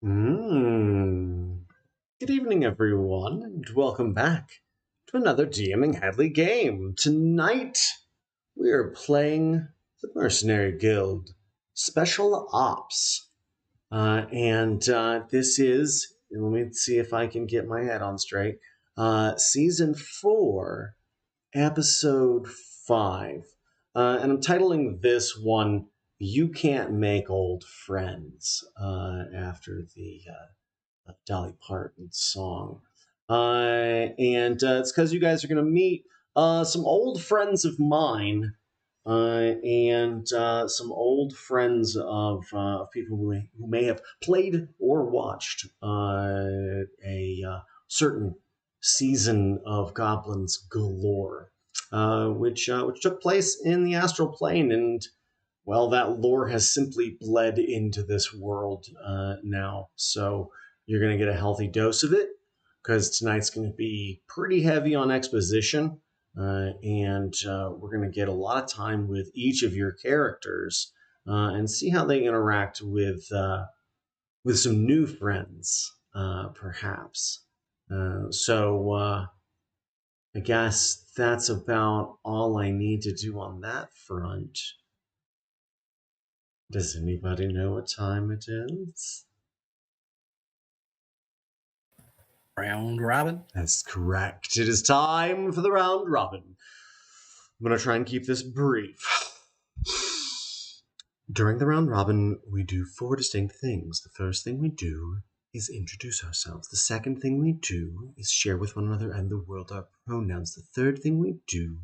Mm. Good evening, everyone, and welcome back to another DMing Hadley game. Tonight, we are playing the Mercenary Guild Special Ops. And this is, let me see if I can get my head on straight, Season 4, Episode 5. And I'm titling this one, You Can't Make Old Friends, after the Dolly Parton song. And it's because you guys are going to meet some old friends of mine and some old friends of people who may have played or watched a certain season of Goblins Galore, which took place in the astral plane, and well, that lore has simply bled into this world now. So you're going to get a healthy dose of it because tonight's going to be pretty heavy on exposition. And we're going to get a lot of time with each of your characters and see how they interact with some new friends, perhaps. So I guess that's about all I need to do on that front. Does anybody know what time it is? Round robin? That's correct. It is time for the round robin. I'm going to try and keep this brief. During the round robin, we do 4 distinct things. The first thing we do is introduce ourselves. The second thing we do is share with one another and the world our pronouns. The third thing we do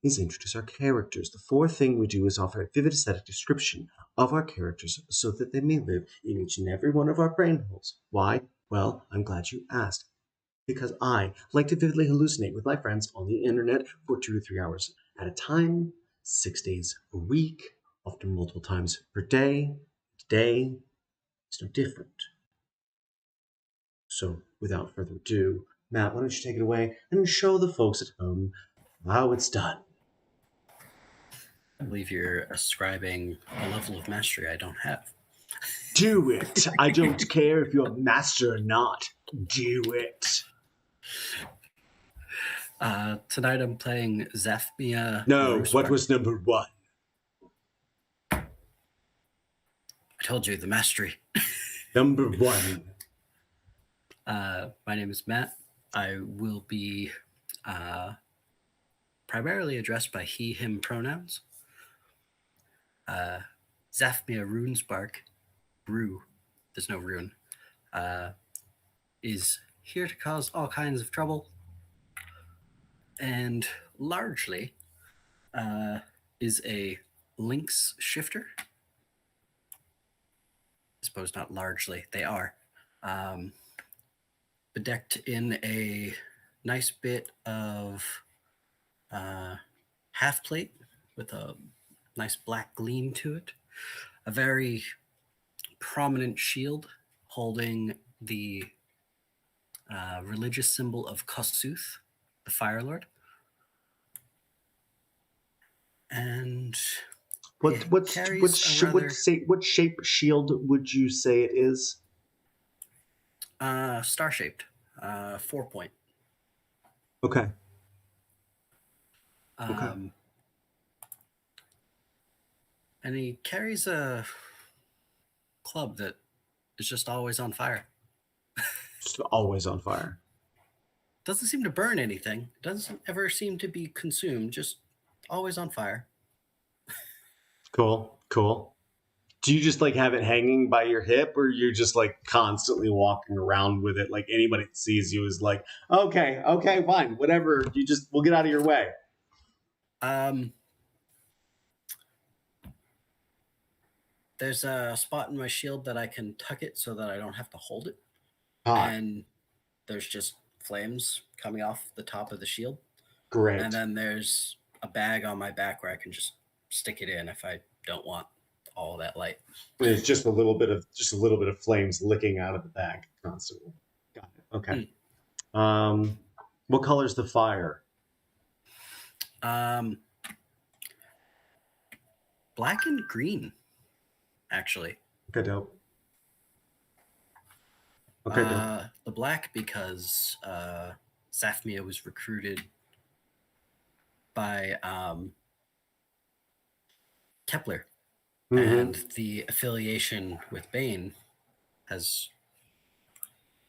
is introduce our characters. The fourth thing we do is offer a vivid aesthetic description of our characters so that they may live in each and every one of our brain holes. Why? Well, I'm glad you asked. Because I like to vividly hallucinate with my friends on the internet for 2 to 3 hours at a time, 6 days a week, often multiple times per day. Today is no different. So, without further ado, Matt, why don't you take it away and show the folks at home how it's done? I believe you're ascribing a level of mastery I don't have. Do it. I don't care if you're a master or not. Do it. Tonight I'm playing Zaphmia. No, Roospark. what was number 1? I told you, the mastery. Number 1. My name is Matt. I will be primarily addressed by he, him pronouns. Zaphmia Runespark, Rue, there's no rune, is here to cause all kinds of trouble and largely is a Lynx shifter. I suppose not largely, they are. Bedecked in a nice bit of half plate with a nice black gleam to it. A very prominent shield holding the religious symbol of Kossuth, the Fire Lord. And what shape shield would you say it is? Star-shaped, 4-point. Okay. And he carries a club that is just always on fire. Just always on fire. Doesn't seem to burn anything. Doesn't ever seem to be consumed. Just always on fire. Cool. Do you just like have it hanging by your hip, or you're just like constantly walking around with it? Like anybody that sees you is like, okay, fine, whatever. We'll get out of your way. There's a spot in my shield that I can tuck it so that I don't have to hold it. And there's just flames coming off the top of the shield. Great. And then there's a bag on my back where I can just stick it in if I don't want all of that light. It's just a little bit of flames licking out of the bag constantly. Got it. Okay. What color's the fire? Black and green, actually. Okay, dope. Okay. The black because Safmia was recruited by Kepler, and the affiliation with Bane has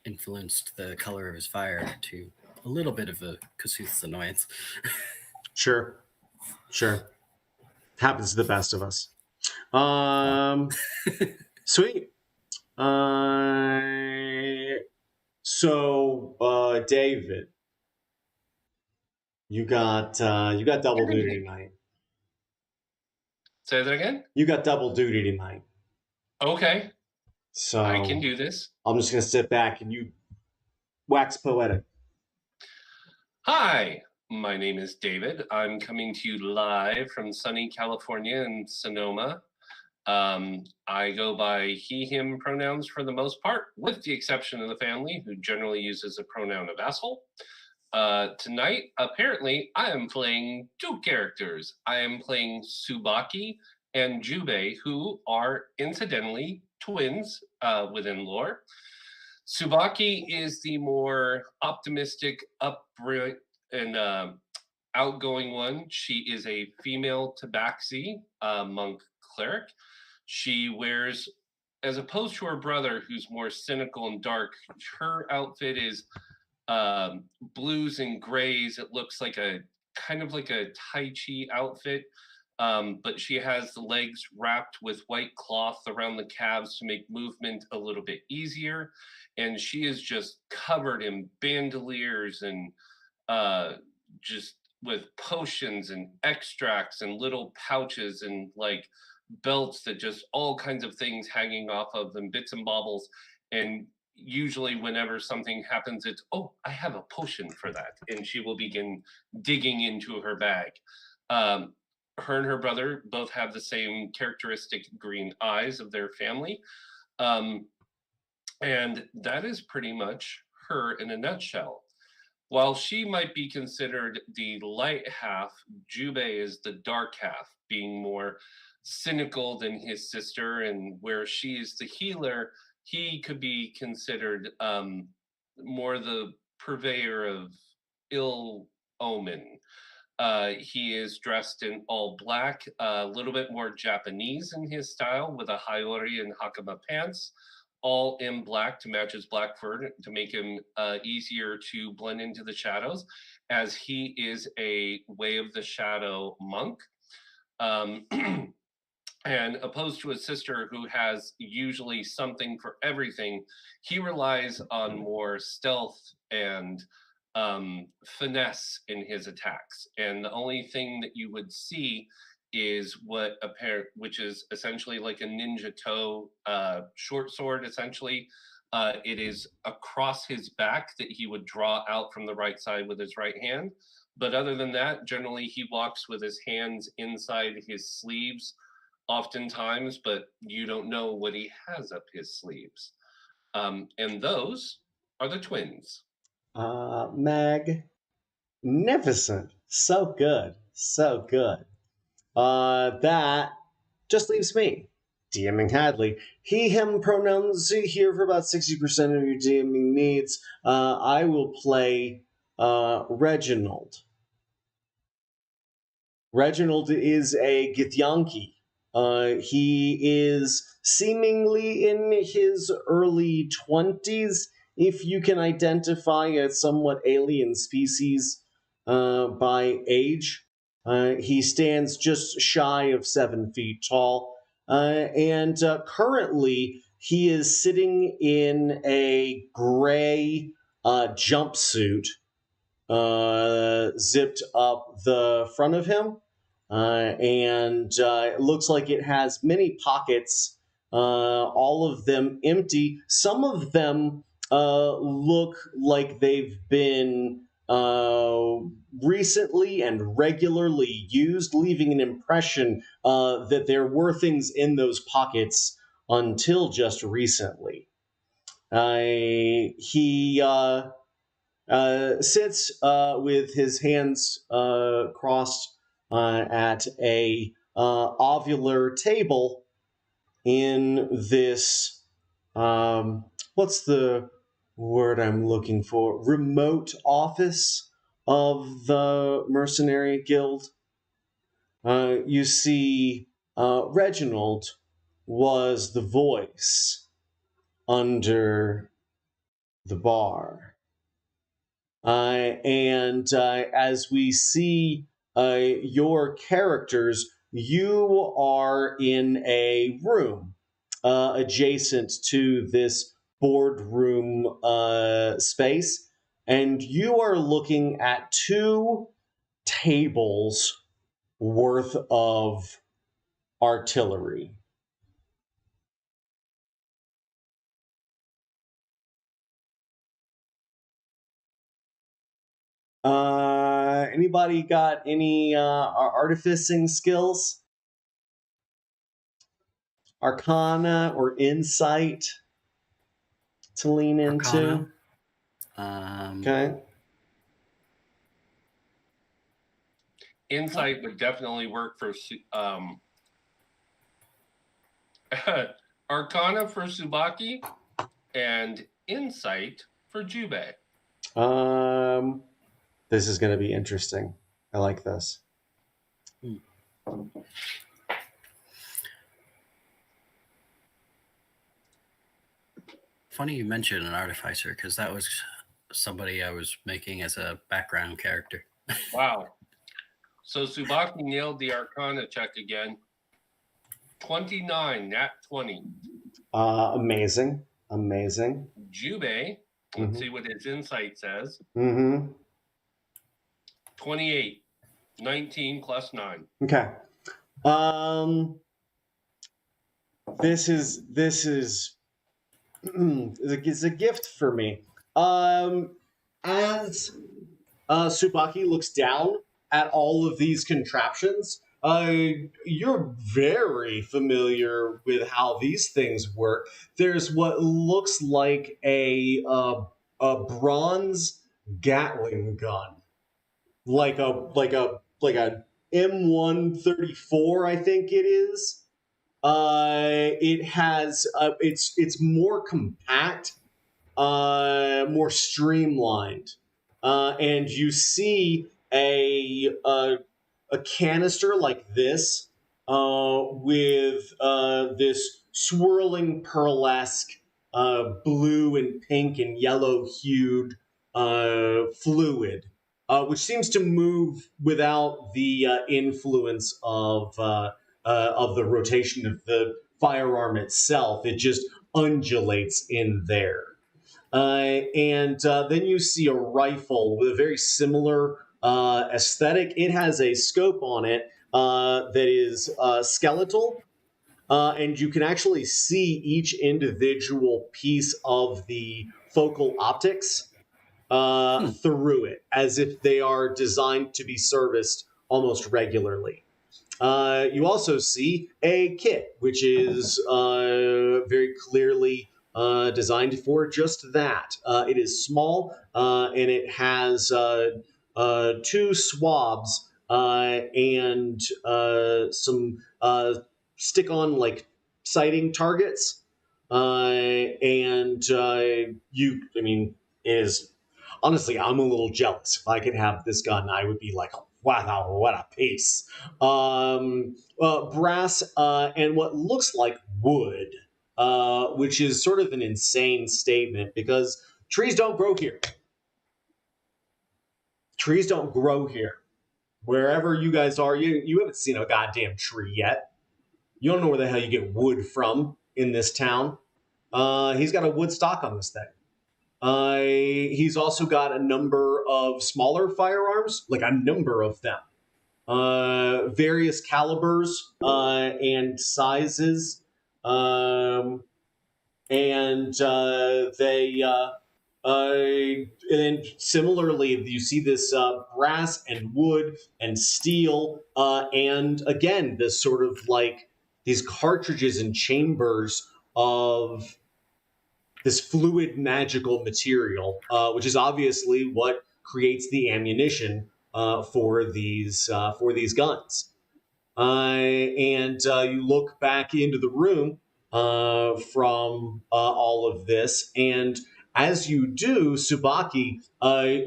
influenced the color of his fire to a little bit of a Kasuth's annoyance. Sure. Happens to the best of us. Sweet. So, David, you got double duty tonight. Say that again? You got double duty tonight. Okay. So I can do this. I'm just gonna sit back and you wax poetic. Hi, my name is David. I'm coming to you live from sunny California in Sonoma. I go by he, him pronouns for the most part, with the exception of the family, who generally uses the pronoun of asshole. Tonight, apparently, I am playing two characters. I am playing Tsubaki and Jubei, who are incidentally twins within lore. Tsubaki is the more optimistic, upright, and outgoing one. She is a female tabaxi monk cleric. She wears, as opposed to her brother, who's more cynical and dark, her outfit is blues and grays. It looks like a kind of like a Tai Chi outfit, but she has the legs wrapped with white cloth around the calves to make movement a little bit easier. And she is just covered in bandoliers and just with potions and extracts and little pouches and like belts that just all kinds of things hanging off of them, bits and baubles. And usually whenever something happens, it's, oh, I have a potion for that. And she will begin digging into her bag. Her and her brother both have the same characteristic green eyes of their family. And that is pretty much her in a nutshell. While she might be considered the light half, Jubei is the dark half, being more cynical than his sister, and where she is the healer, he could be considered more the purveyor of ill omen. He is dressed in all black, a little bit more Japanese in his style, with a hayori and hakama pants, all in black to match his black fur to make him easier to blend into the shadows, as he is a Way of the Shadow monk. And opposed to his sister, who has usually something for everything, he relies on more stealth and finesse in his attacks. And the only thing that you would see is which is essentially like a ninja toe short sword, essentially. It is across his back that he would draw out from the right side with his right hand. But other than that, generally he walks with his hands inside his sleeves oftentimes, but you don't know what he has up his sleeves. And those are the twins. Magnificent. So good. That just leaves me, DMing Hadley. He, him pronouns here for about 60% of your DMing needs. I will play Reginald. Reginald is a Githyanki. He is seemingly in his early 20s, if you can identify a somewhat alien species by age. He stands just shy of 7 feet tall, and currently he is sitting in a gray jumpsuit zipped up the front of him. And it looks like it has many pockets, all of them empty. Some of them look like they've been recently and regularly used, leaving an impression that there were things in those pockets until just recently. He sits with his hands crossed at a ovular table in this what's the word I'm looking for, remote office of the Mercenary Guild. You see, Reginald was the voice under the bar. And as we see your characters, you are in a room adjacent to this boardroom space, and you are looking at 2 tables worth of artillery. Anybody got any artificing skills? Arcana or insight to lean into? Okay. Insight would definitely work for Arcana for Tsubaki and Insight for Jubei. This is going to be interesting. I like this. Funny you mentioned an artificer, because that was somebody I was making as a background character. Wow. So Tsubaki nailed the Arcana check again. 29, nat 20. Amazing. Jubei, let's see what his insight says. 28, 19 plus 9. Okay. This is it's a gift for me. As Tsubaki looks down at all of these contraptions, you're very familiar with how these things work. There's what looks like a bronze Gatling gun, like a M134, I think it is. It has it's more compact, more streamlined, and you see a canister like this with this swirling pearlesque blue and pink and yellow hued fluid, which seems to move without the influence of the rotation of the firearm itself. It just undulates in there. And then you see a rifle with a very similar aesthetic. It has a scope on it that is skeletal, and you can actually see each individual piece of the focal optics through it, as if they are designed to be serviced almost regularly. You also see a kit, which is very clearly designed for just that. It is small, and it has 2 swabs and some stick-on like sighting targets. And it is honestly, I'm a little jealous. If I could have this gun, I would be like, wow, what a piece. Brass and what looks like wood, which is sort of an insane statement because trees don't grow here. Trees don't grow here. Wherever you guys are, you haven't seen a goddamn tree yet. You don't know where the hell you get wood from in this town. He's got a wood stock on this thing. He's also got a number of smaller firearms, like a number of them. Various calibers and sizes. And similarly, you see this brass and wood and steel, and again, this sort of like these cartridges and chambers of this fluid magical material, which is obviously what creates the ammunition for these guns. And you look back into the room from all of this, and as you do, Tsubaki,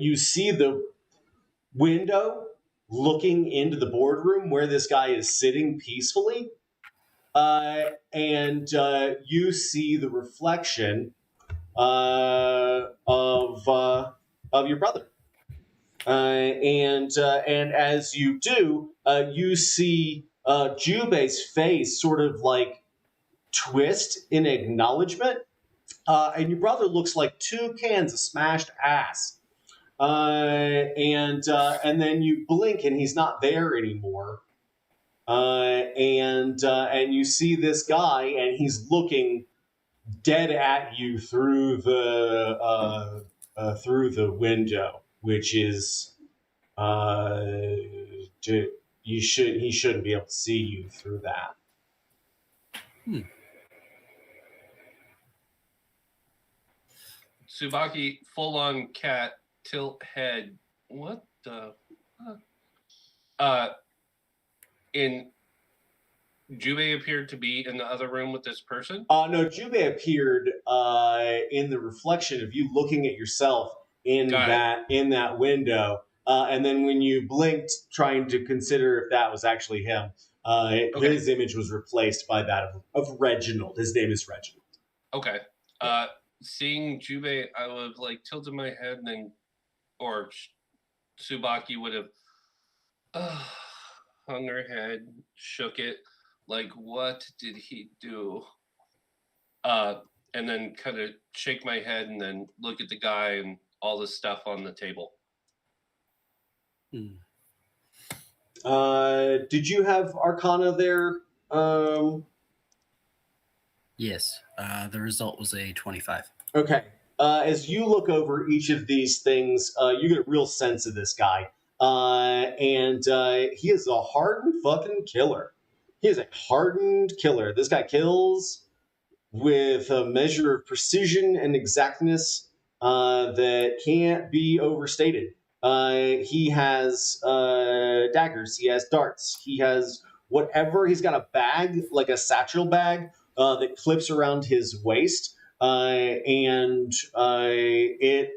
you see the window looking into the boardroom where this guy is sitting peacefully. And you see the reflection of your brother. And as you do, you see Jubei's face sort of like twist in acknowledgement. And your brother looks like 2 cans of smashed ass. And then you blink and he's not there anymore. And you see this guy and he's looking dead at you through the window, which is he shouldn't be able to see you through that. Tsubaki, full on cat, tilt head. What the fuck? In Jubei appeared to be in the other room with this person? No, Jubei appeared in the reflection of you looking at yourself in that window. And then when you blinked, trying to consider if that was actually him, his image was replaced by that of Reginald. His name is Reginald. Okay. Seeing Jubei, I would have like tilted my head, and then, or Tsubaki would have hung her head, shook it, like, what did he do? And then kind of shake my head and then look at the guy and all the stuff on the table. Did you have Arcana there? Yes. The result was a 25. Okay. As you look over each of these things, you get a real sense of this guy. And he is a hardened fucking killer. He is a hardened killer. This guy kills with a measure of precision and exactness that can't be overstated. He has daggers. He has darts. He has whatever. He's got a bag, like a satchel bag, that clips around his waist. And it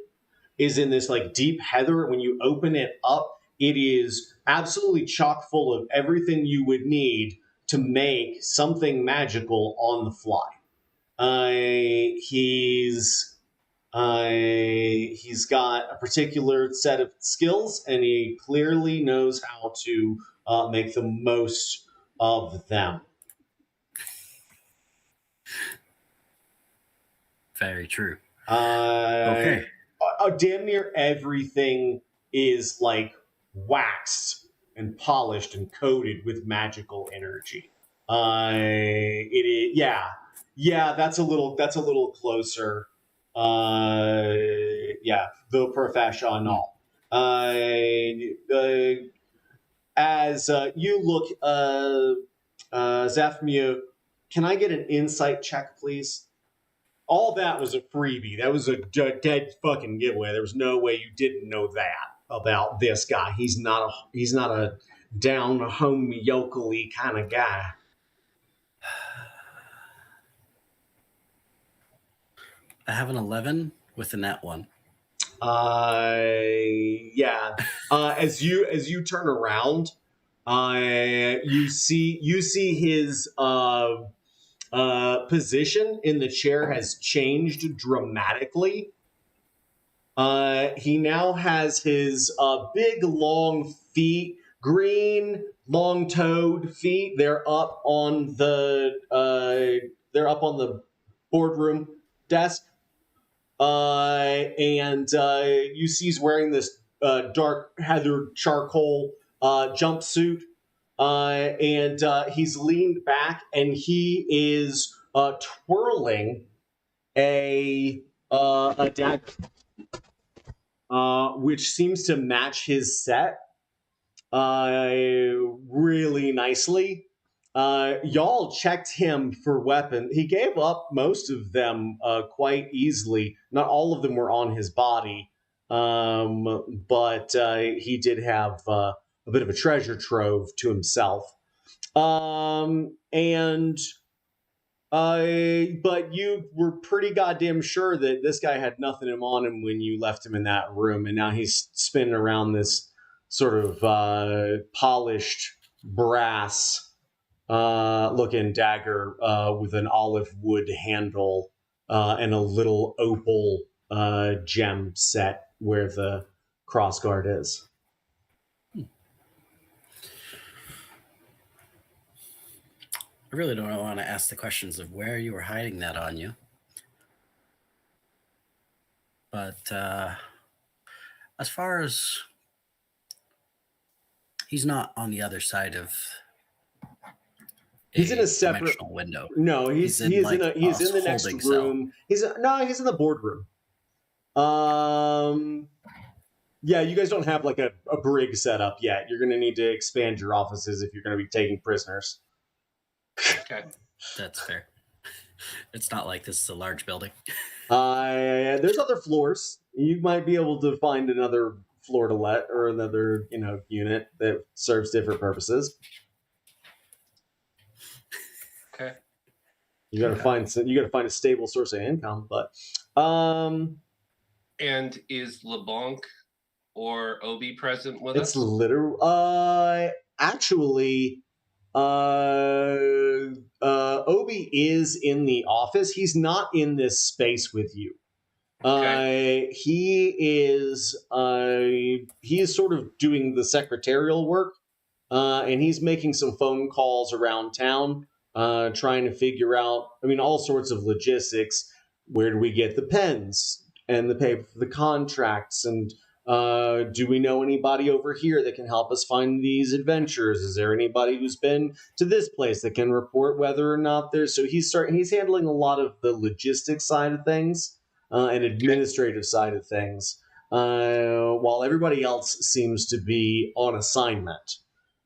is in this like deep heather. When you open it up, it is absolutely chock full of everything you would need to make something magical on the fly. He's got a particular set of skills, and he clearly knows how to make the most of them. Very true. Okay. Damn near everything is like waxed and polished and coated with magical energy. It is, yeah. That's a little closer. The professional. As you look, Zafmir, can I get an insight check, please? All that was a freebie. That was a dead fucking giveaway. There was no way you didn't know that about this guy. He's not a down home yokel-y kind of guy. I have an 11 with a nat 1. Yeah. As you turn around, you see his position in the chair has changed dramatically. He now has his big long feet, green long-toed feet. They're up on the boardroom desk. And you see he's wearing this dark heather charcoal jumpsuit. And he's leaned back, and he is twirling a dagger, which seems to match his set really nicely. Y'all checked him for weapons. He gave up most of them quite easily. Not all of them were on his body, but he did have a bit of a treasure trove to himself. And But you were pretty goddamn sure that this guy had nothing on him when you left him in that room, and now he's spinning around this sort of polished brass looking dagger with an olive wood handle and a little opal gem set where the crossguard is. I really don't want to ask the questions of where you were hiding that on you. But as far as he's not on the other side of he's in a separate window. No, he's in the next room. Cell. He's in the boardroom. Yeah, you guys don't have like a brig set up yet. You're going to need to expand your offices if you're going to be taking prisoners. Okay. That's fair. It's not like this is a large building. There's other floors. You might be able to find another floor to let or another, unit that serves different purposes. Okay. You got to find a stable source of income, but and is LeBlanc or Obi present with us? It's literal. Actually, Obi is in the office. He's not in this space with you. Okay. He is sort of doing the secretarial work, and he's making some phone calls around town, trying to figure out, all sorts of logistics. Where do we get the pens and the paper for the contracts? And do we know anybody over here that can help us find these adventures? Is there anybody who's been to this place that can report whether or not there's... So he's handling a lot of the logistics side of things and administrative side of things, while everybody else seems to be on assignment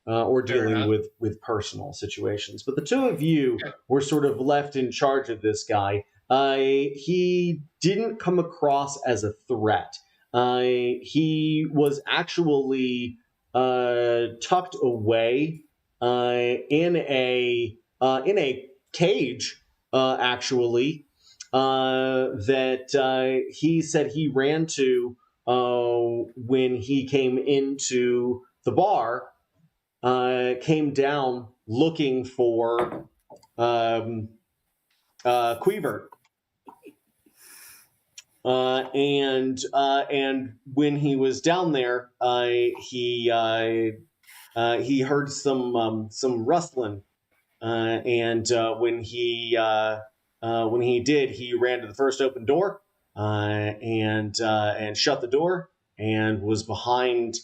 or dealing with personal situations. But the two of you were sort of left in charge of this guy. He didn't come across as a threat. He was actually tucked away in a cage, actually, that he said he ran to when he came into the bar, came down looking for Queevert. And when he was down there, he heard some rustling, and when he did, he ran to the first open door, and shut the door, and was behind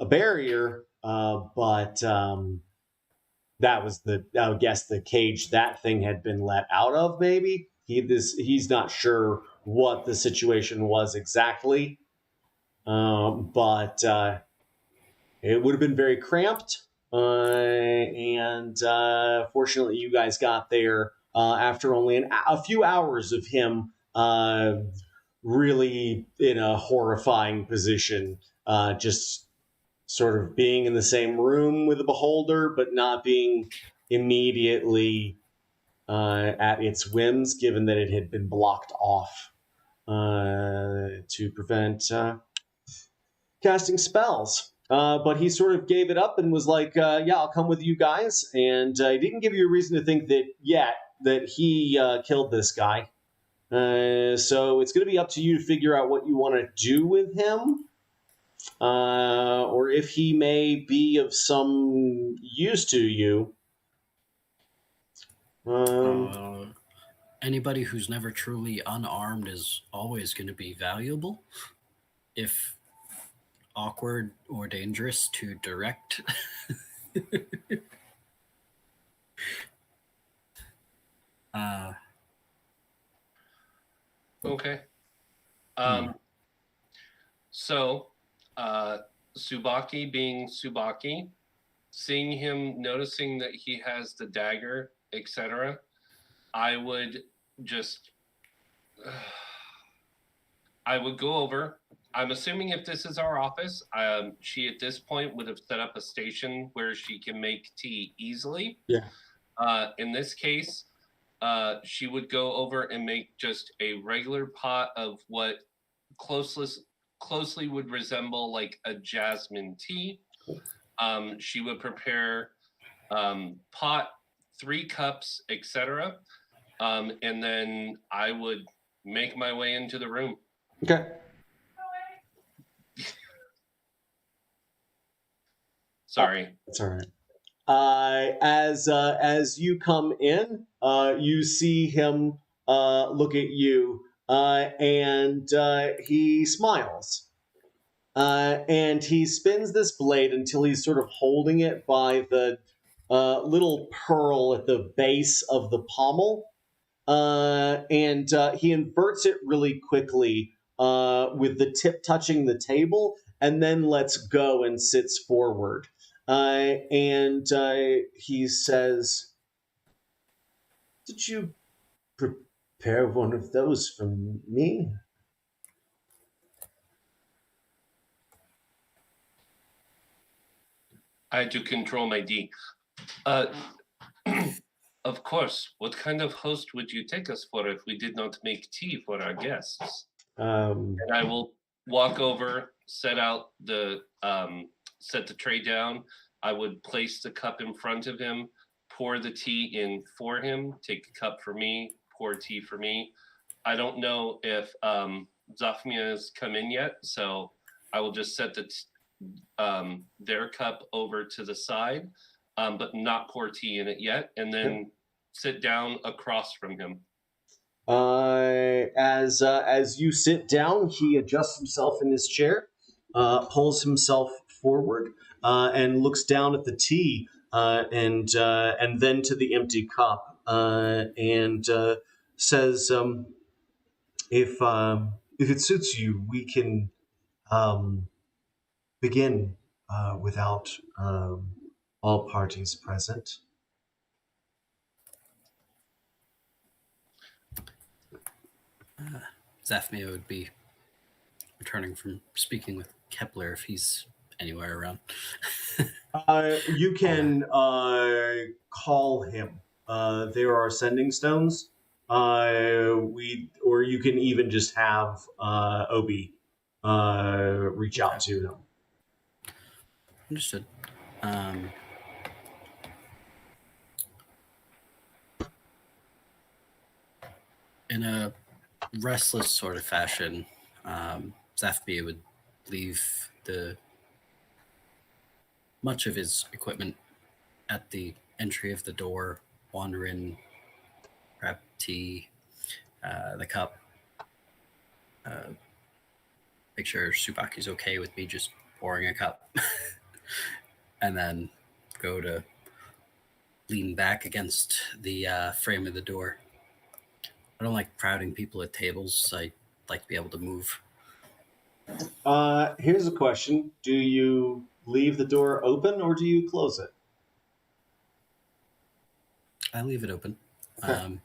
a barrier, but that was I would guess the cage that thing had been let out of. Maybe he's not sure what the situation was exactly, but it would have been very cramped, and fortunately you guys got there after only a few hours of him really in a horrifying position, just sort of being in the same room with the beholder, but not being immediately at its whims, given that it had been blocked off to prevent casting spells. But he sort of gave it up and was like, yeah, I'll come with you guys. And he didn't give you a reason to think that he killed this guy. So it's going to be up to you to figure out what you want to do with him. Or if he may be of some use to you. Anybody who's never truly unarmed is always going to be valuable, if awkward or dangerous to direct. Okay. So, Tsubaki being Tsubaki, seeing him, noticing that he has the dagger, etc., I would just, I would go over. I'm assuming if this is our office, she at this point would have set up a station where she can make tea easily. Yeah. In this case, she would go over and make just a regular pot of what closely would resemble like a jasmine tea. She would prepare pot, 3 cups, etc. And then I would make my way into the room. Okay. Sorry. That's all right. As you come in, you see him look at you, and he smiles. And he spins this blade until he's sort of holding it by the little pearl at the base of the pommel. And he inverts it really quickly with the tip touching the table, and then lets go and sits forward. And he says, "Did you prepare one of those for me?" I had to control my D. Of course. What kind of host would you take us for if we did not make tea for our guests? And I will walk over, set the tray down. I would place the cup in front of him, pour the tea in for him, take the cup for me, pour tea for me. I don't know if Zafmia has come in yet, so I will just set their cup over to the side, but not pour tea in it yet, and then sit down across from him. As you sit down, he adjusts himself in his chair, pulls himself forward, and looks down at the tea, and then to the empty cup, and says, "If it suits you, we can begin without all parties present." Zafmia would be returning from speaking with Kepler if he's anywhere around. You can call him. There are sending stones. Or you can even just have Obi reach out to him. Understood. In a restless sort of fashion, Zafmia would leave much of his equipment at the entry of the door, wander in, grab tea, the cup, make sure Tsubaki's okay with me just pouring a cup, and then go to lean back against the frame of the door. I don't like crowding people at tables. I like to be able to move. Here's a question. Do you leave the door open or do you close it? I leave it open. Okay.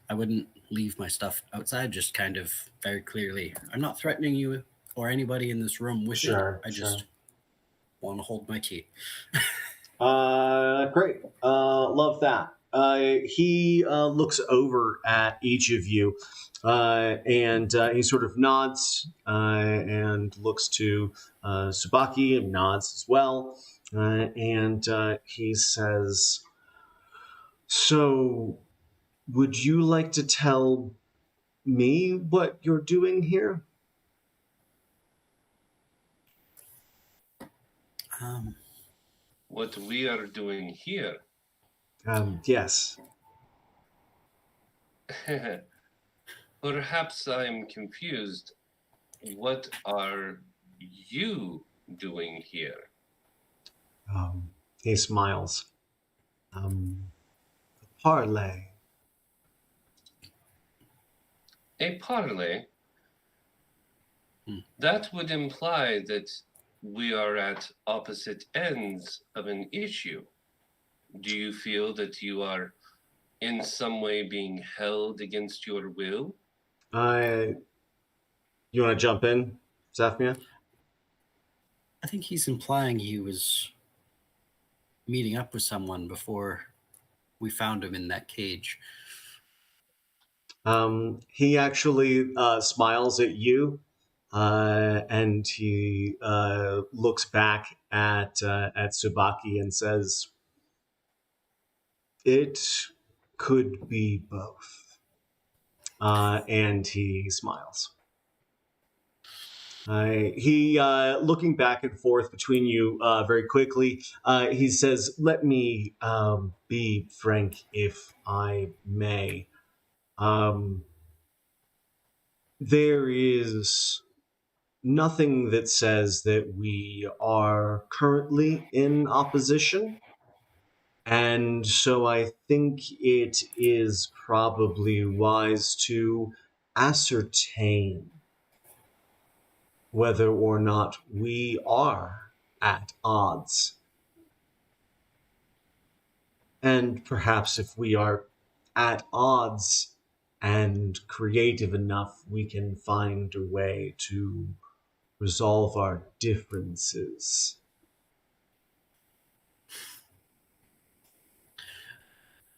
I wouldn't leave my stuff outside, just kind of very clearly. I'm not threatening you or anybody in this room with it. I just want to hold my tea. Great. Love that. He looks over at each of you, and he sort of nods and looks to Tsubaki and nods as well. And he says, "So, would you like to tell me what you're doing here?" What we are doing here? Yes. Perhaps I'm confused. What are you doing here? He smiles. Parley. A parley? That would imply that we are at opposite ends of an issue. Do you feel that you are in some way being held against your will? You want to jump in, Zafmia? I think he's implying he was meeting up with someone before we found him in that cage. He actually smiles at you, and he looks back at Tsubaki and says, "It could be both." And he smiles. He looking back and forth between you very quickly. He says, "Let me be frank, if I may. Um, there is nothing that says that we are currently in opposition, and so I think it is probably wise to ascertain whether or not we are at odds. And perhaps if we are at odds and creative enough, we can find a way to resolve our differences."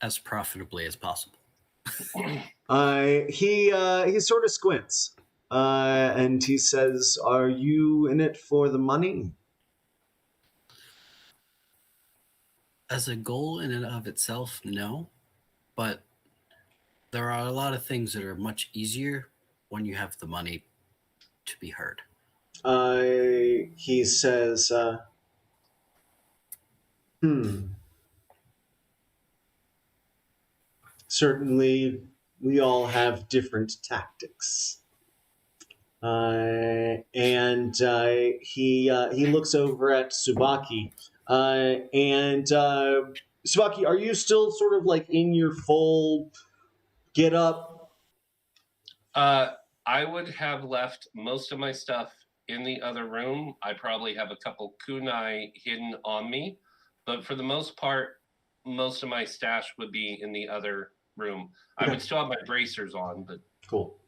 As profitably as possible. He sort of squints, and he says, "Are you in it for the money?" As a goal in and of itself, no. But there are a lot of things that are much easier when you have the money to be heard. He says, certainly we all have different tactics. He looks over at Tsubaki, and Tsubaki, are you still sort of like in your full get up? I would have left most of my stuff in the other room. I probably have a couple kunai hidden on me, but for the most part, most of my stash would be in the other room. I would still have my bracers on, but Cool.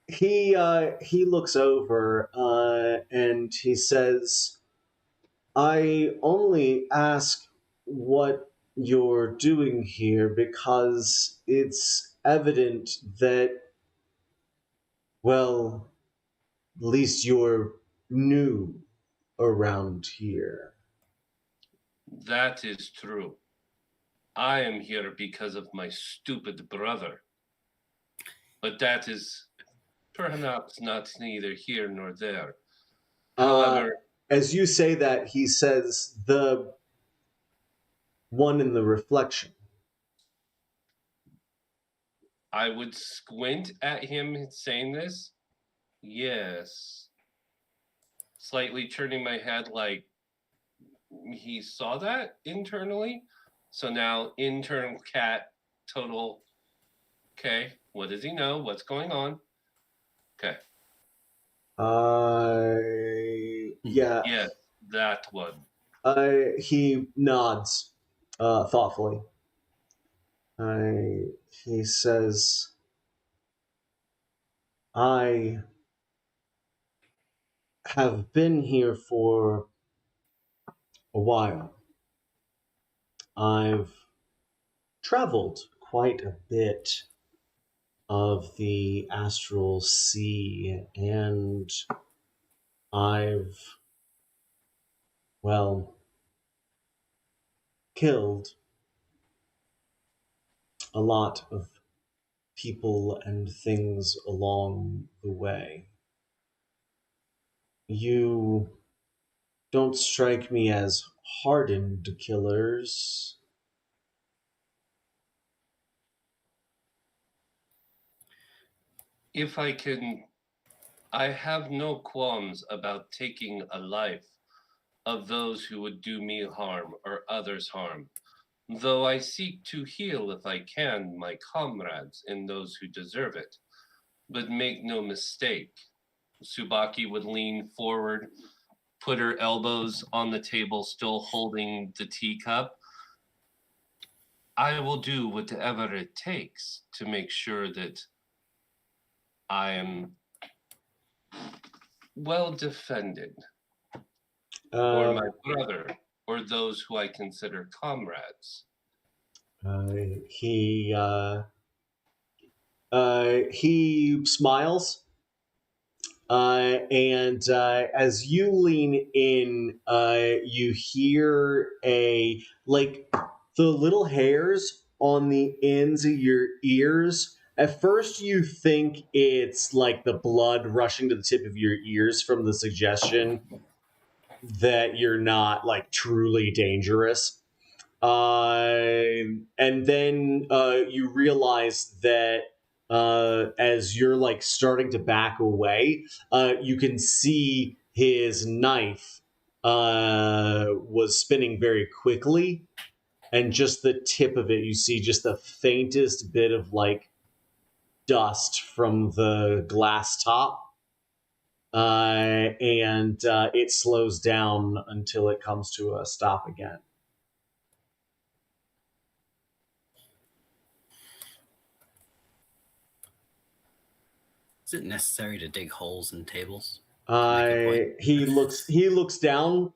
He looks over and he says, "I only ask what you're doing here because it's evident that, well, at least you're new around here." that is true. I am here because of my stupid brother. But that is perhaps not neither here nor there. However, As you say that, he says, "The one in the reflection." I would squint at him saying this. Yes. Slightly turning my head like he saw that internally. So now internal cat total. Okay. What does he know? What's going on? Okay. Yeah. Yes, that one. He nods thoughtfully. He says, "I have been here for a while. I've traveled quite a bit of the astral sea, and I've, well, killed a lot of people and things along the way. You don't strike me as hardened killers." If I can, I have no qualms about taking a life of those who would do me harm or others harm, though I seek to heal if I can my comrades and those who deserve it. But make no mistake, Subaki would lean forward, put her elbows on the table, still holding the teacup. I will do whatever it takes to make sure that I am well defended, or my brother, or those who I consider comrades. He he smiles, and as you lean in, you hear a like the little hairs on the ends of your ears. At first, you think it's like the blood rushing to the tip of your ears from the suggestion that you're not like truly dangerous. And then you realize that as you're like starting to back away, you can see his knife was spinning very quickly, and just the tip of it, you see just the faintest bit of like dust from the glass top. And it slows down until it comes to a stop again. Is it necessary to dig holes in tables? Make a point. He looks down.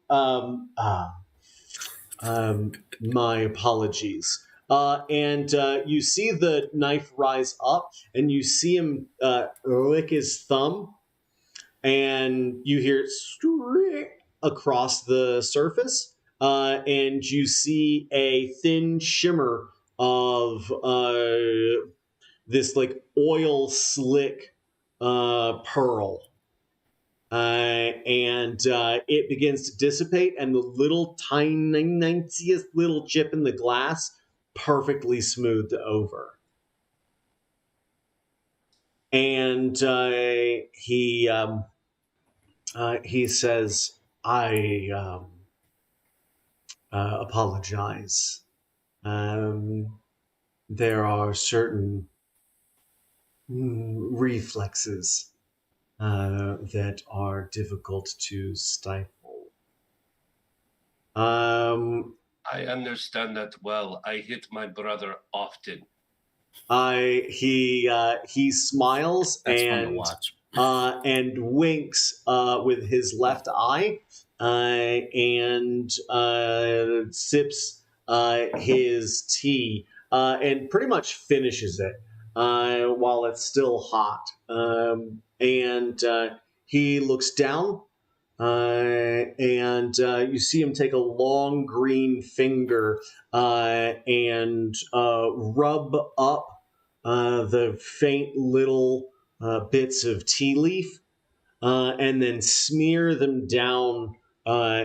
My apologies. And you see the knife rise up, and you see him lick his thumb, and you hear it across the surface, and you see a thin shimmer of this like oil slick pearl. And it begins to dissipate, and the little tiniest little chip in the glass perfectly smoothed over. And he says, "I apologize. There are certain reflexes that are difficult to stifle." I understand that well. I hit my brother often. He smiles That's fun to watch. And winks with his left eye, and sips his tea, and pretty much finishes it while it's still hot. And he looks down, and you see him take a long green finger and rub up the faint little bits of tea leaf, and then smear them down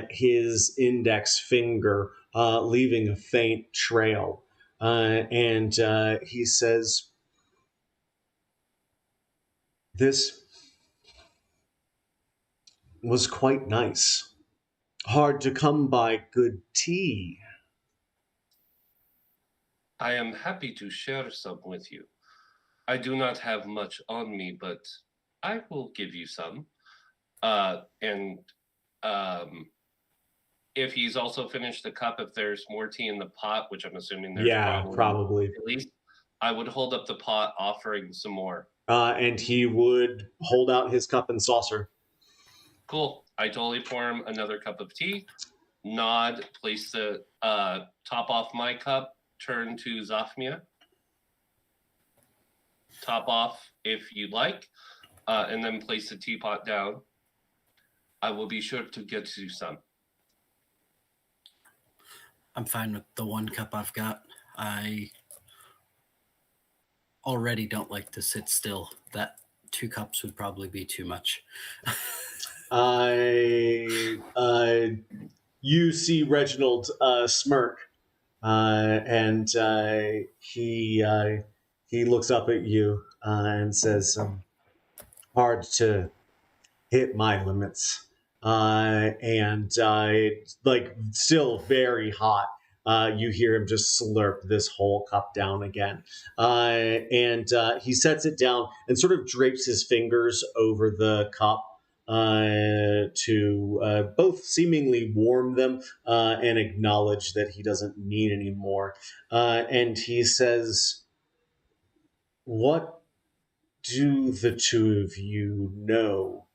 his index finger, leaving a faint trail. And he says, "This was quite nice. Hard to come by good tea." I am happy to share some with you. I do not have much on me, but I will give you some. And if he's also finished the cup, if there's more tea in the pot, which I'm assuming there's Probably. at least, I would hold up the pot offering some more. And he would hold out his cup and saucer. Cool. I totally pour him another cup of tea, nod, place the top off my cup, turn to Zafmia. Top off if you'd like, and then place the teapot down. I will be sure to get you some. I'm fine with the one cup I've got. I already don't like to sit still. That 2 cups would probably be too much. You see Reginald smirk, and he looks up at you and says, "Hard to hit my limits." And like still very hot. You hear him just slurp this whole cup down again. And he sets it down and sort of drapes his fingers over the cup to both seemingly warm them and acknowledge that he doesn't need any more. And he says, "What do the two of you know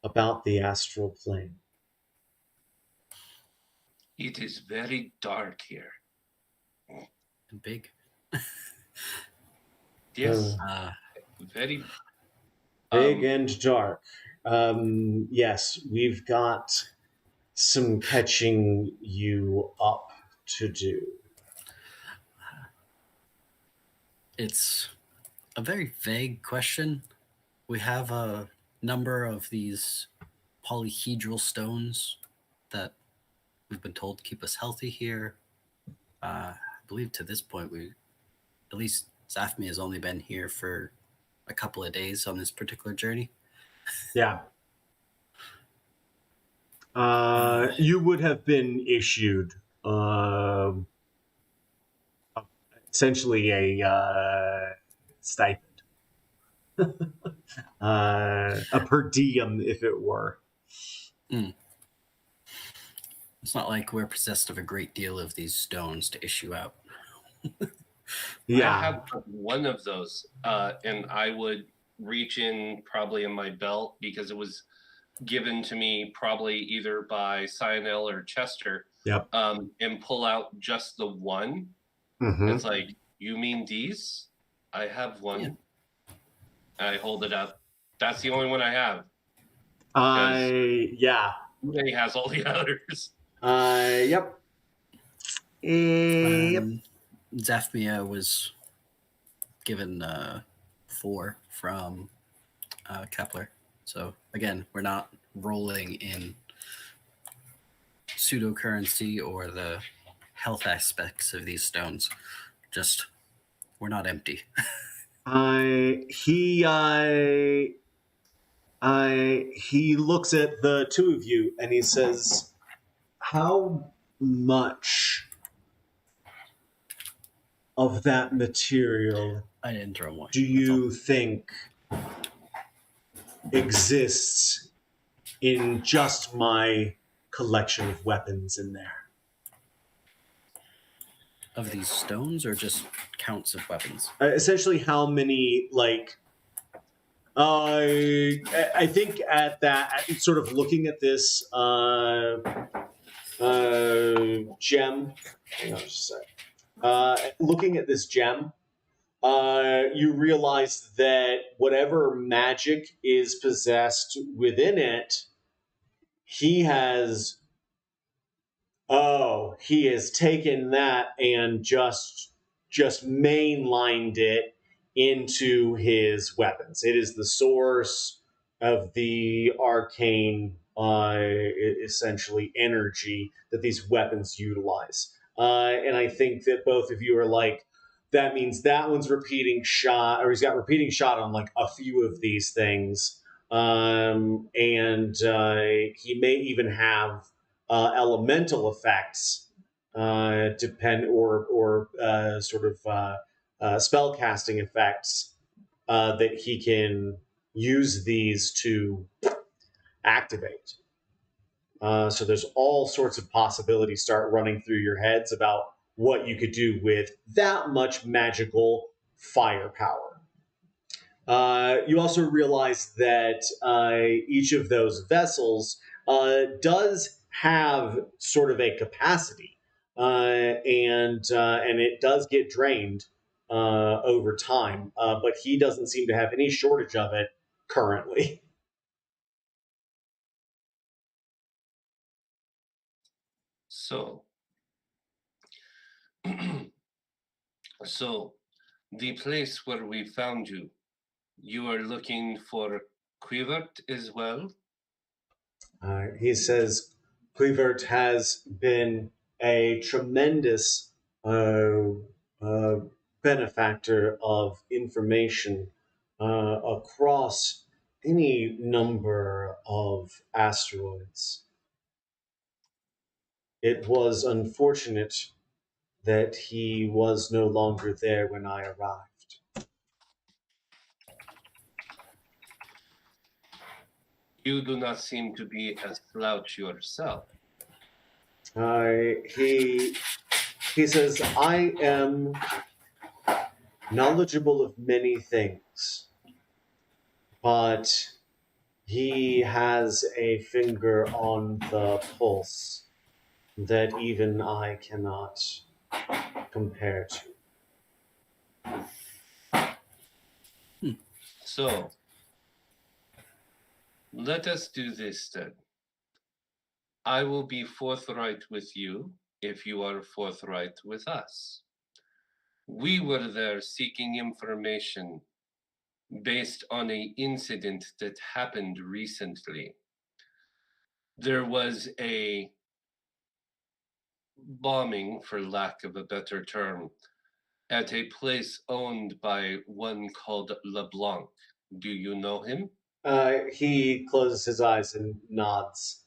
about the astral plane?" It is very dark here. and big. Yes, Uh, very Big and dark. Yes, we've got some catching you up to do. it's a very vague question. We have a number of these polyhedral stones that we've been told keep us healthy here. I believe to this point, at least Zafmi has only been here for a couple of days on this particular journey. Yeah. You would have been issued essentially a stipend, a per diem, if it were. It's not like we're possessed of a great deal of these stones to issue out. Yeah. I have one of those, and I would reach in probably in my belt because it was given to me probably either by Sionel or Chester. Yep. And pull out just the one. Mm-hmm. It's like, you mean these? I have one. Yeah. I hold it up. That's the only one I have. Yeah. He has all the others. Yep. Yep. Zafmia was given 4 from Kepler. So again, we're not rolling in pseudocurrency or the health aspects of these stones. Just, we're not empty. He looks at the two of you and he says, "How much of that material I didn't throw one. do you think exists in just my collection of weapons in there?" Of these stones, or just counts of weapons? Essentially, how many, like, I think at that, sort of looking at this gem, hang on just a sec. Looking at this gem, you realize that whatever magic is possessed within it, he has taken that and just mainlined it into his weapons. It is the source of the arcane, essentially energy that these weapons utilize. And I think that both of you are like, that means that one's repeating shot, or he's got repeating shot on like a few of these things. And he may even have elemental effects, spell casting effects that he can use these to activate. So there's all sorts of possibilities start running through your heads about what you could do with that much magical firepower. You also realize that each of those vessels does have sort of a capacity, and it does get drained over time, but he doesn't seem to have any shortage of it currently. So, so the place where we found you, you are looking for Quivert as well? He says Clevert has been a tremendous benefactor of information across any number of asteroids. It was unfortunate that he was no longer there when I arrived. You do not seem to be a slouch yourself. He says, I am knowledgeable of many things, but he has a finger on the pulse that even I cannot compare to. So, let us do this then. I will be forthright with you if you are forthright with us. We were there seeking information based on an incident that happened recently. There was a bombing, for lack of a better term, at a place owned by one called LeBlanc. Do you know him? He closes his eyes and nods.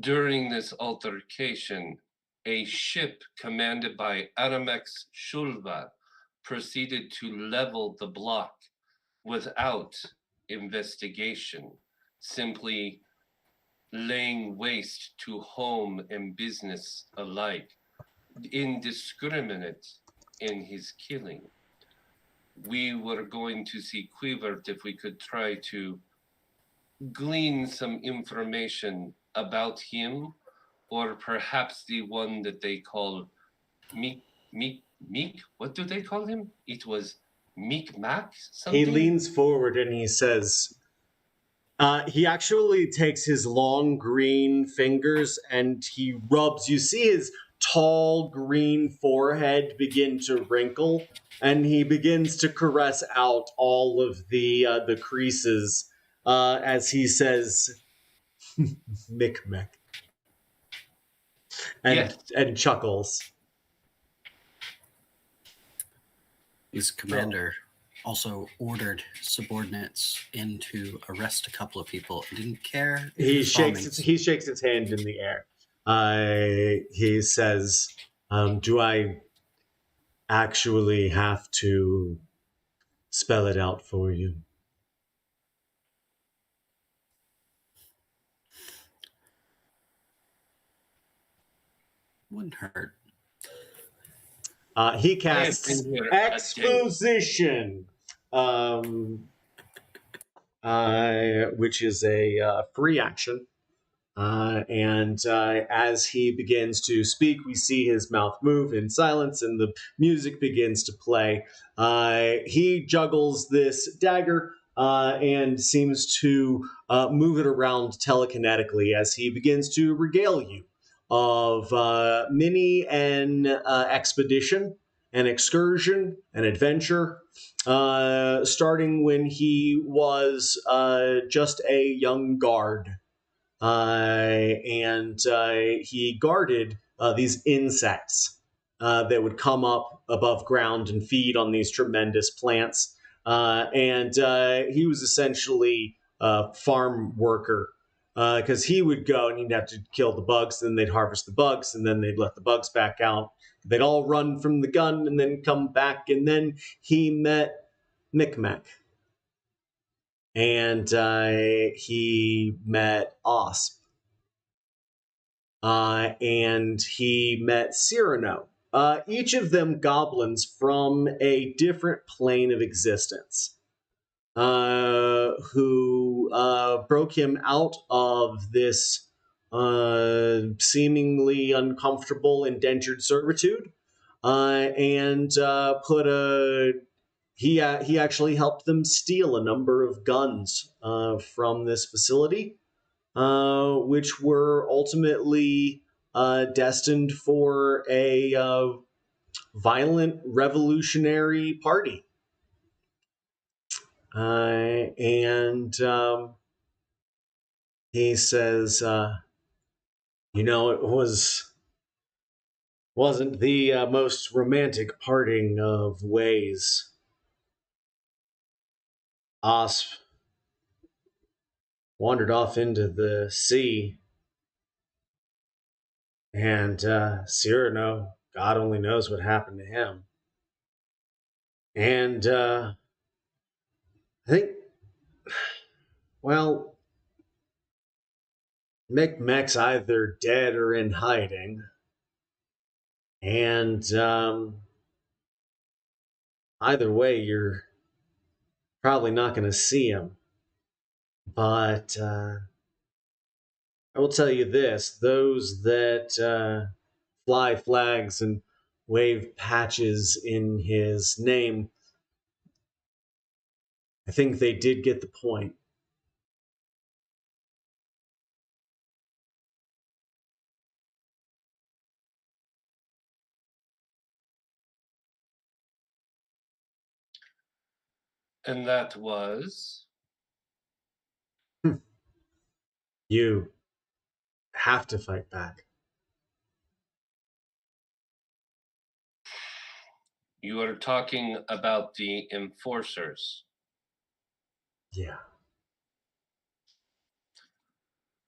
During this altercation, a ship commanded by Aramex Shulva proceeded to level the block without investigation, simply laying waste to home and business alike, indiscriminate in his killing. We were going to see Quivert if we could try to glean some information about him, or perhaps the one that they call Meek. What do they call him? It was Meek Mac something? He leans forward and he says, he actually takes his long green fingers and he rubs. You see his tall green forehead begin to wrinkle, and he begins to caress out all of the creases as he says, "Micmac," and Yes. and chuckles. His commander also ordered subordinates in to arrest a couple of people. Didn't care. if He it was shakes bombings. he shakes his hand in the air. He says, "Do I actually have to spell it out for you?" Wouldn't hurt. He I have casts been here a day. exposition, which is a free action. And as he begins to speak, we see his mouth move in silence, and the music begins to play. He juggles this dagger and seems to move it around telekinetically as he begins to regale you of many an expedition, an excursion, an adventure, starting when he was just a young guard. And he guarded these insects that would come up above ground and feed on these tremendous plants. And he was essentially a farm worker because he would go and he'd have to kill the bugs, then they'd harvest the bugs, and then they'd let the bugs back out. They'd all run from the gun and then come back. And then he met Micmac. And he met Osp. And he met Cyrano. Each of them goblins from a different plane of existence, who broke him out of this seemingly uncomfortable indentured servitude, and put a he actually helped them steal a number of guns from this facility, which were ultimately destined for a violent revolutionary party. And he says, it wasn't the most romantic parting of ways. Osp wandered off into the sea, and Cyrano, God only knows what happened to him. And I think, well, Micmac's either dead or in hiding. And either way, you're probably not going to see him. But I will tell you this, those that fly flags and wave patches in his name. I think they did get the point. And that was? You have to fight back. You are talking about the enforcers. Yeah.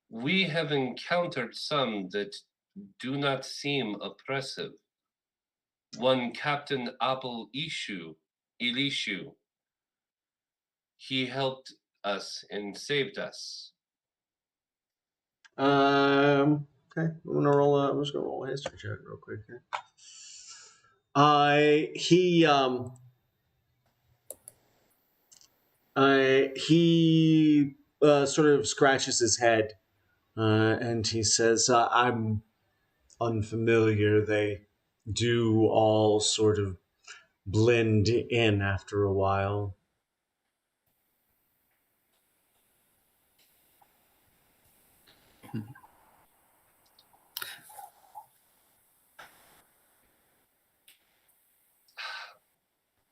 We have encountered some that do not seem oppressive. One Captain Apple Elishu, he helped us and saved us. Okay. I'm just gonna roll a history check real quick here. He sort of scratches his head, and he says, "I'm unfamiliar. They do all sort of blend in after a while."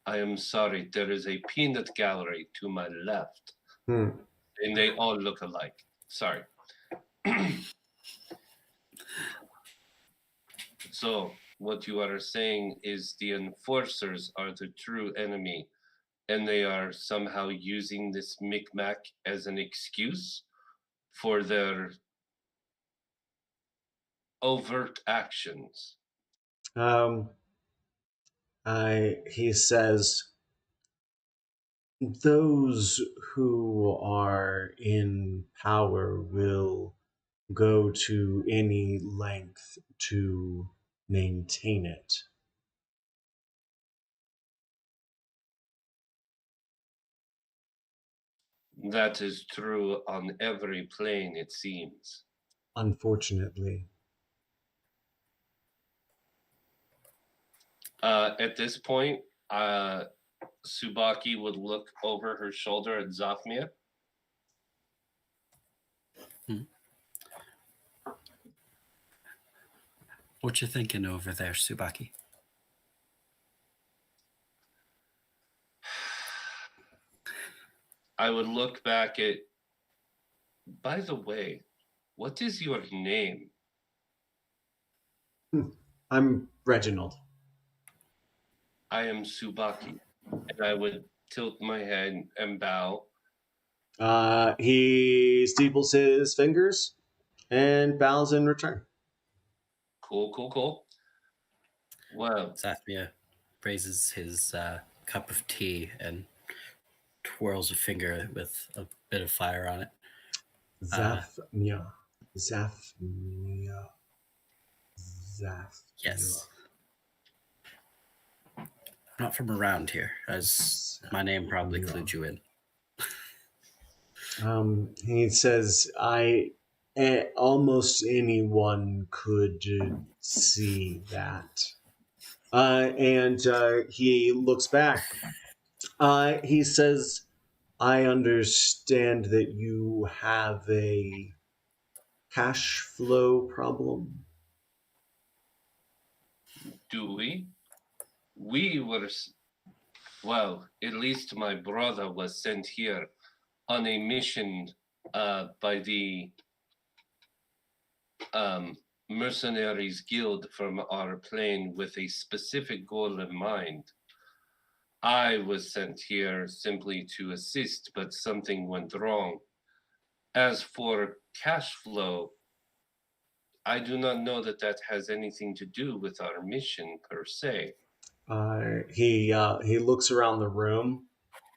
I am sorry, there is a peanut gallery to my left, Hmm. and they all look alike. Sorry. So, what you are saying is the enforcers are the true enemy, and they are somehow using this Micmac as an excuse for their overt actions. He says, those who are in power will go to any length to maintain it. That is true on every plane, it seems. Unfortunately. At this point, Subaki would look over her shoulder at Zafmia. What you thinking over there, Subaki? I would look back at, by the way, what is your name? I'm Reginald. I am Subaki. And I would tilt my head and bow. He steeples his fingers and bows in return. Cool. Well, Zafmia raises his cup of tea and twirls a finger with a bit of fire on it. Zafmia. Yes. Not from around here, as my name probably clued you in. He says, almost anyone could see that. And he looks back. He says, I understand that you have a cash flow problem. do we? We were, well, at least my brother was sent here on a mission by the Mercenaries Guild from our plane with a specific goal in mind. I was sent here simply to assist, but something went wrong. As for cash flow, I do not know that that has anything to do with our mission per se. He looks around the room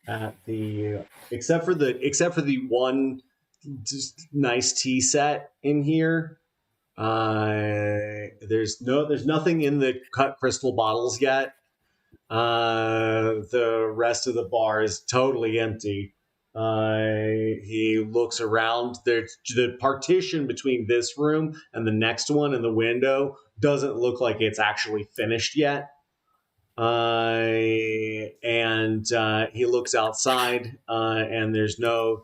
at the except for the one just nice tea set in here. There's nothing in the cut crystal bottles yet. The rest of the bar is totally empty. He looks around. There's the partition between this room and the next one, and the window doesn't look like it's actually finished yet. And he looks outside, and there's no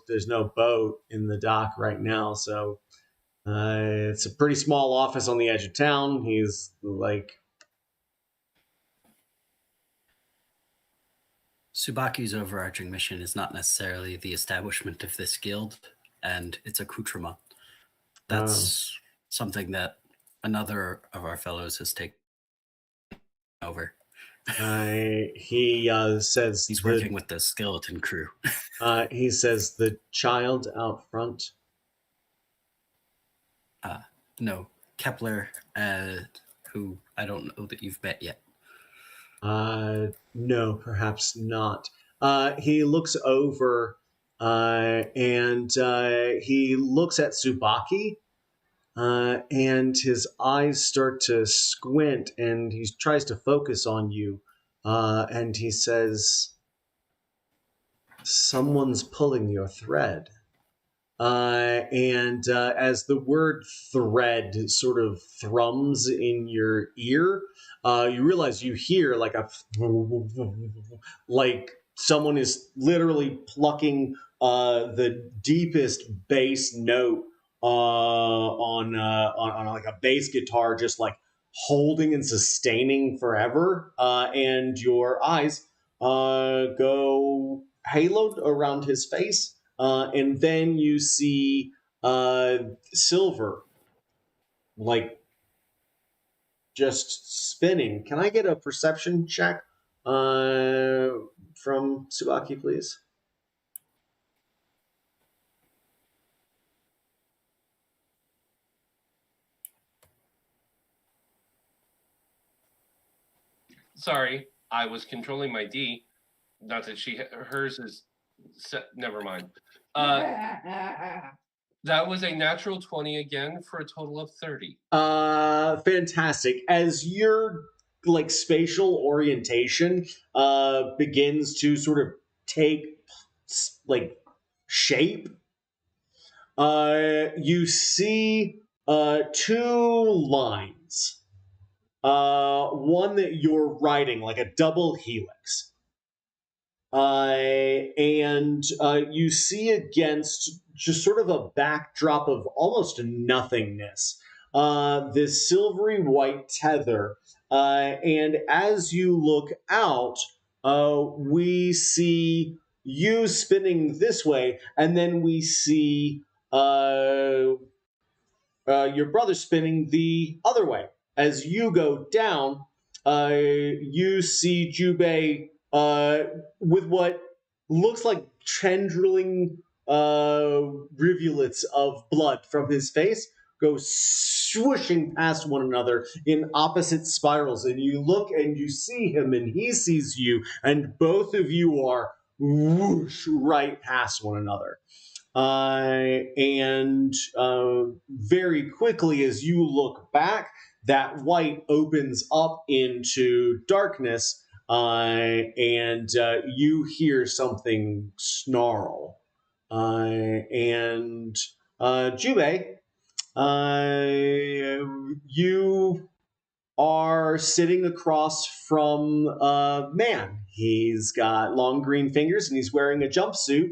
boat in the dock right now. So it's a pretty small office on the edge of town. He's like, Subaki's overarching mission is not necessarily the establishment of this guild and its accoutrement. That's something that another of our fellows has taken over. He says he's working with the skeleton crew. He says the child out front. No, Kepler, who I don't know that you've met yet. No, perhaps not. He looks over and he looks at Tsubaki, and his eyes start to squint, and he tries to focus on you, and he says, "Someone's pulling your thread." And as the word thread sort of thrums in your ear, you realize you hear like like someone is literally plucking the deepest bass note on like a bass guitar, just like holding and sustaining forever. And your eyes go haloed around his face. And then you see Silver, like, just spinning. Can I get a perception check from Tsubaki, please? Sorry, I was controlling my D. Not that hers is set. Never mind. That was a natural 20 again for a total of 30. Fantastic. As your like spatial orientation begins to sort of take like shape, you see two lines. One that you're writing like a double helix. And you see against just sort of a backdrop of almost nothingness, this silvery white tether. And as you look out, we see you spinning this way, and then we see your brother spinning the other way. As you go down, you see Jubei with what looks like tendriling rivulets of blood from his face go swooshing past one another in opposite spirals. And you look and you see him and he sees you, and both of you are whoosh right past one another. And very quickly, as you look back, that white opens up into darkness, and you hear something snarl. And Jubei, you are sitting across from a man. He's got long green fingers and he's wearing a jumpsuit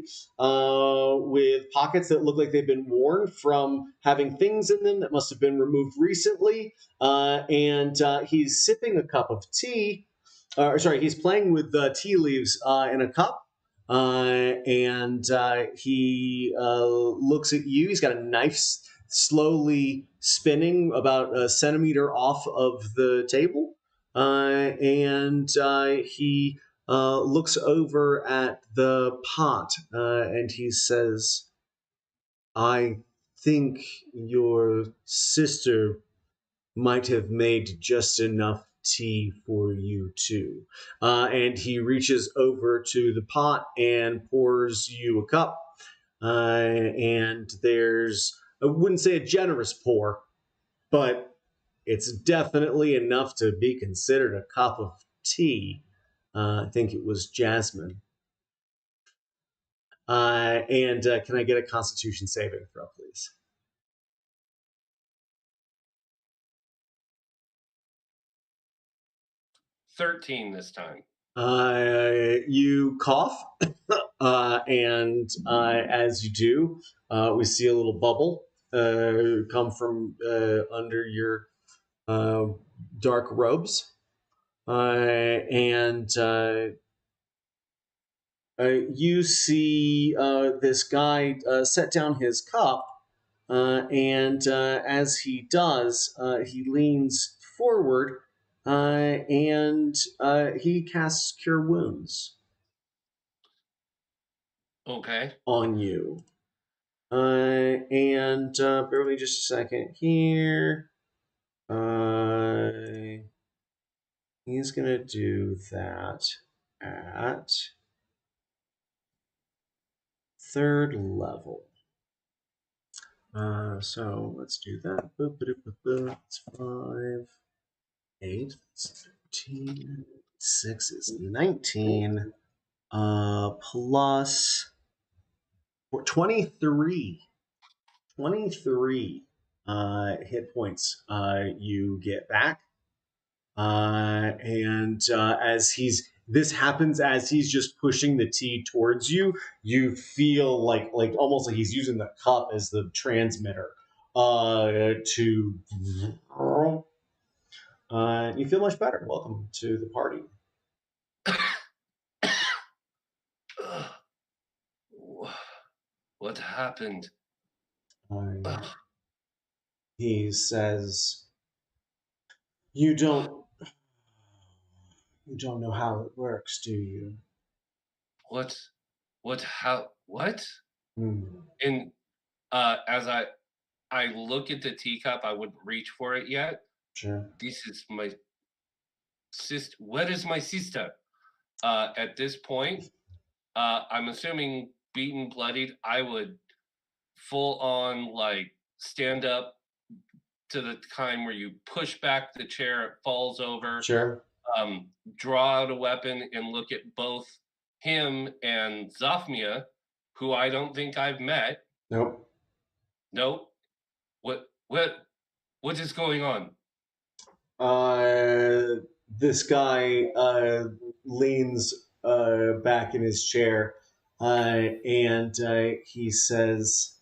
with pockets that look like they've been worn from having things in them that must have been removed recently. And he's sipping a cup of tea. He's playing with tea leaves in a cup. And he looks at you. He's got a knife slowly spinning about a centimeter off of the table. And he looks over at the pot and he says, "I think your sister might have made just enough tea for you too." And he reaches over to the pot and pours you a cup. And there's, I wouldn't say a generous pour, but it's definitely enough to be considered a cup of tea. I think it was jasmine. And can I get a Constitution saving throw, please? $13 this time. You cough, and as you do, we see a little bubble come from under your dark robes, and you see this guy set down his cup, and as he does, he leans forward and he casts Cure Wounds Okay. on you. And bear with me just a second here. He's going to do that at 3rd level. So let's do that. It's 5, 8, 13, 6 is 19. Plus 23 hit points you get back. And as this happens as he's just pushing the tea towards you, you feel like almost like he's using the cup as the transmitter to you feel much better. Welcome to the party. What happened? He says, you don't know how it works, do you? What? How? What? Hmm. And as I look at the teacup, I wouldn't reach for it yet. Sure. This is my sister. Where is my sister? At this point, I'm assuming beaten, bloodied. I would full on stand up to the kind where you push back the chair, it falls over. Sure. Draw out a weapon and look at both him and Zophmia, who I don't think I've met. Nope. What is going on? This guy leans back in his chair and he says,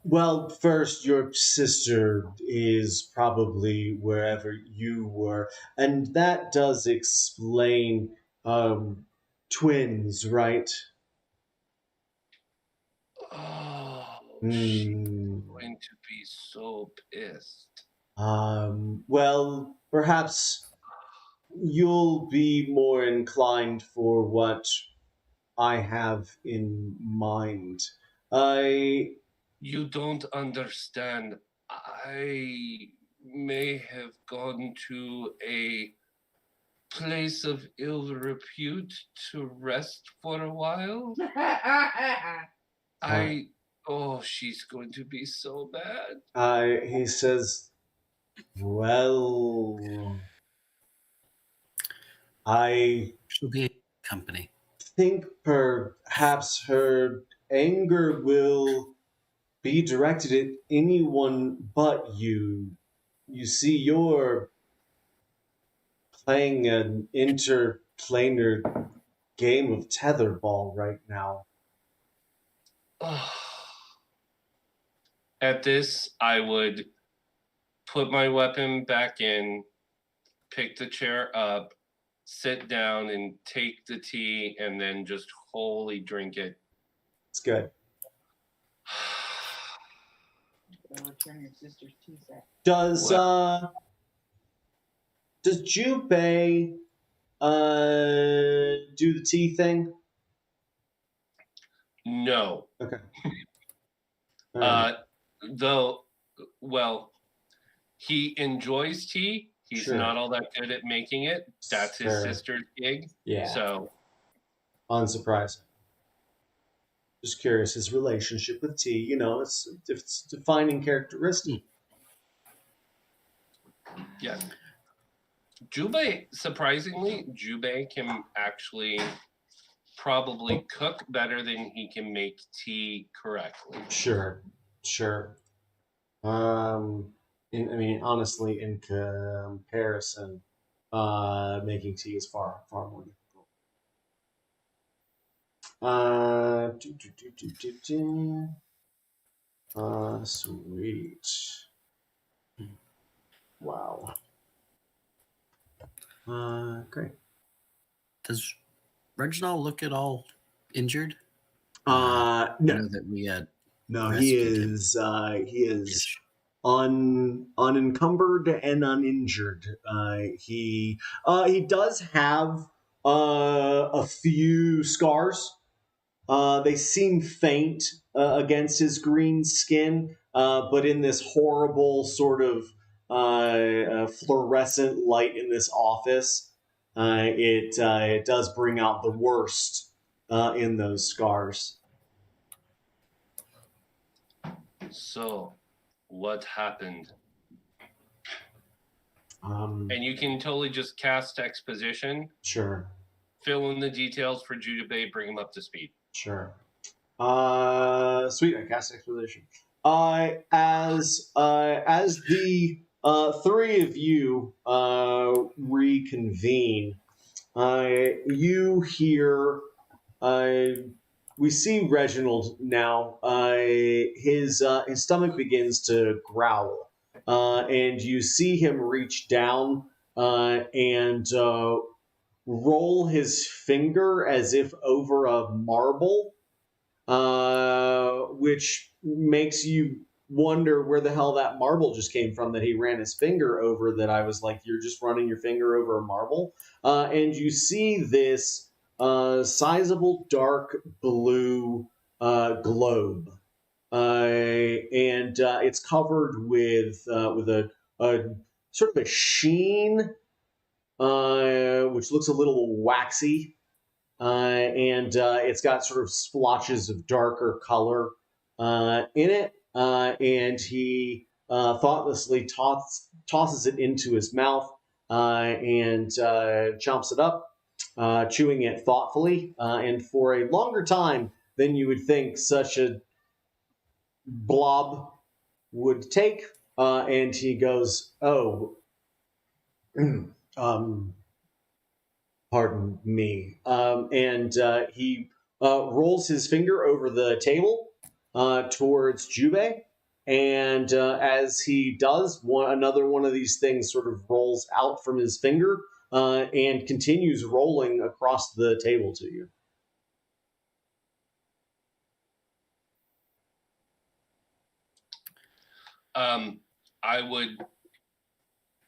well, first, your sister is probably wherever you were, and that does explain twins, right? Oh, she's going to be so pissed. Well, perhaps you'll be more inclined for what I have in mind. You don't understand. I may have gone to a place of ill repute to rest for a while. She's going to be so bad. He says, well, She'll be company. think perhaps her anger will be directed at anyone but you. You see, you're playing an interplanar game of tetherball right now. At this, I would put my weapon back in, pick the chair up, sit down, and take the tea, and then just wholly drink it. It's good. Return your sister's tea set. Does Jubei do the tea thing? No. Okay. He enjoys tea. He's Sure. not all that good at making it. That's his Sure. sister's gig. Yeah. So Unsurprising. Just curious, his relationship with tea, it's a defining characteristic. yeah. Jubei, surprisingly, can actually probably cook better than he can make tea correctly. Sure. Honestly, in comparison, making tea is far more difficult. Sweet. Wow. Great. Does Reginald look at all injured? No, I know that we had no, he rescued him. he is unencumbered and uninjured. He does have a few scars. They seem faint against his green skin, but in this horrible sort of fluorescent light in this office, it does bring out the worst in those scars. So, what happened? And you can totally just cast exposition, sure, fill in the details for Judabay, bring him up to speed. Sure. Sweet. I cast exposition. As the three of you reconvene, you hear. We see Reginald now. His stomach begins to growl, and you see him reach down and roll his finger as if over a marble, which makes you wonder where the hell that marble just came from that he ran his finger over. That I was like, you're just running your finger over a marble. And you see this sizable dark blue globe. And it's covered with a sort of a sheen, which looks a little waxy, and it's got sort of splotches of darker color in it. And he thoughtlessly tosses it into his mouth and chomps it up, chewing it thoughtfully. And for a longer time than you would think such a blob would take. And he goes, "Oh, pardon me." And he rolls his finger over the table towards Jubei. And as he does, another one of these things sort of rolls out from his finger and continues rolling across the table to you. I would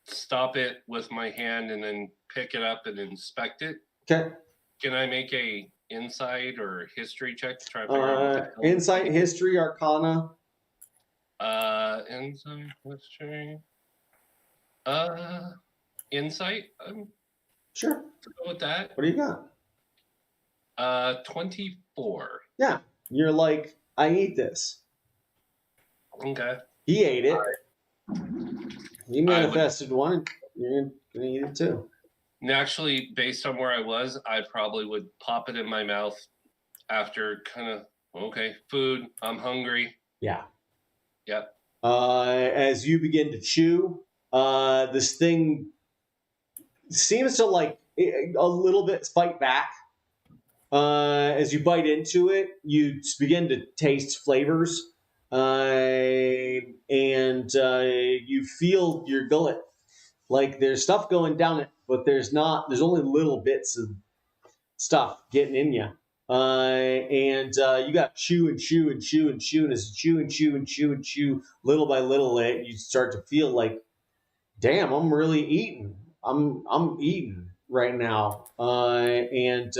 stop it with my hand and then pick it up and inspect it. Okay. Can I make a insight or history check to try to figure out what the hell insight, history, arcana? Insight, history. Insight. Sure. Go with that. What do you got? 24. Yeah. You're like, I eat this. Okay. He ate it. He manifested one. You're gonna eat it too. Actually, based on where I was, I probably would pop it in my mouth after kind of, okay, food, I'm hungry. Yeah. Yep. As you begin to chew, this thing seems to like a little bit fight back. As you bite into it, you begin to taste flavors. And you feel your gullet. Like there's stuff going down it, but there's only little bits of stuff getting in you. And you got chew and chew and chew and chew, and as you chew and chew and chew and chew, little by little, you start to feel like, damn, I'm really eating. I'm eating right now. And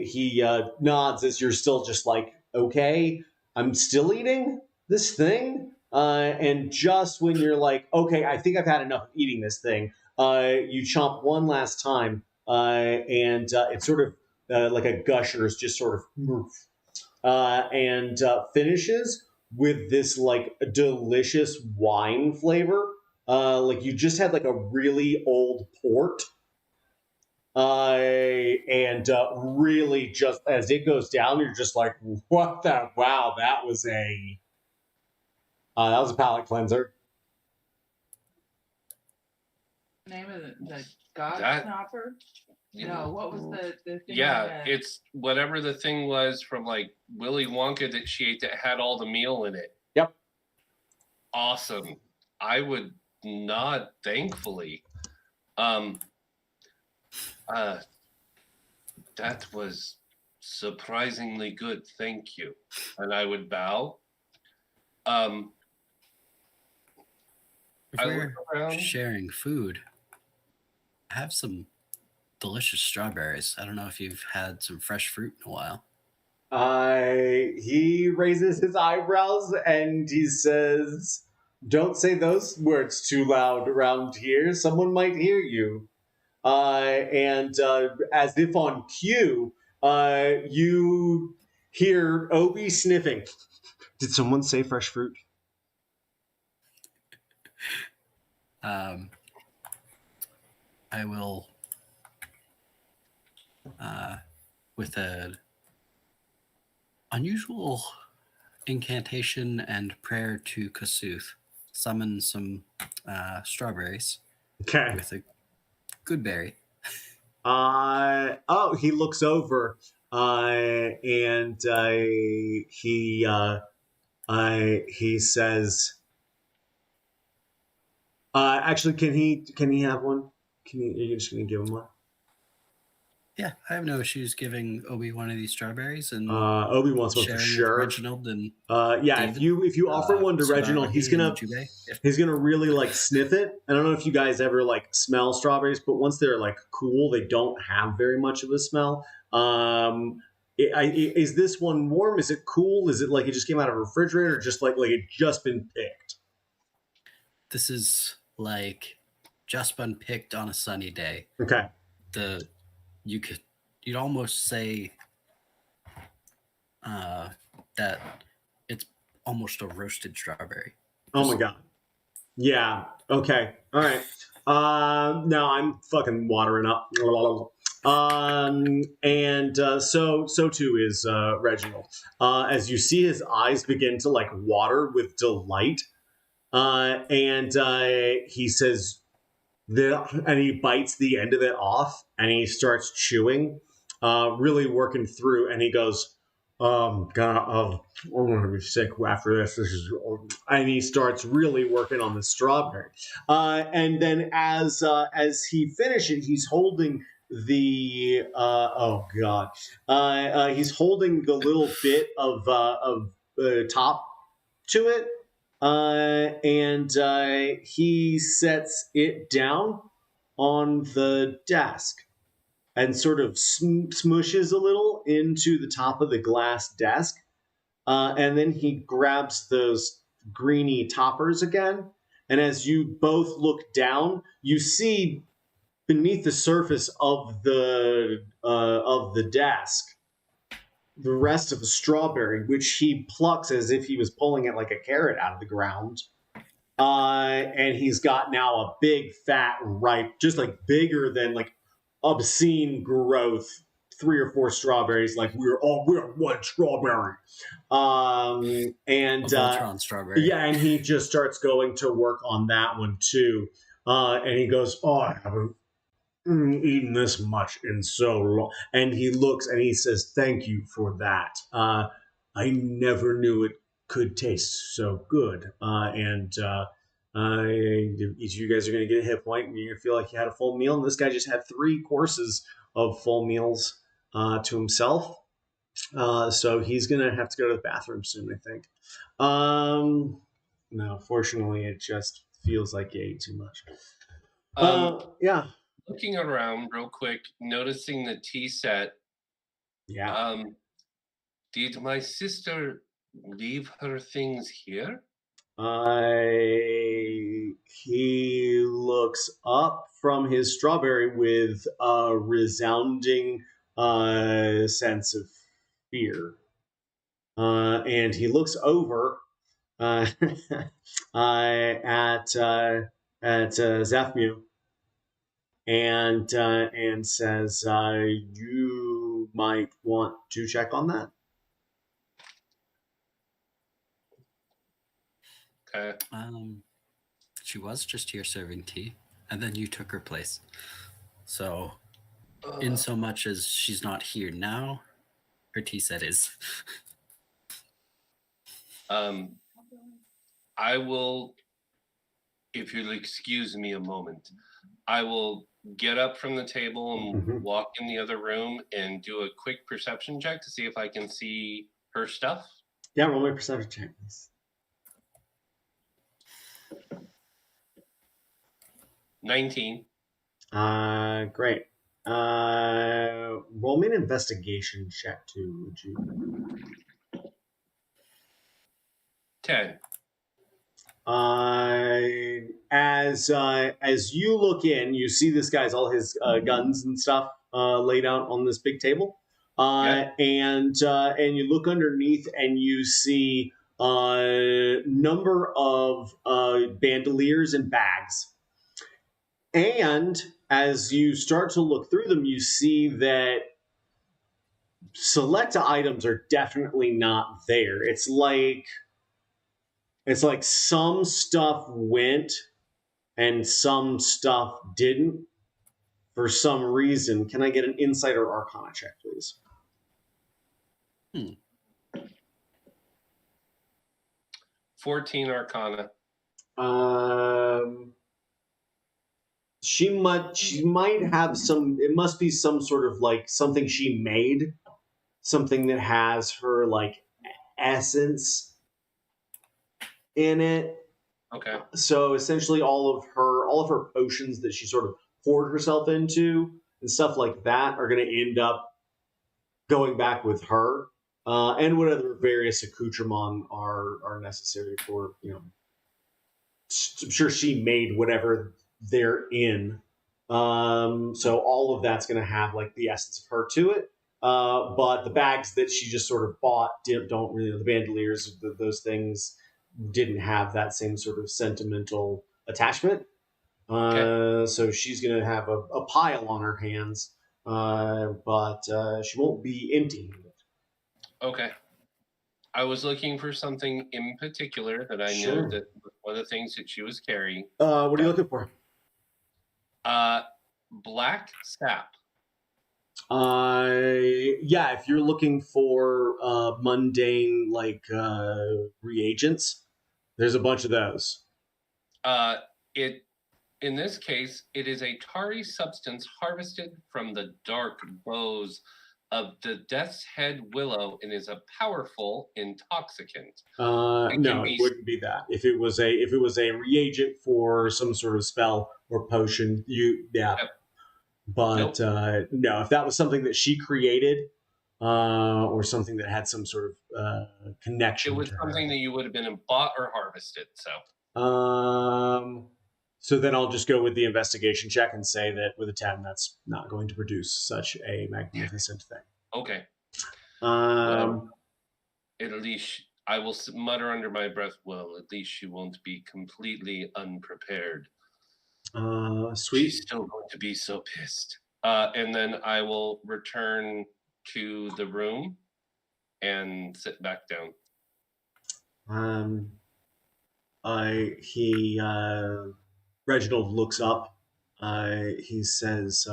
he nods as you're still just like, okay, I'm still eating this thing. And just when you're like, okay, I think I've had enough of eating this thing, you chomp one last time, and it's sort of like a gushers just sort of and finishes with this like delicious wine flavor. Like you just had like a really old port, And really, just as it goes down, you're just like, "What the? Wow, that was a palate cleanser." Name of the God That- Snopper? No, what was the thing? Yeah, it's whatever the thing was from like Willy Wonka that she ate that had all the meal in it. Yep. Awesome. I would nod thankfully. That was surprisingly good. Thank you. And I would bow. If I we're look around. sharing food, I have some delicious strawberries. I don't know if you've had some fresh fruit in a while. He raises his eyebrows and he says, "Don't say those words too loud around here. Someone might hear you." And as if on cue, you hear Obi sniffing. Did someone say fresh fruit? I will, with an unusual incantation and prayer to Kasuth, summon some strawberries Okay. with a good berry. He looks over, and he says, "Actually, can he have one? Are you just gonna give him one?" Yeah, I have no issues giving Obi one of these strawberries and Obi wants one for sharing with sure. Reginald and Yeah, David, if you offer one to Reginald, he's gonna really like sniff it. I don't know if you guys ever like smell strawberries, but once they're like cool, they don't have very much of a smell. Is this one warm? Is it cool? Is it like it just came out of a refrigerator, or just like it just been picked? This is like just been picked on a sunny day. Okay. You'd almost say that it's almost a roasted strawberry. Oh my god. Yeah. Okay. All right. Now I'm fucking watering up. And so too is Reginald. As you see his eyes begin to like water with delight, and he says, and he bites the end of it off, and he starts chewing, really working through, and he goes, God, I'm gonna be sick after this. And he starts really working on the strawberry. And then as he finishes, he's holding the he's holding the little bit of top to it, and he sets it down on the desk and sort of smushes a little into the top of the glass desk. And then he grabs those greeny toppers again. And as you both look down, you see beneath the surface of the desk the rest of the strawberry, which he plucks as if he was pulling it like a carrot out of the ground. And he's got now a big, fat, ripe, just like bigger than like obscene growth, 3 or 4 strawberries. Like we're one strawberry. And Voltron strawberry. yeah, and he just starts going to work on that one too. And he goes, "Oh, I haven't eaten this much in so long." And he looks and he says, "Thank you for that. I never knew it could taste so good." And each of you guys are going to get a hit point, and you're going to feel like you had a full meal. And this guy just had 3 courses of full meals to himself. So he's going to have to go to the bathroom soon, I think. No, fortunately, it just feels like he ate too much. Yeah. Looking around real quick, noticing the tea set. Yeah. Did my sister leave her things here? He looks up from his strawberry with a resounding sense of fear. And he looks over at Zaphmu. and says, "You might want to check on that." Okay. She was just here serving tea, and then you took her place. So, in so much as she's not here now, her tea set is. I will, if you'll excuse me a moment, I will get up from the table and walk in the other room and do a quick perception check to see if I can see her stuff. Yeah, roll me a perception check, please. 19. Great. Roll me an investigation check too, would you? 10. As you look in, you see this guy's all his guns and stuff laid out on this big table, and you look underneath and you see a number of bandoliers and bags. And as you start to look through them, you see that select items are definitely not there. It's like some stuff went and some stuff didn't for some reason. Can I get an insight or arcana check, please? 14 arcana. She might have some. It must be some sort of like something she made, something that has her like essence in it. Okay. So essentially, all of her potions that she sort of poured herself into and stuff like that are going to end up going back with her, and whatever various accoutrements are necessary for, you know. I'm sure she made whatever they're in. So all of that's going to have like the essence of her to it. But the bags that she just sort of bought don't really, the bandoliers, those things didn't have that same sort of sentimental attachment. So she's going to have a pile on her hands, but she won't be emptying it. Okay. I was looking for something in particular that I knew that one of the things that she was carrying. What are you looking for? Black sap. Yeah, if you're looking for mundane like reagents, there's a bunch of those. In this case, it is a tarry substance harvested from the dark boughs of the Death's Head willow and is a powerful intoxicant. No, it wouldn't be that. If it was a reagent for some sort of spell or potion, Yep. But no, if that was something that she created, or something that had some sort of connection, it was something that you would have been bought or harvested. So then I'll just go with the investigation check and say that with a 10, that's not going to produce such a magnificent thing. Okay. Well, at least I will mutter under my breath, well, at least she won't be completely unprepared. Sweet. She's still going to be so pissed. And then I will return to the room and sit back down. Reginald looks up. He says,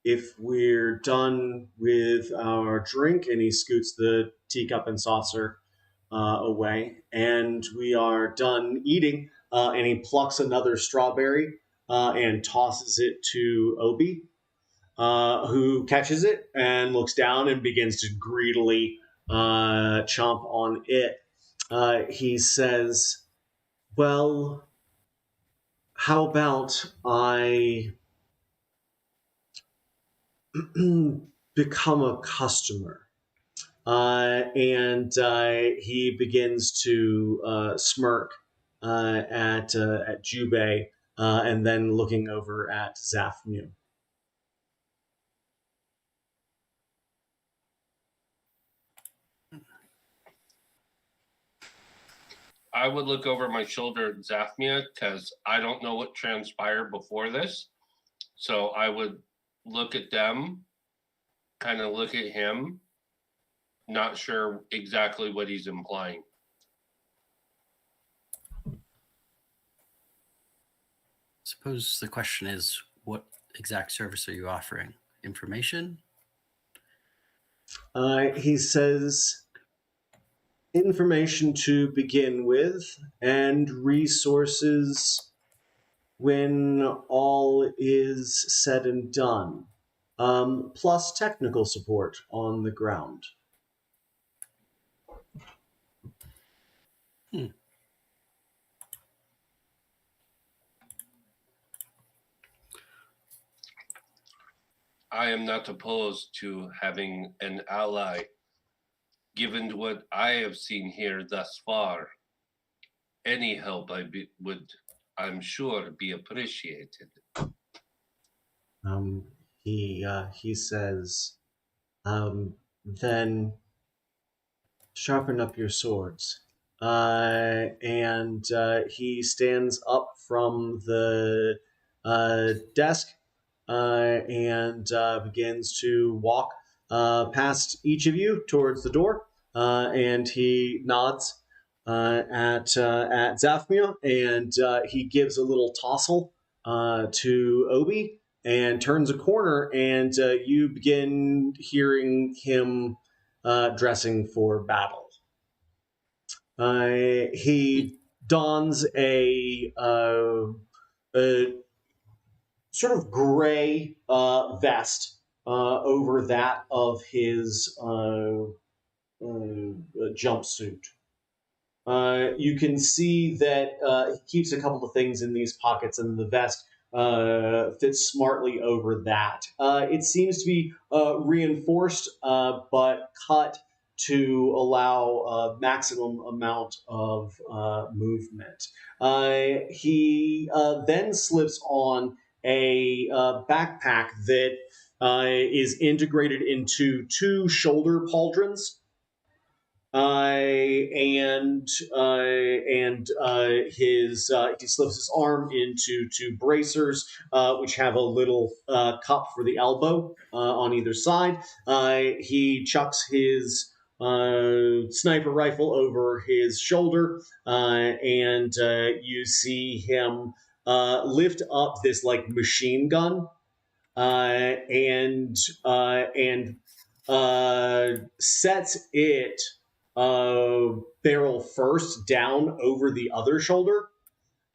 if we're done with our drink, and he scoots the teacup and saucer away, and we are done eating, and he plucks another strawberry and tosses it to Obi, who catches it and looks down and begins to greedily chomp on it. He says, well, how about I become a customer? And he begins to smirk at Jubei, and then looking over at Zafmu. I would look over my shoulder at Zafmia because I don't know what transpired before this. So I would look at them, kind of look at him, not sure exactly what he's implying. Suppose the question is, what exact service are you offering? Information? He says information to begin with, and resources when all is said and done, plus technical support on the ground. I am not opposed to having an ally. Given what I have seen here thus far, any help would, I'm sure, be appreciated. He says, then sharpen up your swords. And he stands up from the desk and begins to walk past each of you towards the door. And he nods at Zaphmia, and he gives a little tousle to Obi and turns a corner, and you begin hearing him dressing for battle. He dons a sort of gray vest over that of his jumpsuit. You can see that he keeps a couple of things in these pockets, and the vest fits smartly over that. It seems to be reinforced, but cut to allow a maximum amount of movement. He then slips on a backpack that is integrated into two shoulder pauldrons. He slips his arm into two bracers, which have a little cup for the elbow on either side. He chucks his sniper rifle over his shoulder, and you see him lift up this like machine gun, and sets it barrel first down over the other shoulder.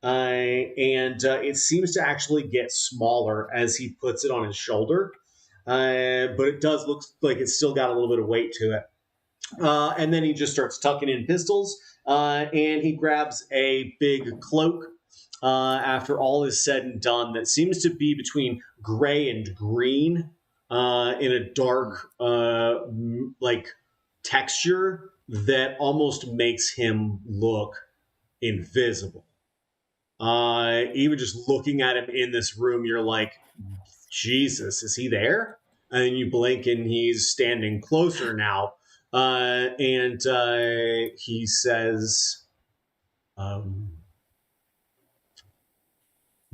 And it seems to actually get smaller as he puts it on his shoulder. But it does look like it's still got a little bit of weight to it. And then he just starts tucking in pistols, and he grabs a big cloak after all is said and done that seems to be between gray and green in a dark like texture that almost makes him look invisible. Even just looking at him in this room, you're like, Jesus, is he there? And then you blink and he's standing closer now. And he says,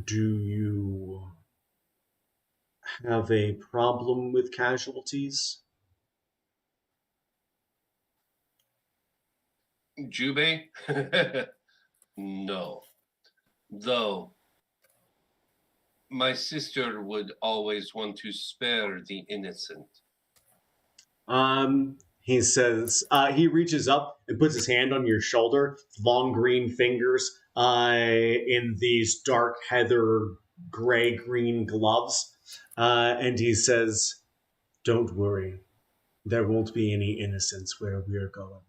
do you have a problem with casualties? Jubei? No. Though, my sister would always want to spare the innocent. He says, he reaches up and puts his hand on your shoulder, long green fingers in these dark heather gray-green gloves. And he says, don't worry, there won't be any innocence where we're going.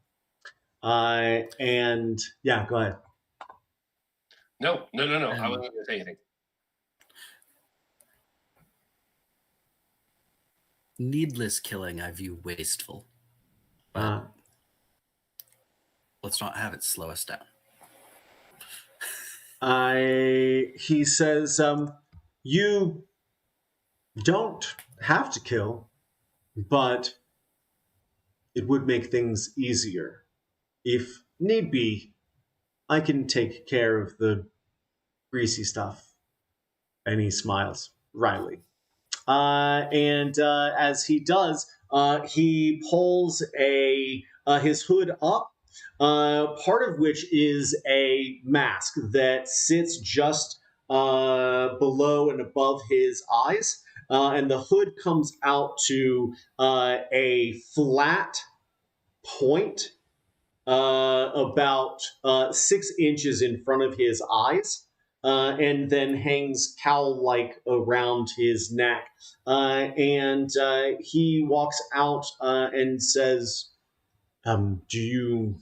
And yeah, go ahead. No. I wasn't going to say anything. Needless killing I view wasteful. But let's not have it slow us down. He says, you don't have to kill, but it would make things easier. If need be, I can take care of the greasy stuff. And he smiles. Riley. And as he does, he pulls his hood up, part of which is a mask that sits just below and above his eyes. And the hood comes out to a flat point about 6 inches in front of his eyes, and then hangs cowl-like around his neck. And he walks out and says, "Do you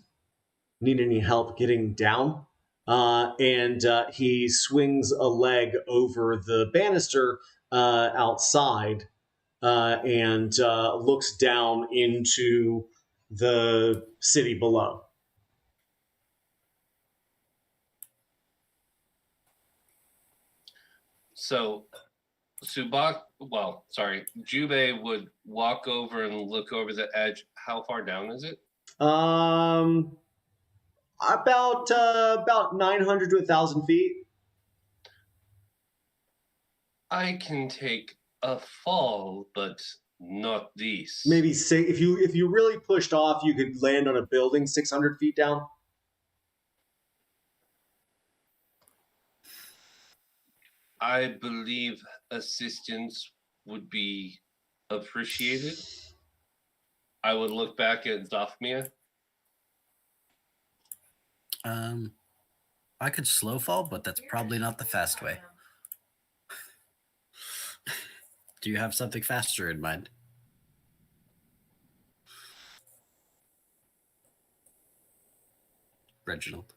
need any help getting down?" And he swings a leg over the banister outside and looks down into the city below. So Jubei would walk over and look over the edge. How far down is it? About 900 to 1,000 feet. I can take a fall, but not these. Maybe if you really pushed off, you could land on a building 600 feet down. I believe assistance would be appreciated. I would look back at Zophmia. I could slow fall, but that's probably not the fast way. Do you have something faster in mind? Reginald.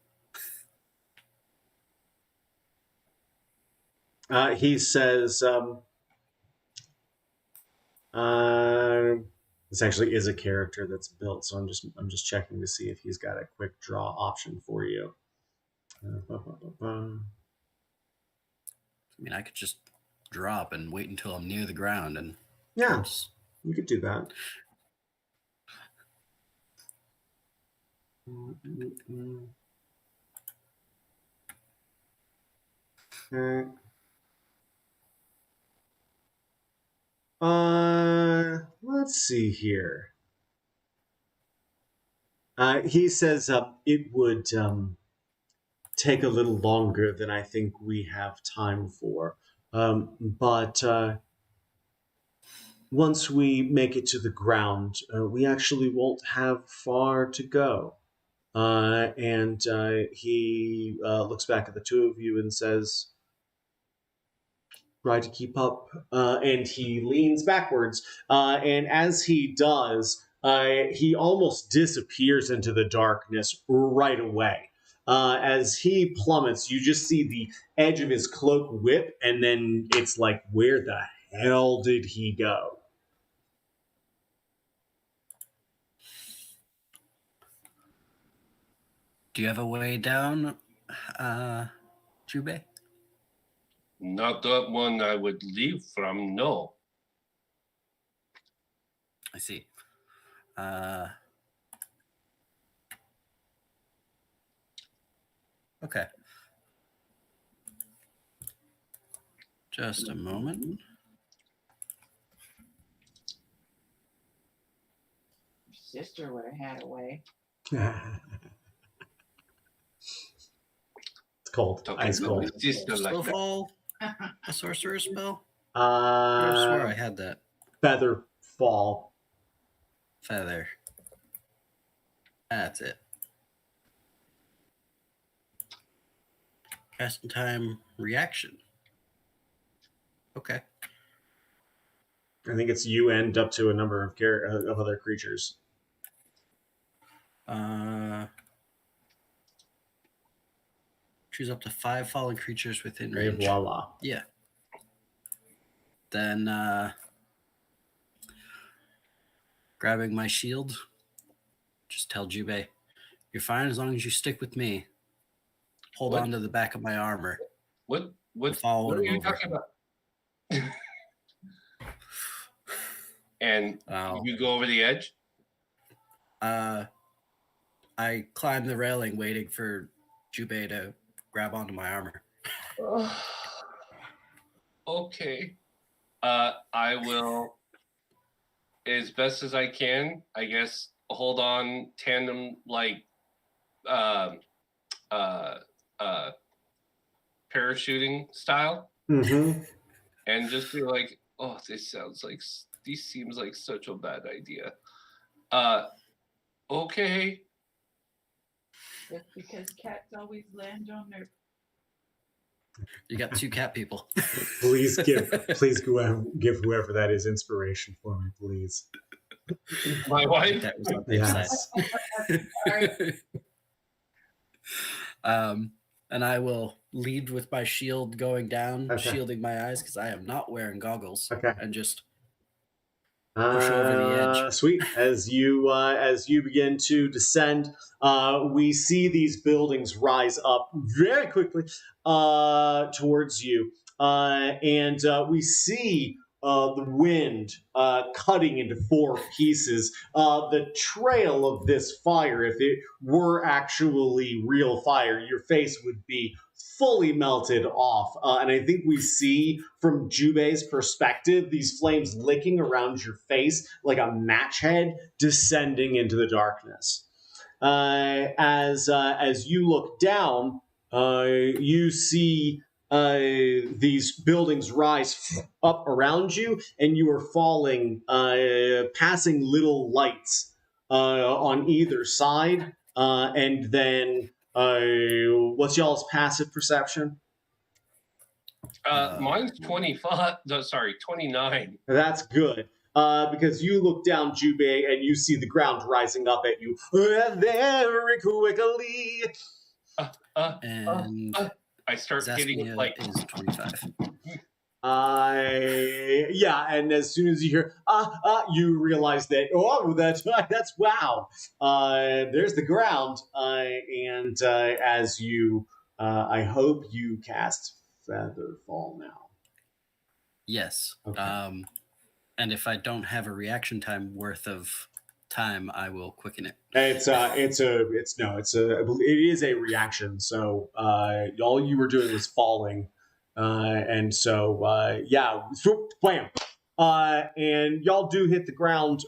He says, this actually is a character that's built, so I'm just checking to see if he's got a quick draw option for you. I mean, I could just drop and wait until I'm near the ground and yeah, you could do that. Okay. Let's see here. He says it would take a little longer than I think we have time for. But once we make it to the ground, we actually won't have far to go. And he looks back at the two of you and says, "Try to keep up." And he leans backwards. And as he does, he almost disappears into the darkness right away. As he plummets, you just see the edge of his cloak whip, and then it's like, where the hell did he go? Do you have a way down, Jubei? Not that one I would leave from, no. I see. Okay. Just a moment. Sister would have had a way. It's cold. Ice cold. Slow fall, a sorcerer's spell? I swear I had that. Feather fall. Feather. That's it. Casting time reaction. Okay. I think it's you and up to a number of other creatures. Choose up to 5 fallen creatures within range. Et voila. Yeah. Then grabbing my shield, just tell Jubei, "You're fine as long as you stick with me. Hold on to the back of my armor." What are you talking about? And you go over the edge? I climb the railing waiting for Jubei to grab onto my armor. Okay. I will, as best as I can, I guess, hold on tandem like parachuting style, Mm-hmm. and just be like, "Oh, this seems like such a bad idea." Okay. Just because cats always land on their. You got 2 cat people. Please give whoever that is inspiration for me, please. My wife. That was on their Yes. side. And I will lead with my shield going down, Okay. shielding my eyes because I am not wearing goggles. Okay. And just push over the edge. Sweet. As you begin to descend, we see these buildings rise up very quickly towards you, and we see the wind cutting into 4 pieces. The trail of this fire, if it were actually real fire, your face would be fully melted off. And I think we see from Jubei's perspective these flames licking around your face like a match head descending into the darkness. As you look down, you see these buildings rise up around you, and you are falling, passing little lights on either side, and then what's y'all's passive perception? Mine's 25. No, sorry, 29. That's good. Because you look down, Jubei, and you see the ground rising up at you very quickly. And I start hitting Zasmia like is 25. Yeah, and as soon as you hear you realize that that's wow. There's the ground, and as you, I hope you cast Featherfall now. Yes. Okay. And if I don't have a reaction time worth of time, I will quicken it. It is a reaction. So all you were doing was falling, and so yeah, swoop, bam, and y'all do hit the ground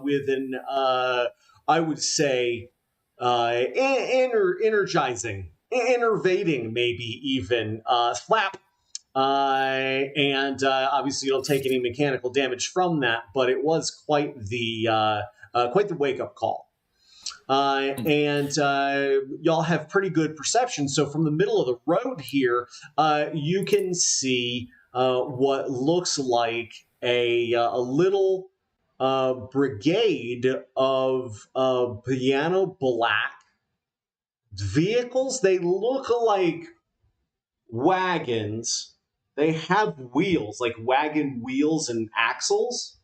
with an I would say energizing, innervating, maybe even slap. And obviously you don't take any mechanical damage from that, but it was quite the wake-up call. And y'all have pretty good perception. So from the middle of the road here, you can see what looks like a little brigade of piano black vehicles. They look like wagons. They have wheels, like wagon wheels and axles.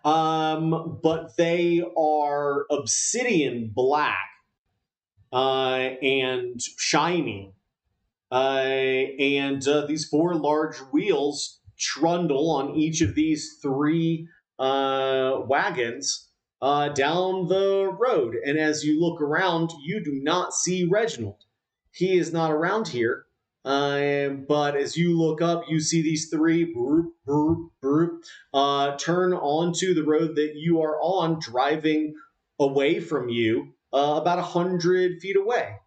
But they are obsidian black and shiny. And these 4 large wheels trundle on each of these 3 wagons down the road. And as you look around, you do not see Reginald. He is not around here. But as you look up, you see these 3 turn onto the road that you are on, driving away from you about 100 feet away.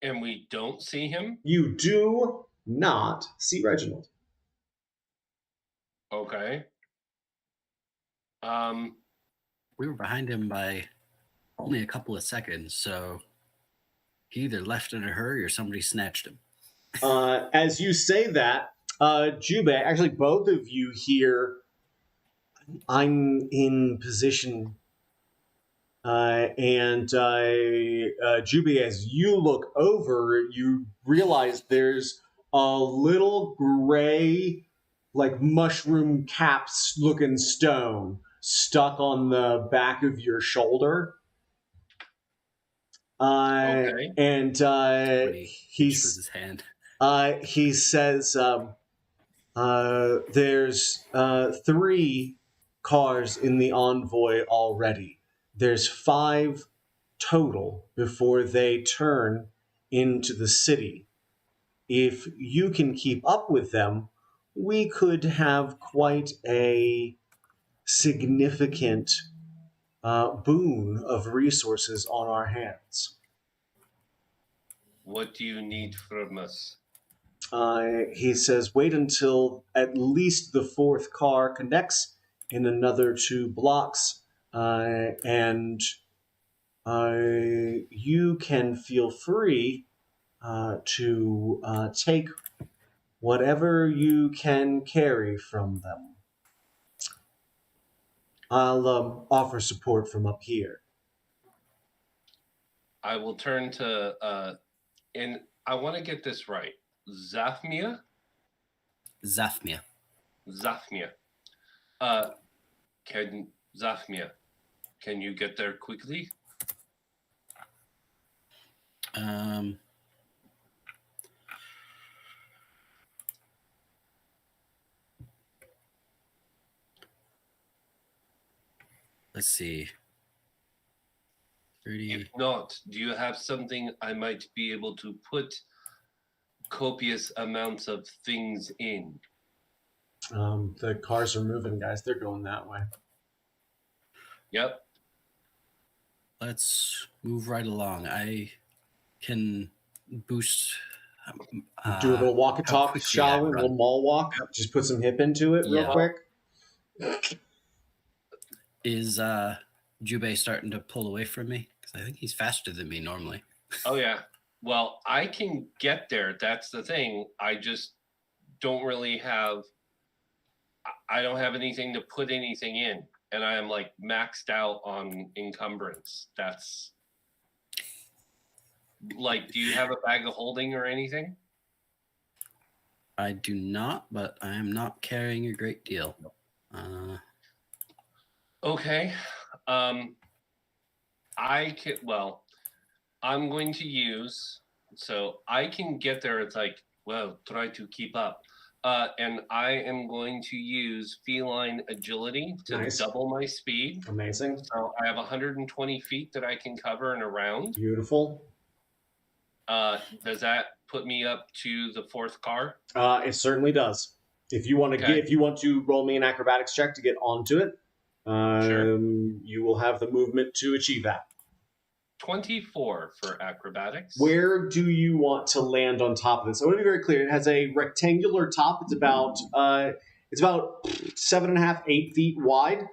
And we don't see him? You do not see Reginald. Okay. We were behind him by only a couple of seconds, so he either left in a hurry or somebody snatched him. As you say that, Jubei, actually both of you here, I'm in position, and Jubei, as you look over, you realize there's a little gray, like mushroom caps looking stone stuck on the back of your shoulder. Okay. And With his hand. he says, there's 3 cars in the Envoy already. There's 5 total before they turn into the city. If you can keep up with them, we could have quite a significant boon of resources on our hands. What do you need from us? He says, wait until at least the fourth car connects in another 2 blocks, and you can feel free to take whatever you can carry from them. I'll offer support from up here. I will turn to, and I want to get this right. Zafmia? Zafmia. Zafmia. Zafmia, can you get there quickly? Let's see. 30. If not, do you have something I might be able to put copious amounts of things in? The cars are moving, guys. They're going that way. Yep. Let's move right along. I can boost. Do a little walk and talk, quick, shall yeah, we? A run. little mall walk. Just put some hip into it real Yeah. quick. Is Jubei starting to pull away from me? Because I think he's faster than me normally. Oh, yeah. Well, I can get there. That's the thing. I just don't really have. I don't have anything to put anything in, and I am like maxed out on encumbrance. That's like, do you have a bag of holding or anything? I do not, but I am not carrying a great deal. Okay. I can. Well, I'm going to use. So I can get there. It's like, well, try to keep up. And I am going to use feline agility to Nice. double my speed. Amazing. So I have 120 feet that I can cover in a round. Beautiful. Does that put me up to the fourth car? It certainly does. If you want to Okay. if you want to roll me an acrobatics check to get onto it, Sure. you will have the movement to achieve that. 24 for acrobatics. Where do you want to land on top of this? I want to be very clear. It has a rectangular top. It's about 7.5, 8 feet wide,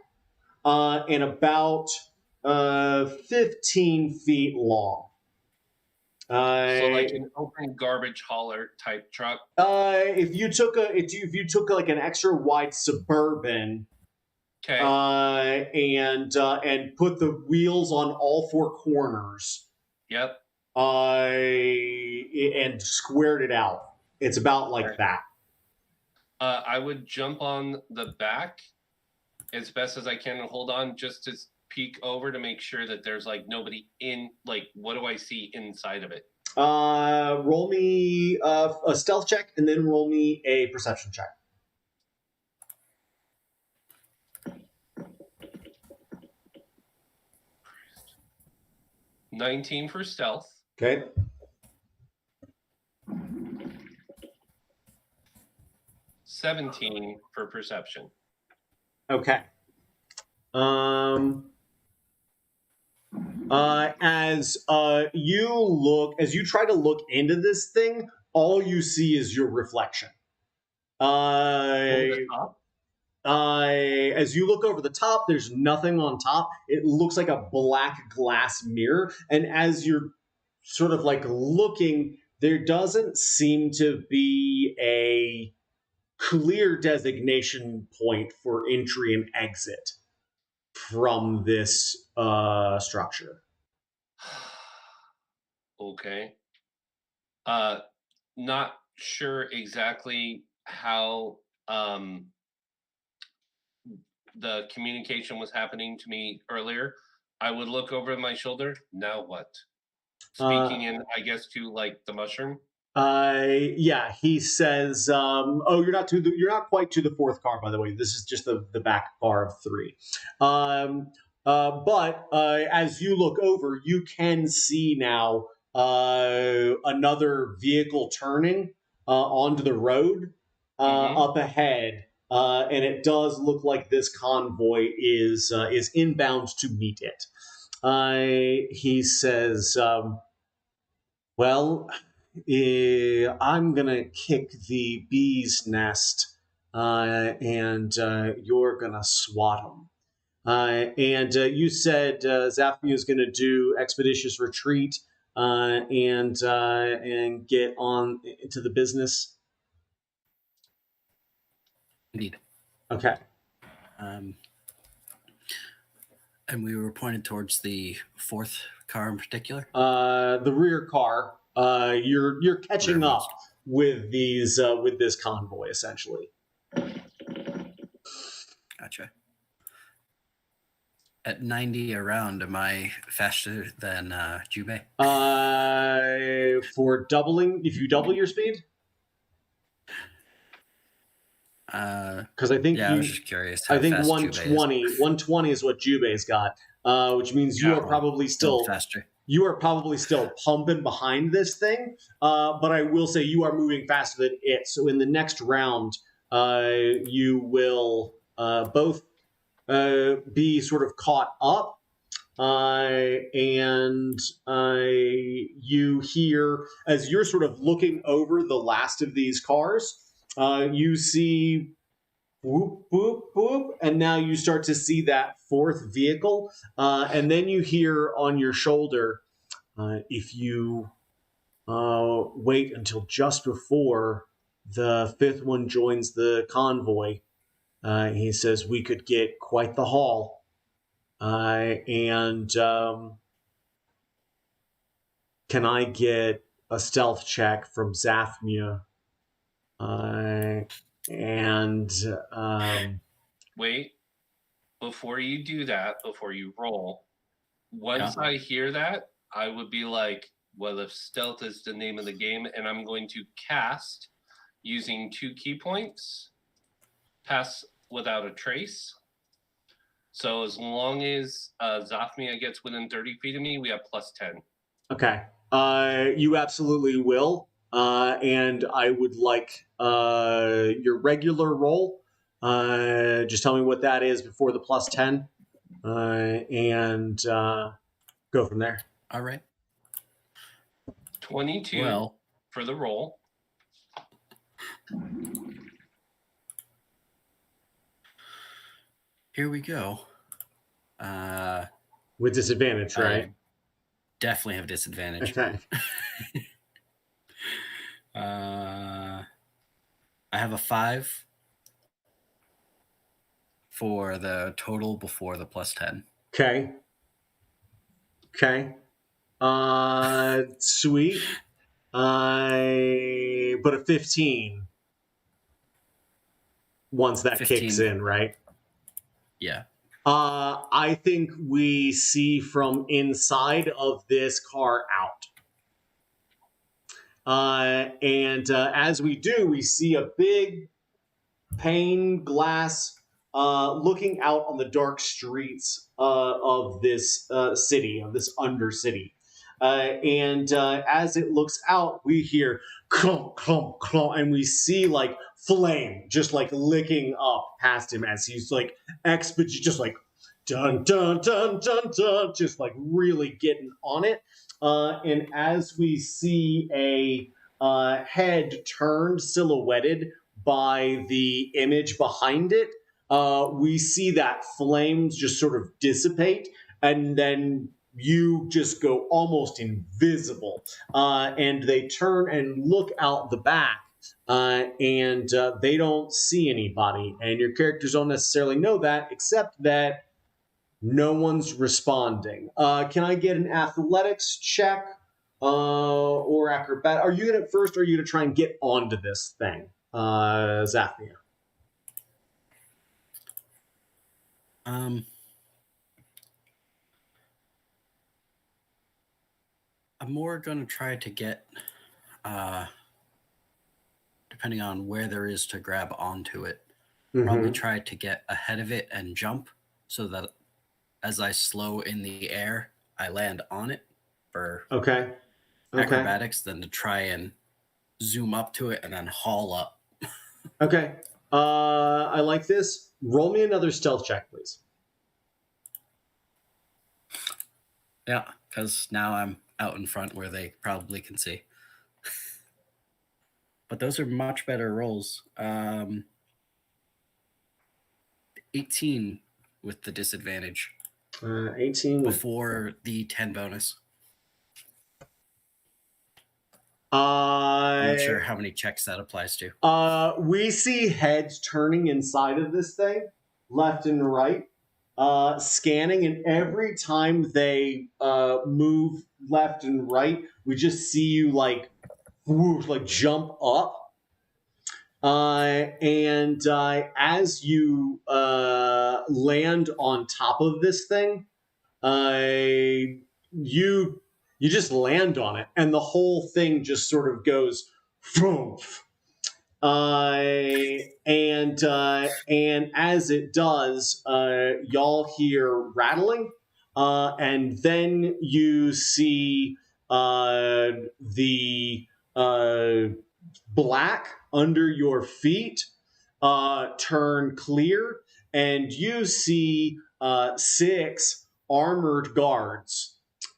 and about 15 feet long. So like an open garbage hauler type truck. If you took like an extra wide Suburban, Okay. and put the wheels on all 4 corners, Yep. and squared it out, it's about like Okay. that. I would jump on the back as best as I can and hold on just to peek over to make sure that there's like nobody in. Like, what do I see inside of it? Roll me a stealth check, and then roll me a perception check. 19 for stealth. Okay. 17 for perception. Okay. As you try to look into this thing, all you see is your reflection. Over the top? As you look over the top, there's nothing on top. It looks like a black glass mirror. And as you're sort of like looking, there doesn't seem to be a clear designation point for entry and exit from this structure. Okay. Not sure exactly how the communication was happening to me earlier. I would look over my shoulder. Now what? Speaking in, I guess, to like the mushroom. Yeah, he says, "Oh, you're not quite to the fourth car, by the way. This is just the back car of 3. But as you look over, you can see now another vehicle turning onto the road up ahead, and it does look like this convoy is inbound to meet it. He says, "Well, I'm gonna kick the bee's nest, and you're gonna swat them." And you said Zaphmi is going to do expeditious retreat and get on to the business. Indeed. Okay. And we were pointed towards the fourth car in particular. The rear car. You're catching Rear up with these with this convoy essentially. Gotcha. At 90 around, am I faster than Jubei? For doubling, if you double your speed? Because I think I was just curious. I think 120 is what Jubei's got, which means you are probably still faster. You are probably still pumping behind this thing, but I will say you are moving faster than it. So in the next round, you will both be sort of caught up, and you hear, as you're sort of looking over the last of these cars, you see whoop, whoop, whoop, and now you start to see that fourth vehicle, and then you hear on your shoulder, if you wait until just before the fifth one joins the convoy, he says we could get quite the haul. And can I get a stealth check from Zaphmia? Wait, before you do that, before you roll, once I hear that, I would be like, well, if stealth is the name of the game, and I'm going to cast using 2 key points, pass without a trace. So as long as Zaphmia gets within 30 feet of me, we have +10. Okay. You absolutely will. And I would like your regular roll. Just tell me what that is before the +10. And go from there. All right. 22 for the roll. Here we go. With disadvantage, right? I definitely have disadvantage. Okay. I have a 5 for the total before the +10. Okay. Sweet. But a 15 once that 15. kicks in, right? Yeah. I think we see from inside of this car out. And as we do, we see a big pane glass looking out on the dark streets of this city, of this undercity. And as it looks out, we hear clunk, clunk, clunk, and we see like flame just like licking up past him as he's like just like dun dun dun dun dun, just like really getting on it. And as we see a head turned, silhouetted by the image behind it, we see that flames just sort of dissipate, and then you just go almost invisible. And they turn and look out the back, and they don't see anybody. And your characters don't necessarily know that, except that no one's responding. Can I get an athletics check or acrobat? Are you going to first, or are you going to try and get onto this thing, Zaphmia? I'm more going to try to get, depending on where there is to grab onto it, probably try to get ahead of it and jump so that as I slow in the air, I land on it for acrobatics than to try and zoom up to it and then haul up. Okay. I like this. Roll me another stealth check, please. Yeah, because now I'm out in front where they probably can see. But those are much better rolls. 18 with the disadvantage 18 with before the 10 bonus. I'm not sure how many checks that applies to. We see heads turning inside of this thing, left and right, scanning, and every time they move left and right, we just see you like whoosh, like jump up. And as you land on top of this thing, you just land on it, and the whole thing just sort of goes foof. And as it does, y'all hear rattling, and then you see the black under your feet turn clear, and you see 6 armored guards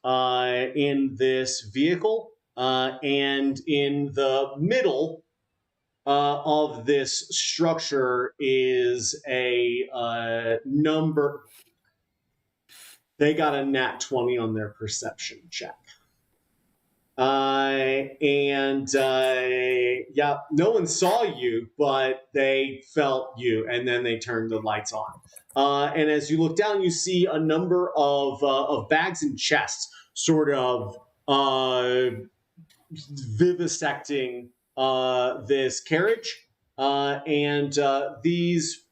in this vehicle, and in the middle of this structure is a number. They got a nat 20 on their perception check. Yeah, no one saw you, but they felt you, and then they turned the lights on. And as you look down, you see a number of bags and chests sort of vivisecting this carriage. And these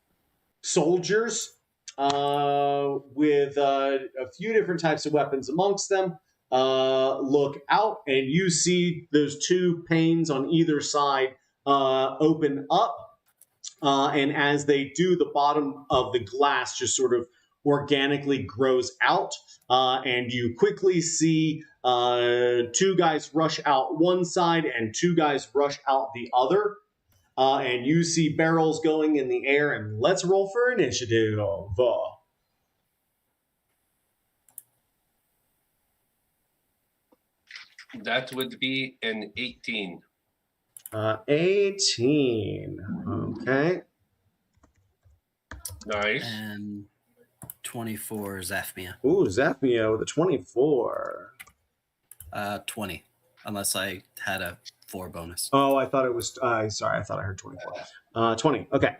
soldiers with a few different types of weapons amongst them look out, and you see those 2 panes on either side open up, and as they do, the bottom of the glass just sort of organically grows out, and you quickly see 2 guys rush out one side and 2 guys rush out the other, and you see barrels going in the air, and let's roll for initiative. That would be an 18. 18. Okay. Nice. And 24 Zaphmia. Ooh, Zaphmia with a 24. 20, unless I had a 4 bonus. Oh, I thought it was. Sorry, I thought I heard 24. 20. Okay.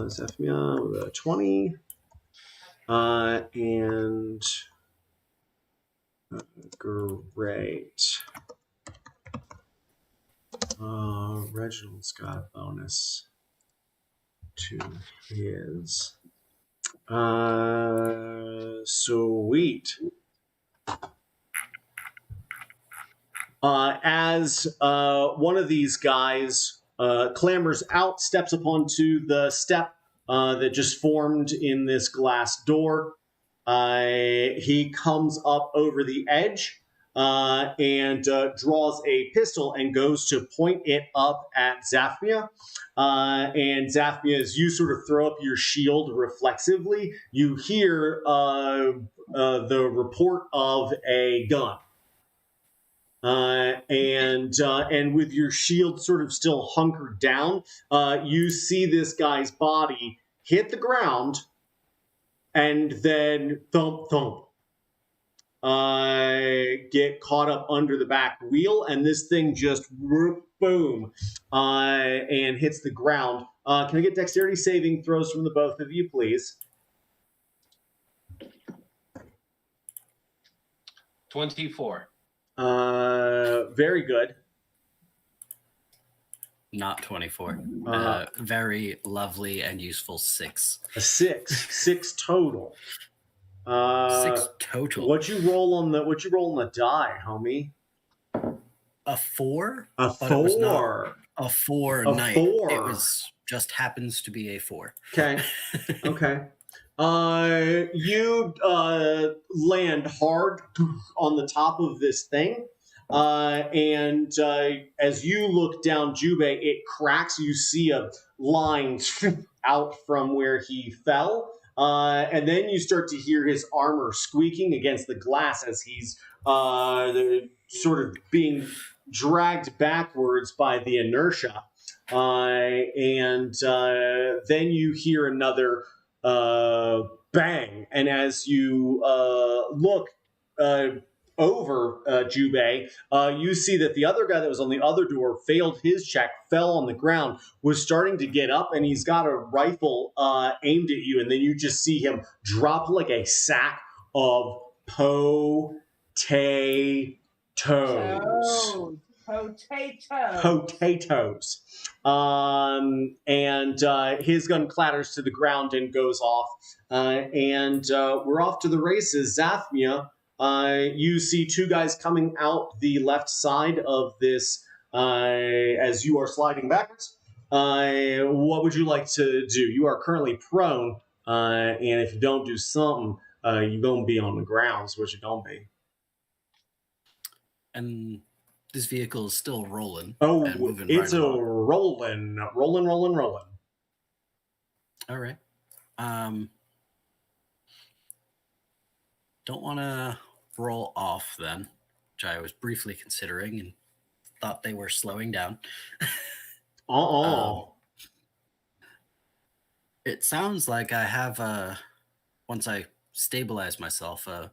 Zaphmia with a 20. And great. Reginald's got a bonus to his. Sweet. As one of these guys clambers out, steps up onto the step that just formed in this glass door, he comes up over the edge and draws a pistol and goes to point it up at Zaphmia. And Zaphmia, as you sort of throw up your shield reflexively, you hear the report of a gun. And with your shield sort of still hunkered down, you see this guy's body hit the ground and then thump, thump. Get caught up under the back wheel, and this thing just boom, and hits the ground. Can I get dexterity saving throws from the both of you, please? 24. Very good. Not 24. Very lovely and useful 6. A 6 total. 6 total. What you roll on the die, homie? A 4? A But it was not 4. a 4 A night. 4. It was just happens to be a 4. Okay. Okay. You land hard on the top of this thing. And as you look down Jubei, it cracks. You see a line out from where he fell. And then you start to hear his armor squeaking against the glass as he's sort of being dragged backwards by the inertia. And then you hear another bang. And as you look over Jubei, you see that the other guy that was on the other door failed his check, fell on the ground, was starting to get up, and he's got a rifle aimed at you. And then you just see him drop like a sack of potatoes. Potatoes. And his gun clatters to the ground and goes off. And we're off to the races. Zathmia, you see two guys coming out the left side of this as you are sliding backwards. What would you like to do? You are currently prone, and if you don't do something, you're going to be on the grounds, which you're going to be. And this vehicle is still rolling. Oh, and moving it's right a along. rolling. All right. Don't want to roll off then, which I was briefly considering and thought they were slowing down. It sounds like I have, once I stabilize myself, a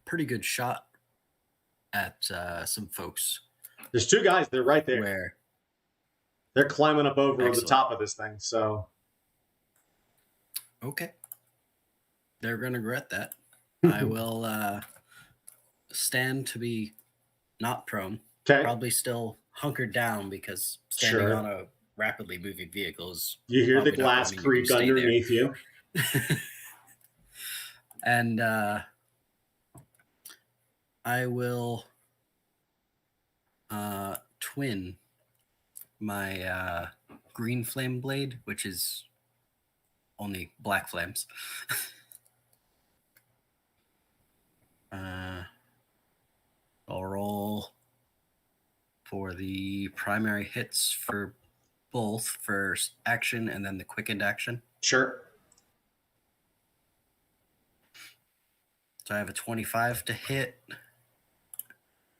pretty good shot at some folks. There's two guys. They're right there. Where they're climbing up over Excellent. the top of this thing. So okay, they're going to regret that. I will stand to be not prone. okay, Probably still hunkered down because standing Sure. on a rapidly moving vehicle is. you hear the probably not glass letting you creak stay there. underneath you. And I will twin my green flame blade, which is only black flames. I'll roll for the primary hits for both first action and then the quickened action. Sure. So I have a 25 to hit.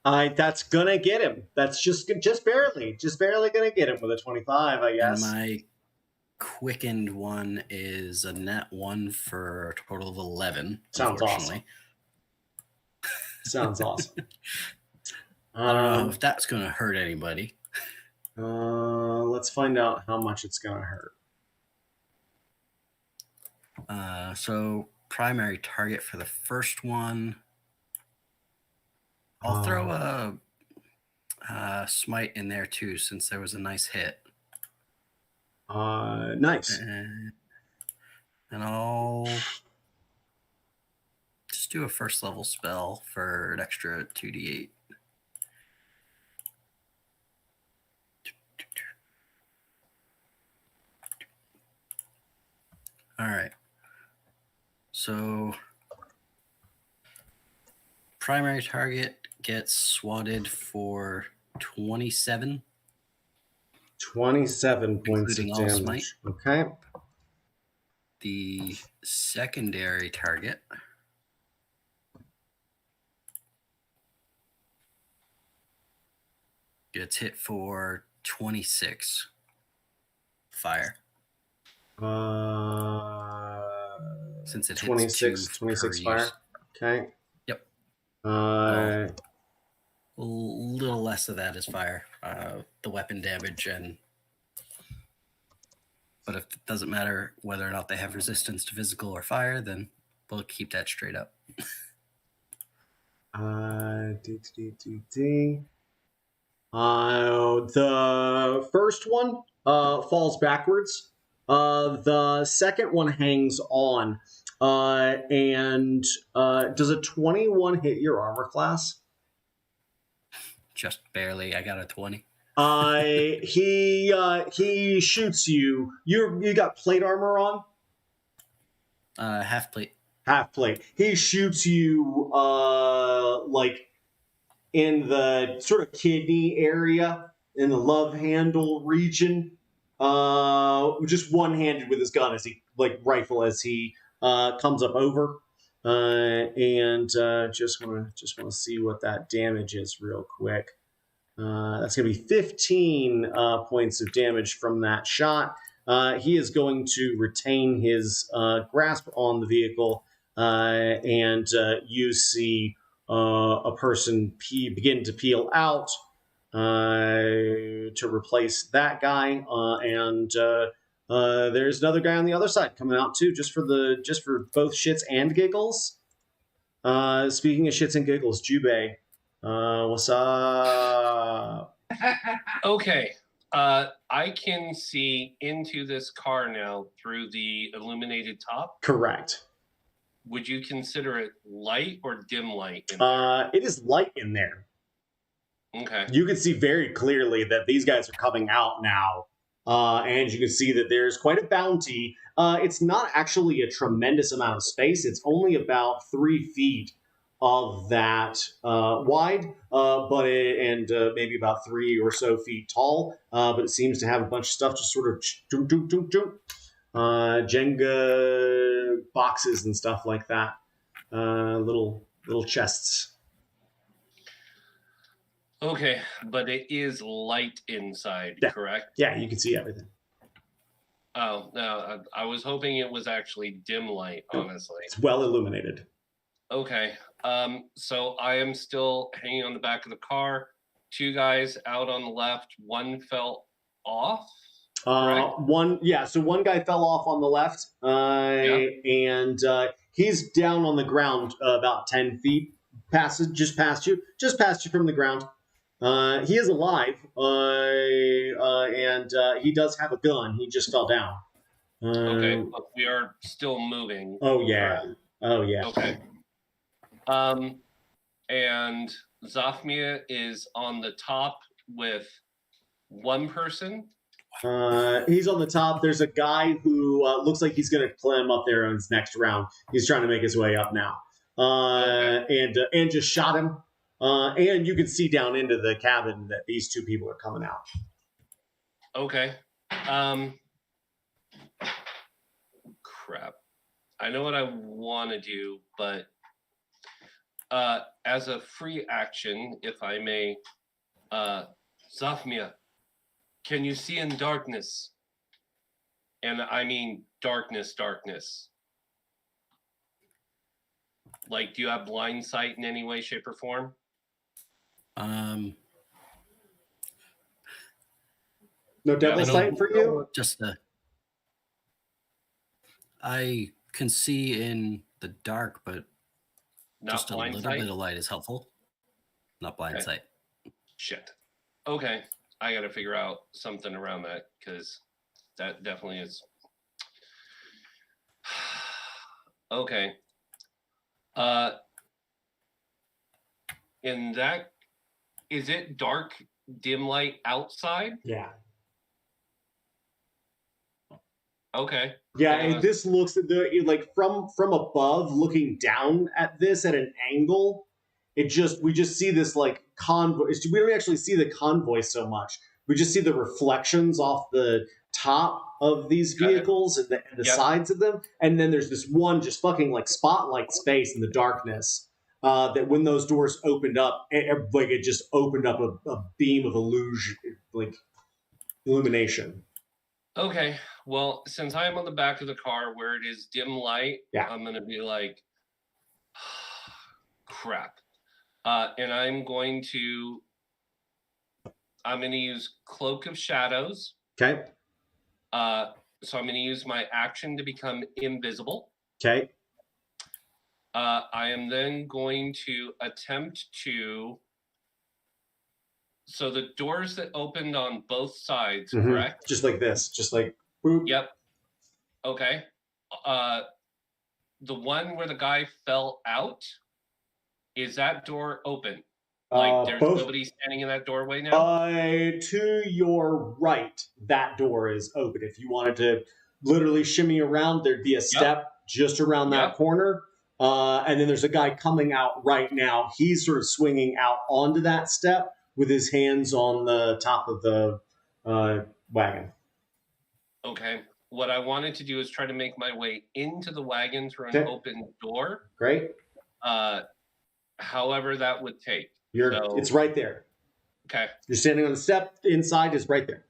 That's gonna get him. That's just barely gonna get him with a 25, I guess. And my quickened one is a net 1 for a total of 11. Sounds unfortunately. Sounds awesome. I don't know if that's going to hurt anybody. Let's find out how much it's gonna hurt. So primary target for the first one. I'll throw a smite in there too, since there was a nice hit. Nice. And I'll just do a first level spell for an extra 2d8. All right. So primary target gets swatted for 27. 27 points of Including all damage. smite. Okay. The secondary target gets hit for 26 fire. Since it hits 26 2 26 per fire. use. Okay. Yep. Uh, A little less of that is fire. The weapon damage but if it doesn't matter whether or not they have resistance to physical or fire, then we'll keep that straight up. The first one falls backwards. The second one hangs on. And does a 21 hit your armor class? Just barely. I got a 20. He shoots you. You got plate armor on? Half plate. Half plate. He shoots you like in the sort of kidney area, in the love handle region. Just one-handed with his gun as he rifle as he comes up over. And just want to see what that damage is real quick. That's going to be 15 points of damage from that shot. He is going to retain his grasp on the vehicle, and you see a person begin to peel out to replace that guy, and there's another guy on the other side coming out too, just for both shits and giggles. Speaking of shits and giggles, Jubei, what's up? Okay. I can see into this car now through the illuminated top. Correct. Would you consider it light or dim light? It is light in there. Okay. You can see very clearly that these guys are coming out now. And you can see that there's quite a bounty. It's not actually a tremendous amount of space. It's only about 3 feet of that wide, and maybe about 3 or so feet tall. But it seems to have a bunch of stuff just sort of Jenga boxes and stuff like that. Little chests. Okay, but it is light inside, Yeah. correct? Yeah, you can see everything. Oh, no, I was hoping it was actually dim light, honestly. It's well illuminated. Okay, so I am still hanging on the back of the car. 2 guys out on the left, 1 fell off. Right. So one guy fell off on the left, and he's down on the ground about 10 feet, just past you from the ground. He is alive, and he does have a gun. He just fell down. Okay, but we are still moving. Oh yeah. Okay. And Zafmia is on the top with 1 person. He's on the top. There's a guy who looks like he's going to climb up there on his next round. He's trying to make his way up now. And just shot him. And you can see down into the cabin that these 2 people are coming out. Okay. Crap. I know what I want to do, but as a free action, if I may, Zafmia, can you see in darkness? And I mean darkness. Like, do you have blind sight in any way, shape, or form? No devil sight for you? I can see in the dark, but Not just a blind little sight? bit of light is helpful. Not blind Okay. sight. Shit. Okay, I got to figure out something around that, because that definitely is. Okay. In that, is it dark, dim light outside? Yeah. Okay. Yeah, and this looks like from above, looking down at this at an angle. We just see this like convoy. We don't actually see the convoy so much. We just see the reflections off the top of these vehicles and the sides of them, and then there's this one just fucking like spotlight space in the darkness. That when those doors opened up, it just opened up a beam of illumination. Okay. Well, since I'm on the back of the car where it is dim light, Yeah. I'm gonna be like, crap. And I'm going to use Cloak of Shadows. Okay. So I'm going to use my action to become invisible. Okay. I am then going to attempt to. So the doors that opened on both sides, correct? Just like this. Just like boop. Yep. Okay. The one where the guy fell out, is that door open? Like there's nobody standing in that doorway now? To your right, that door is open. If you wanted to literally shimmy around, there'd be a step just around that Yep. corner. And then there's a guy coming out right now. He's sort of swinging out onto that step with his hands on the top of the wagon. Okay. What I wanted to do is try to make my way into the wagon through an Okay. open door. Great. However that would take. So- It's right there. Okay. You're standing on the step. Inside is right there.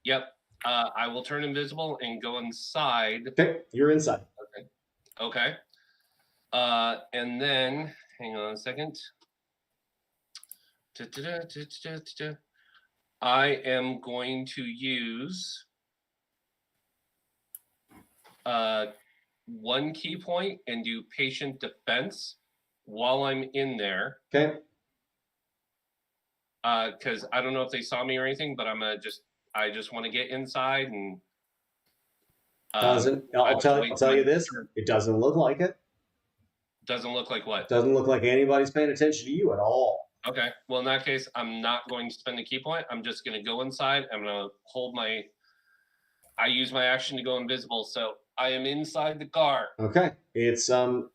Yep. I will turn invisible and go inside. Okay, you're inside. Okay. And then, hang on a second. I am going to use one key point and do patient defense while I'm in there. Okay. Because I don't know if they saw me or anything, but I just want to get inside and. I'll tell you this. It doesn't look like it. Doesn't look like what? Doesn't look like anybody's paying attention to you at all. Okay. Well, in that case, I'm not going to spend the key point. I'm just going to go inside. I'm going to hold my. I use my action to go invisible, so I am inside the car. Okay. It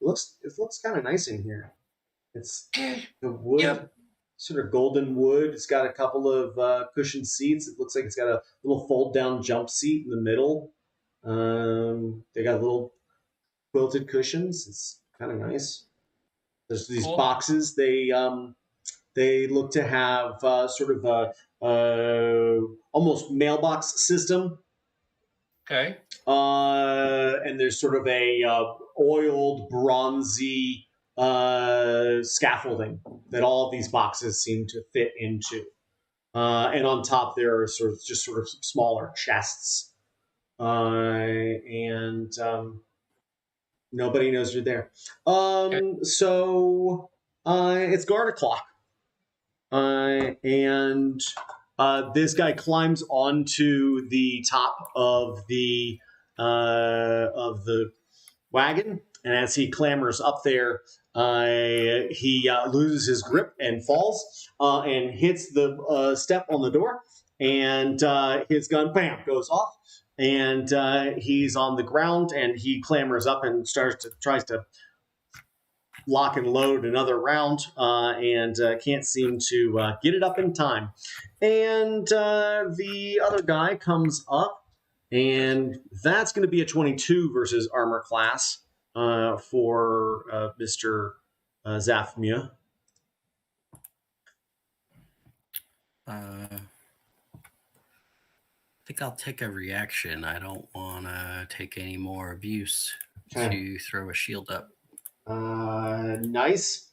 looks kind of nice in here. It's the wood, Yep. sort of golden wood. It's got a couple of cushioned seats. It looks like it's got a little fold down jump seat in the middle. They got little quilted cushions. It's kind of nice. There's these Cool. boxes. They look to have sort of a almost mailbox system. Okay. And there's sort of a oiled, bronzy scaffolding that all of these boxes seem to fit into. And on top there are sort of smaller chests. And nobody knows you're there. So it's guard o'clock. And this guy climbs onto the top of the wagon, and as he clambers up there, he loses his grip and falls and hits the step on the door, and his gun, bam, goes off, and he's on the ground, and he clambers up and tries to lock and load another round, and can't seem to get it up in time. And the other guy comes up, and that's going to be a 22 versus armor class for Mr. Zathmia. I think I'll take a reaction. I don't want to take any more abuse to throw a shield up. Nice.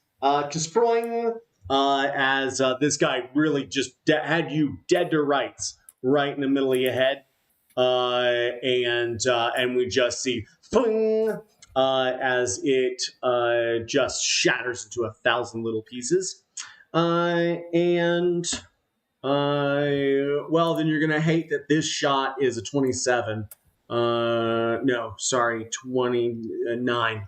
Destroying as this guy really just had you dead to rights right in the middle of your head. And we just see ping, as it just shatters into 1,000 little pieces. Well, then you're going to hate that this shot is a 27. No, sorry, 29.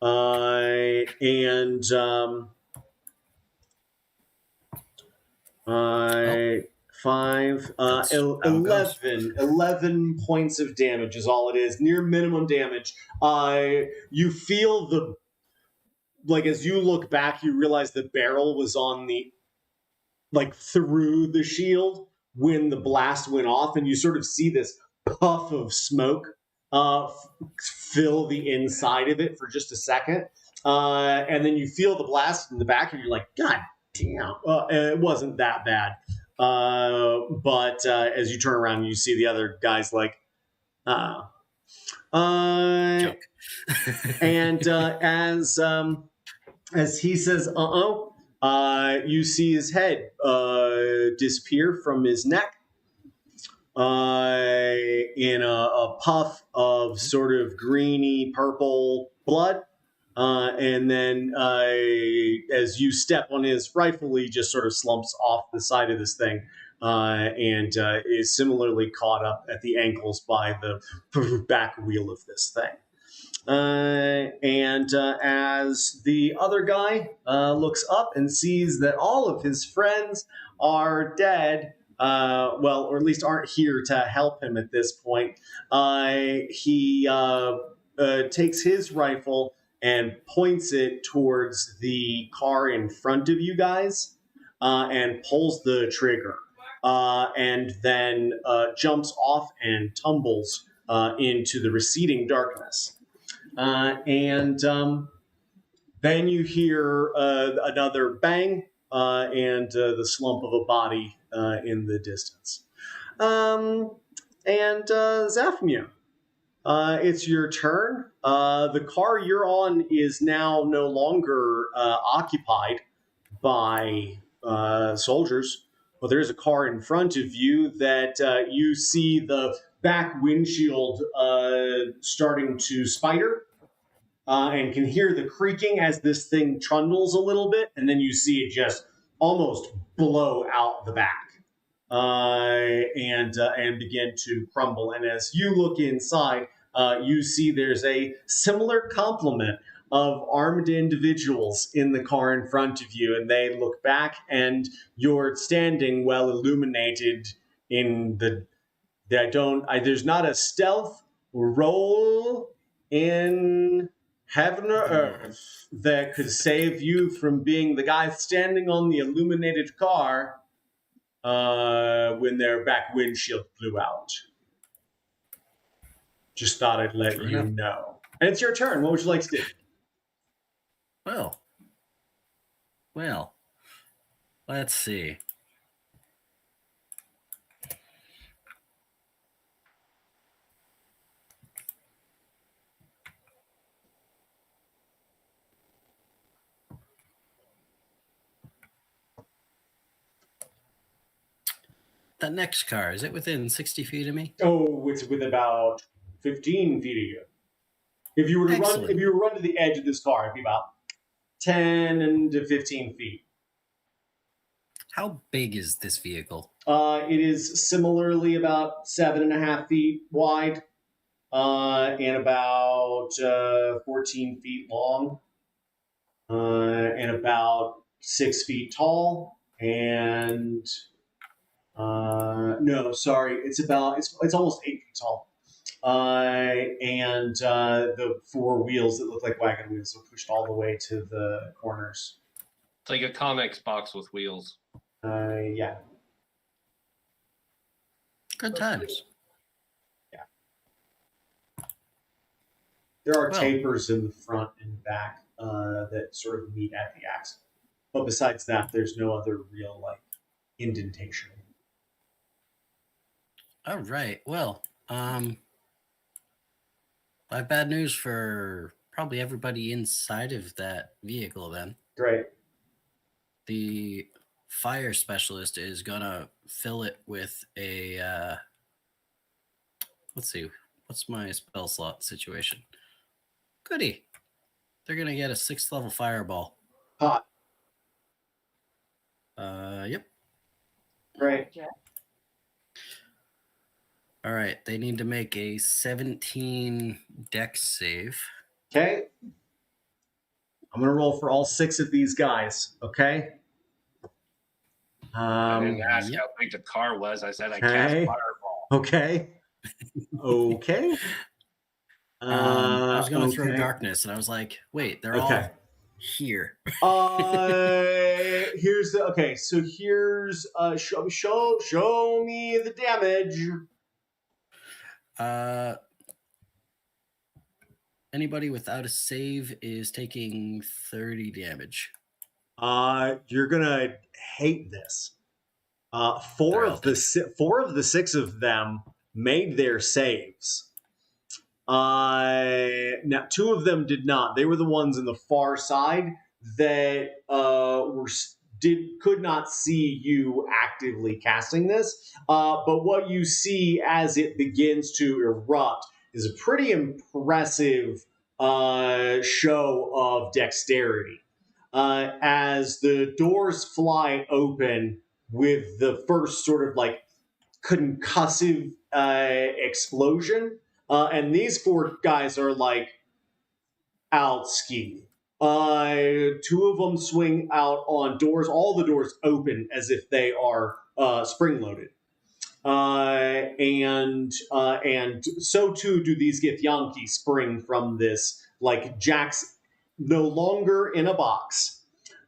11 points of damage is all it is, near minimum damage. You feel as you look back, you realize the barrel was on through the shield when the blast went off, and you sort of see this puff of smoke fill the inside of it for just a second, and then you feel the blast in the back, and you're like, God damn! It wasn't that bad, but as you turn around, you see the other guys like, Joke. and as he says, you see his head disappear from his neck in a puff of sort of greeny purple blood. And then as you step on his rifle, he just sort of slumps off the side of this thing and is similarly caught up at the ankles by the back wheel of this thing. And as the other guy looks up and sees that all of his friends are dead, or at least aren't here to help him at this point, he takes his rifle and points it towards the car in front of you guys and pulls the trigger. And then jumps off and tumbles into the receding darkness. Then you hear another bang and the slump of a body in the distance. Zaphmia, it's your turn. The car you're on is now no longer occupied by soldiers. Well, there is a car in front of you that you see the back windshield starting to spider and can hear the creaking as this thing trundles a little bit, and then you see it just almost blow out the back and begin to crumble. And as you look inside, you see there's a similar complement of armed individuals in the car in front of you, and they look back, and you're standing well illuminated in the. There's not a stealth roll in heaven or earth that could save you from being the guy standing on the illuminated car when their back windshield blew out. Just thought I'd let you know. And it's your turn. What would you like to do? Well, let's see. That next car, is it within 60 feet of me? Oh, it's with about 15 feet of you. If you were to run to the edge of this car, it'd be about 10 to 15 feet. How big is this vehicle? It is similarly about 7.5 feet wide and about 14 feet long and about 6 feet tall. And it's almost 8 feet tall. And the four wheels that look like wagon wheels are pushed all the way to the corners. It's like a comics box with wheels. Yeah. Good times. Yeah. There are tapers in the front and back that sort of meet at the axle. But besides that, there's no other real indentation. All right. Well, I have bad news for probably everybody inside of that vehicle then. Great. The fire specialist is going to fill it with a... let's see. What's my spell slot situation? Goody. They're going to get a 6th level fireball. Hot. Yep. Right. All right. They need to make a 17 dex save. Okay. I'm going to roll for all 6 of these guys. Okay. I didn't ask how big the car was. I said I cast fireball. Okay. Okay. I was going to throw darkness, and I was like, wait, they're all here. Here's show me the damage. Anybody without a save is taking 30 damage. You're gonna hate this. Four of the 6 of them made their saves. Now 2 of them did not. They were the ones in the far side that could not see you actively casting this. But what you see as it begins to erupt is a pretty impressive show of dexterity. As the doors fly open with the first sort of concussive explosion, and these 4 guys are out ski. 2 of them swing out on doors. All the doors open as if they are spring-loaded. and so too do these Githyanki spring from this. Like Jack's no longer in a box.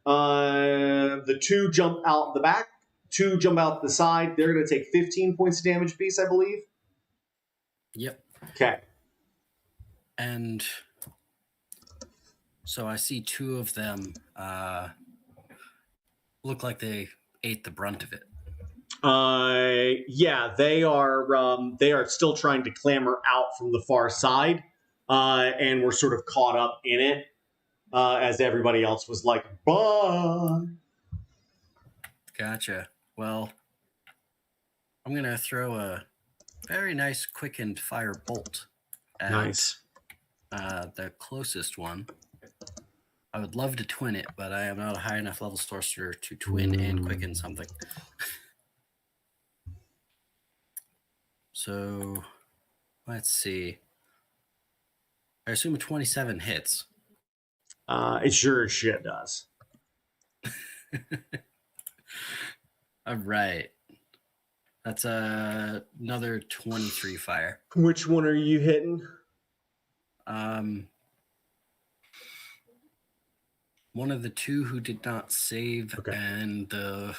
The two jump out the back, two jump out the side. They're going to take 15 points of damage apiece, I believe. Yep. Okay. And so I see two of them look like they ate the brunt of it. Yeah, they are still trying to clamber out from the far side, and we're sort of caught up in it, as everybody else was like, bye. Gotcha. Well, I'm going to throw a very nice quickened fire bolt at Nice. The closest one. I would love to twin it, but I am not a high enough level sorcerer to twin and quicken something. So, let's see. I assume a 27 hits. It sure as shit does. All right. That's another 23 fire. Which one are you hitting? One of the two who did not save, Okay. and the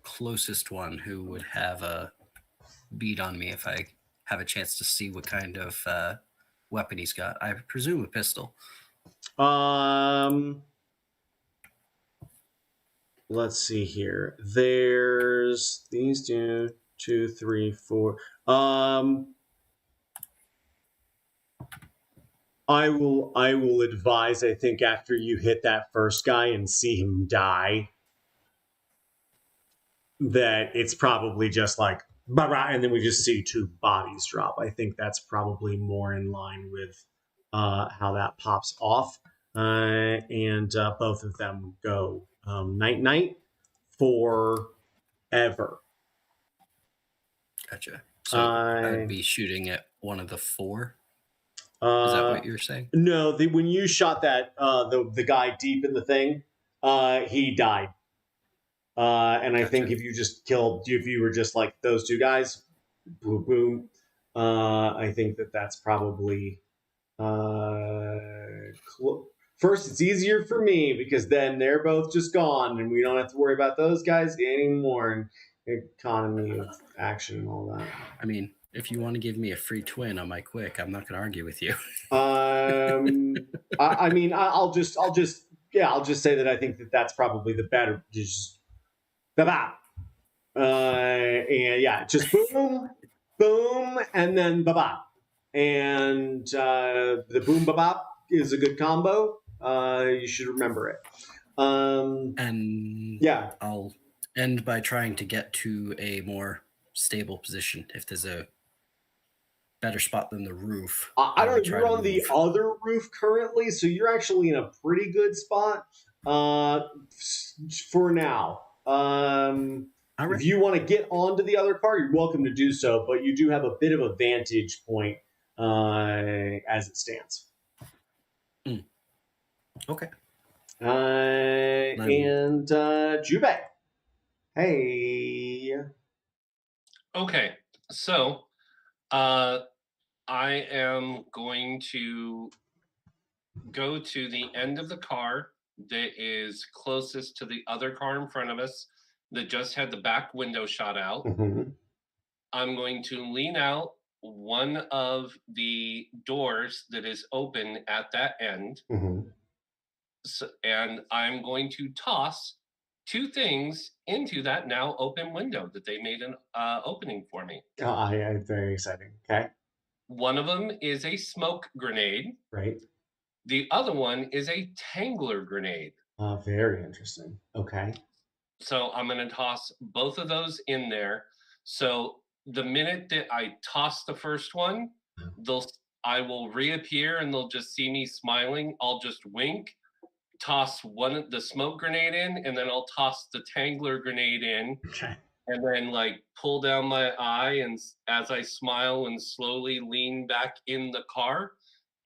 closest one who would have a beat on me if I have a chance to see what kind of weapon he's got. I presume a pistol. Let's see here. There's these two, 2, 3, 4. I will advise, I think, after you hit that first guy and see him die, that it's probably just like, bah, and then we just see two bodies drop. I think that's probably more in line with how that pops off. And both of them go night-night forever. Gotcha. So I would be shooting at one of the four. Is that what you're saying? No, when you shot that the guy deep in the thing, he died. And I think if you were just like those two guys, boom, boom. I think that's probably first. It's easier for me because then they're both just gone, and we don't have to worry about those guys anymore. And economy of action and all that. I mean, if you want to give me a free twin on my quick, I'm not going to argue with you. I mean, I'll just say that I think that's probably the better. Just ba-ba. And yeah, just boom, boom, and then ba-ba. And the boom ba-ba is a good combo. You should remember it. And yeah, I'll end by trying to get to a more stable position. If there's a better spot than the roof. I don't know. You're on the other roof currently, so you're actually in a pretty good spot for now. If you want to get onto the other car, you're welcome to do so, but you do have a bit of a vantage point as it stands. Okay. And Jubei. Hey. Okay, so I am going to go to the end of the car that is closest to the other car in front of us that just had the back window shot out. Mm-hmm. I'm going to lean out one of the doors that is open at that end. Mm-hmm. So, and I'm going to toss two things into that now open window that they made an opening for me. It's very exciting. Okay. One of them is a smoke grenade. Right. The other one is a tangler grenade. Very interesting. Okay. So I'm going to toss both of those in there. So the minute that I toss the first one, I will reappear and they'll just see me smiling. I'll just wink, toss the smoke grenade in, and then I'll toss the tangler grenade in. Okay. And then like pull down my eye, and as I smile and slowly lean back in the car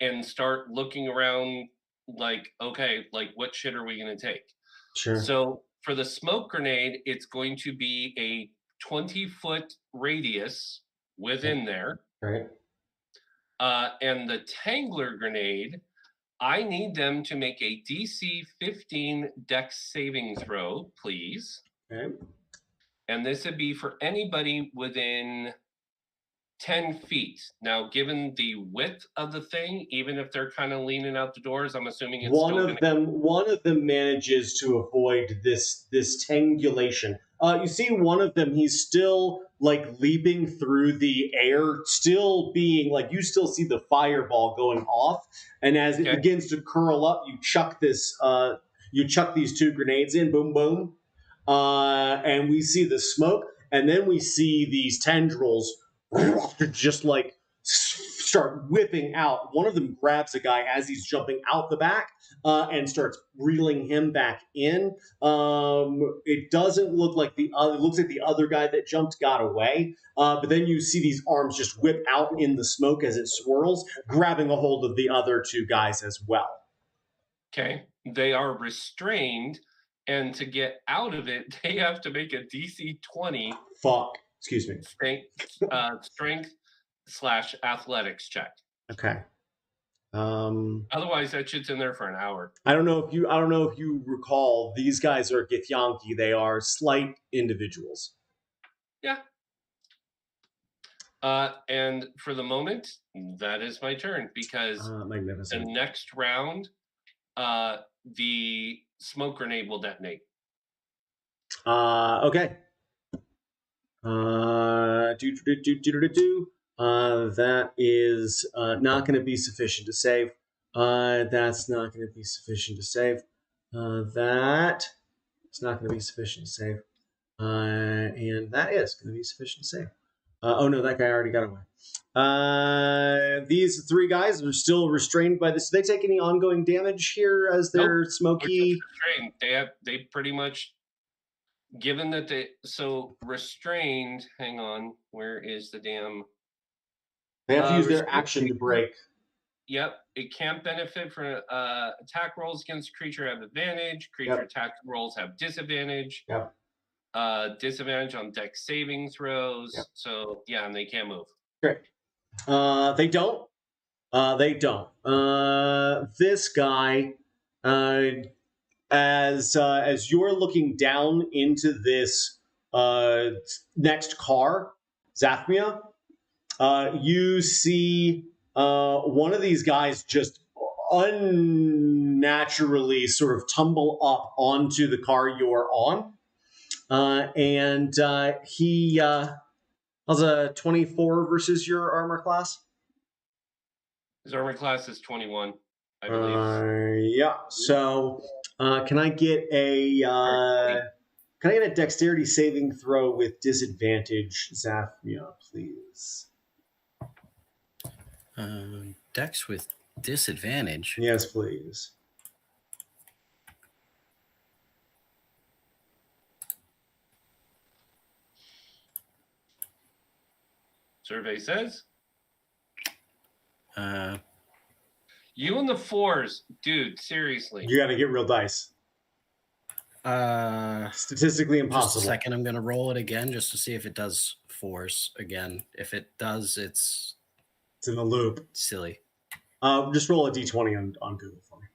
and start looking around like, okay, like what shit are we going to take? Sure. So for the smoke grenade, it's going to be a 20-foot radius within there. Right. And the Tangler grenade, I need them to make a DC 15 Dex saving throw, please. Okay. And this would be for anybody within 10 feet. Now, given the width of the thing, even if they're kind of leaning out the doors, I'm assuming it's One of them manages to avoid this tangulation. You see one of them, he's still like leaping through the air, still being like, you still see the fireball going off, and as it begins to curl up, you chuck these 2 grenades in, boom boom, and we see the smoke, and then we see these tendrils just like start whipping out. One of them grabs a guy as he's jumping out the back and starts reeling him back in. It doesn't look like the other. It looks like the other guy that jumped got away. But then you see these arms just whip out in the smoke as it swirls, grabbing a hold of the other 2 guys as well. Okay, they are restrained, and to get out of it, they have to make a DC 20. Excuse me. Strength/athletics check. Okay. Otherwise, that shit's in there for an hour. I don't know if you recall, these guys are Githyanki. They are slight individuals. Yeah. And for the moment, that is my turn, because the next round, the smoke grenade will detonate. Okay. That is not going to be sufficient to save. That's not going to be sufficient to save. That is not going to be sufficient to save. And that is going to be sufficient to save. Oh no, that guy already got away. These 3 guys are still restrained by this. Do they take any ongoing damage here as they're smoky? Restrained. They pretty much, given that restrained. Hang on, where is the damn? They have to use their action to break. Yep, it can't benefit from attack rolls against creature have advantage. Creature attack rolls have disadvantage. Yep. Disadvantage on Dex saving throws. Yep. So yeah, and they can't move. Great. They don't. This guy, as you're looking down into this next car, Zathmia, you see one of these guys just unnaturally sort of tumble up onto the car you're on. And he how's a 24 versus your armor class? His armor class is 21, I believe. Yeah. So can I get a dexterity saving throw with disadvantage, Zathmia, please? Dex with disadvantage? Yes, please. Survey says. You and the 4s, dude, seriously. You got to get real dice. Statistically impossible. Just a second, I'm going to roll it again just to see if it does force again. If it does, it's in the loop. Silly. Just roll a d20 on Google for me.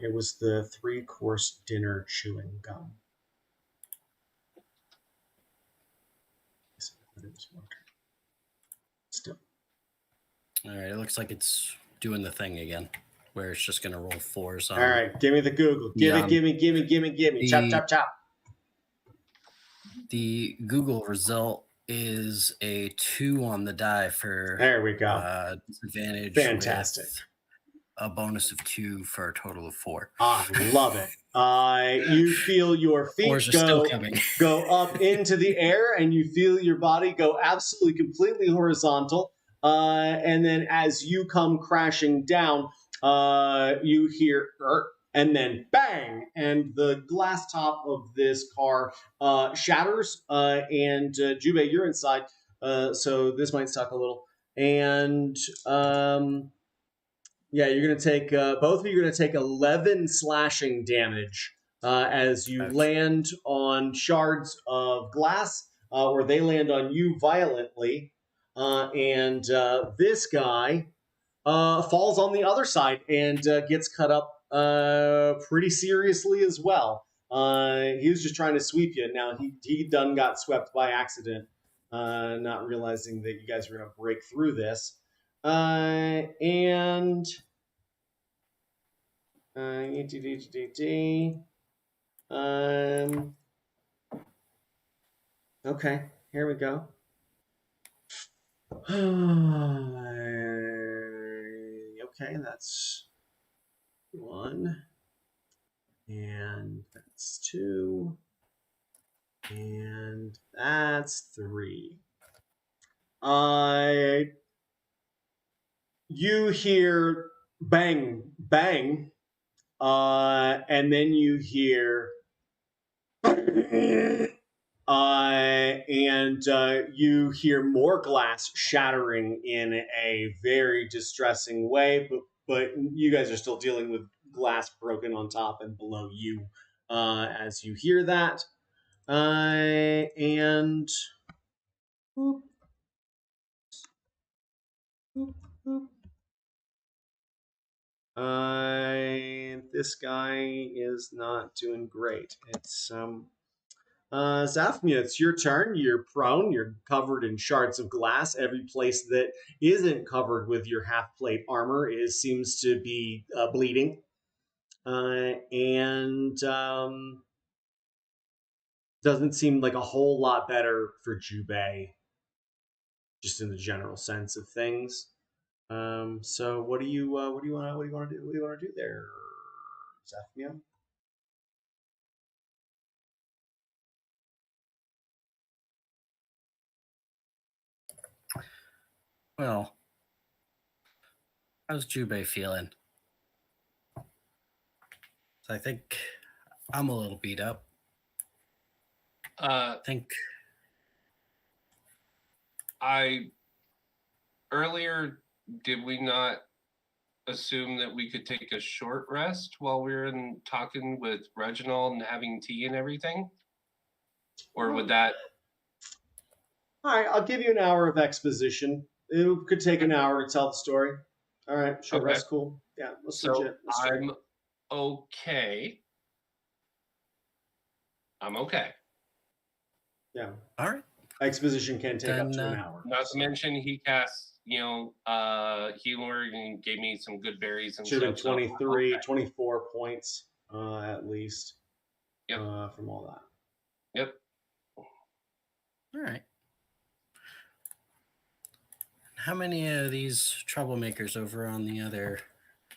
It was the 3-course dinner chewing gum. Still. All right, it looks like it's doing the thing again, where it's just going to roll 4s. All right, give me the Google. Give me. Chop. The Google result is a 2 on the die for. There we go. Disadvantage. Fantastic. A bonus of 2 for a total of 4. I love it. You feel your feet go up into the air, and you feel your body go absolutely completely horizontal. And then as you come crashing down, you hear and then bang, and the glass top of this car shatters. And Jubei, you're inside, so this might suck a little. And yeah, you're gonna take both of you are gonna take 11 slashing damage as you Ouch. land on shards of glass, or they land on you violently, and this guy falls on the other side and gets cut up pretty seriously as well. He was just trying to sweep you. Now he done got swept by accident, not realizing that you guys were going to break through this. And okay, here we go. Okay, that's 1, and that's 2, and that's 3. You hear bang, bang, and then you hear, and you hear more glass shattering in a very distressing way, but you guys are still dealing with glass broken on top and below you as you hear that. And boop, boop, boop. This guy is not doing great. It's Zaphmia, it's your turn. You're prone. You're covered in shards of glass. Every place that isn't covered with your half plate armor seems to be bleeding, and doesn't seem like a whole lot better for Jubei, just in the general sense of things. So what do you want to do? What do you want to do there, Zaphmia? Well, how's Jubei feeling? I think I'm a little beat up. I think Earlier, did we not assume that we could take a short rest while we were talking with Reginald and having tea and everything? Or would that... All right, I'll give you an hour of exposition. It could take an hour to tell the story. All right, sure, Okay. that's cool. Yeah, that's So legit. That's straight. I'm okay. I'm okay. Yeah, all right. exposition can take up Then, to an hour. Not to mention he cast, healer and gave me some good berries and Should have been stuff. 23, Okay. 24 points at least Yep. from all that. Yep. All right. How many of these troublemakers over on the other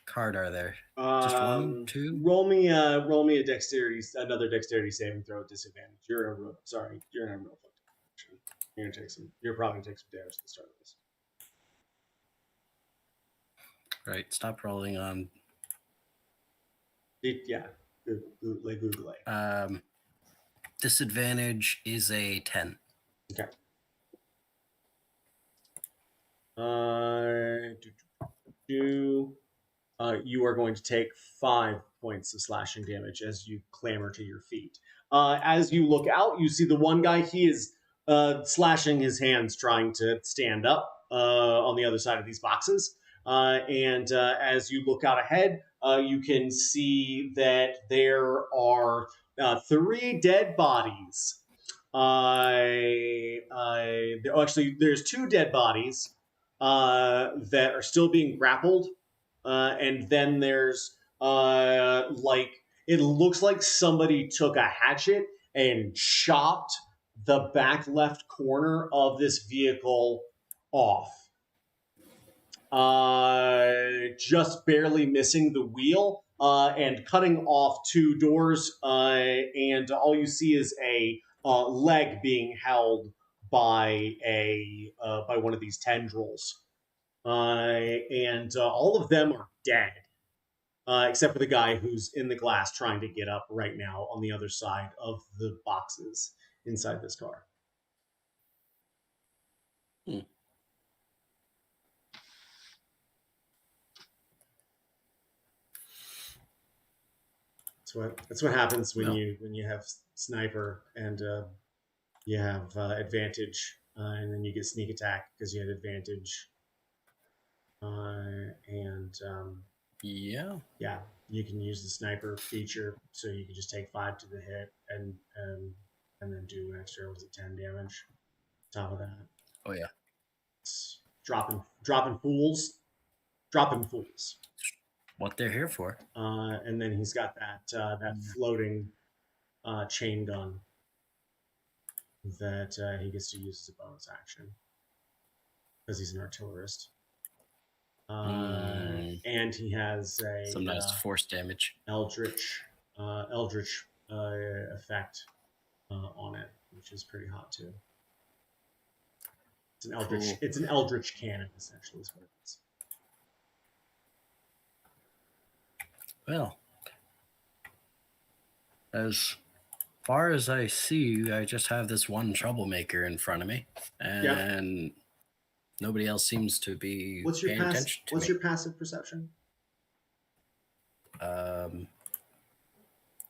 card are there? Just 1, 2? Roll me a another dexterity saving throw at disadvantage. You're in a real fluctuation. You're probably gonna take some damage at the start of this. Right. Stop rolling on. Yeah, Google it. Disadvantage is a 10. Okay. You are going to take 5 points of slashing damage as you clamber to your feet. As you look out, you see the one guy. He is slashing his hands, trying to stand up on the other side of these boxes. And as you look out ahead, you can see that there are 3 dead bodies. Actually, there's 2 dead bodies that are still being grappled, and then there's it looks like somebody took a hatchet and chopped the back left corner of this vehicle off, just barely missing the wheel, and cutting off 2 doors, and all you see is a leg being held by one of these tendrils, and all of them are dead, except for the guy who's in the glass trying to get up right now on the other side of the boxes inside this car. That's what happens when Well. you have sniper and you have advantage, and then you get sneak attack because you had advantage, and Yeah. yeah, you can use the sniper feature, so you can just take 5 to the hit and then do an extra 10 damage. On top of that, Oh yeah. it's dropping fools. What they're here for. And then he's got that floating chain gun that he gets to use as a bonus action because he's an artillerist. And he has some nice force damage. Eldritch effect on it, which is pretty hot too. It's an eldritch. Cool. It's an eldritch cannon, essentially, is what it is. Well, as far as I see, I just have this one troublemaker in front of me, and nobody else seems to be paying attention to me. What's your passive perception?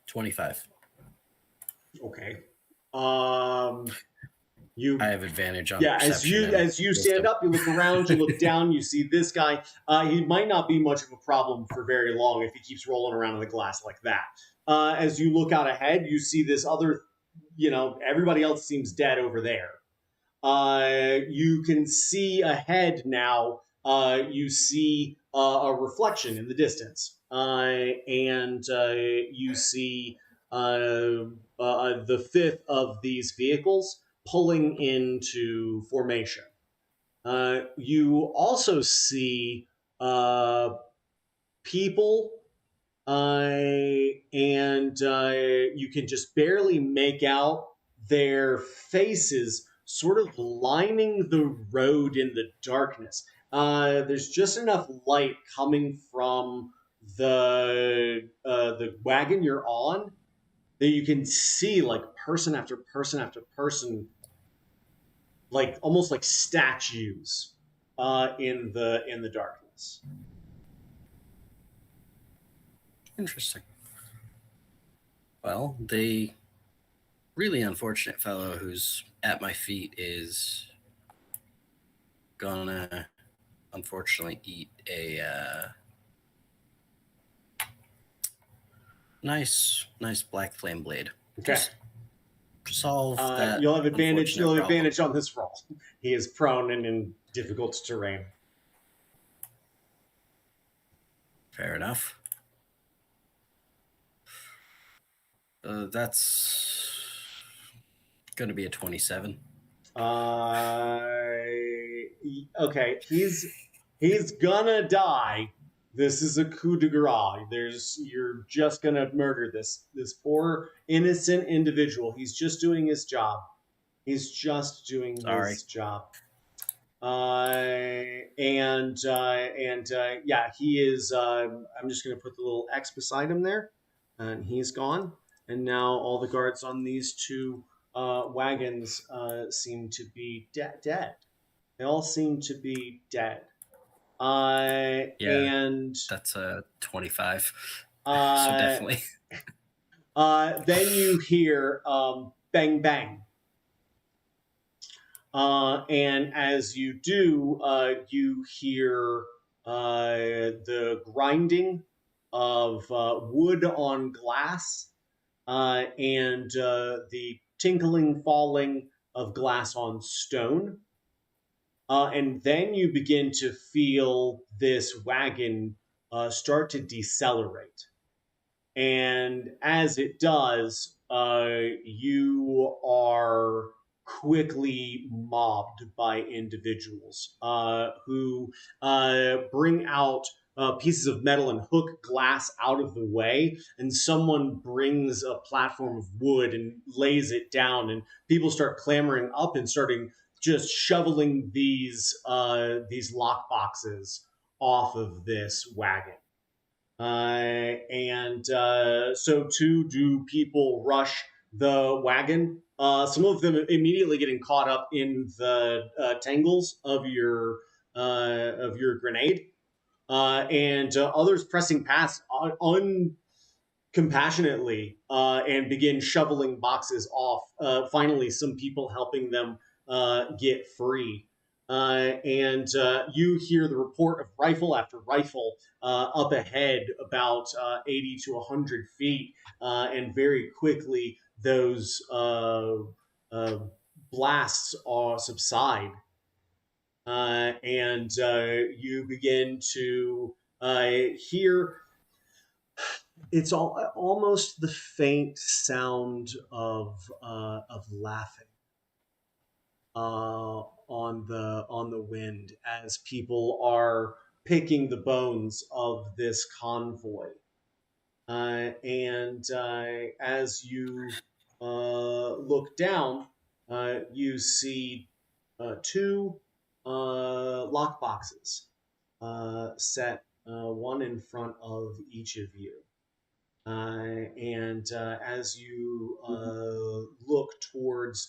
25. Okay. I have advantage on perception. As you stand up, you look around, you look down, you see this guy. He might not be much of a problem for very long if he keeps rolling around in the glass like that. As you look out ahead, you see this other, everybody else seems dead over there. You can see ahead now. You see a reflection in the distance, and you see the fifth of these vehicles pulling into formation. You also see people, and you can just barely make out their faces sort of lining the road in the darkness. There's just enough light coming from the wagon you're on that you can see like person after person after person, like almost like statues in the darkness. Interesting. Well, the really unfortunate fellow who's at my feet is gonna unfortunately eat a nice black flame blade. Okay. To solve that. You'll have advantage. You'll have advantage on this roll. He is prone and in difficult terrain. Fair enough. That's going to be a 27. Okay, he's gonna die. This is a coup de grace. You're just gonna murder this poor innocent individual. He's just doing his job. His job. He is. I'm just gonna put the little X beside him there, and he's gone. And now all the guards on these two wagons seem to be dead. They all seem to be dead. And that's a 25. So definitely. Then you hear bang bang. And as you do, you hear the grinding of wood on glass, and the tinkling, falling of glass on stone. And then you begin to feel this wagon start to decelerate. And as it does, you are quickly mobbed by individuals who bring out pieces of metal and hook glass out of the way, and someone brings a platform of wood and lays it down, and people start clambering up and starting just shoveling these lock boxes off of this wagon. So too do people rush the wagon. Some of them immediately getting caught up in the tangles of your grenade, and others pressing past compassionately and begin shoveling boxes off. Finally, some people helping them get free. And you hear the report of rifle after rifle up ahead, about 80 to 100 feet. And very quickly, those blasts subside. And you begin to hear it's almost the faint sound of laughing on the wind as people are picking the bones of this convoy. And as you look down, you see two lock boxes set one in front of each of you. And as you look towards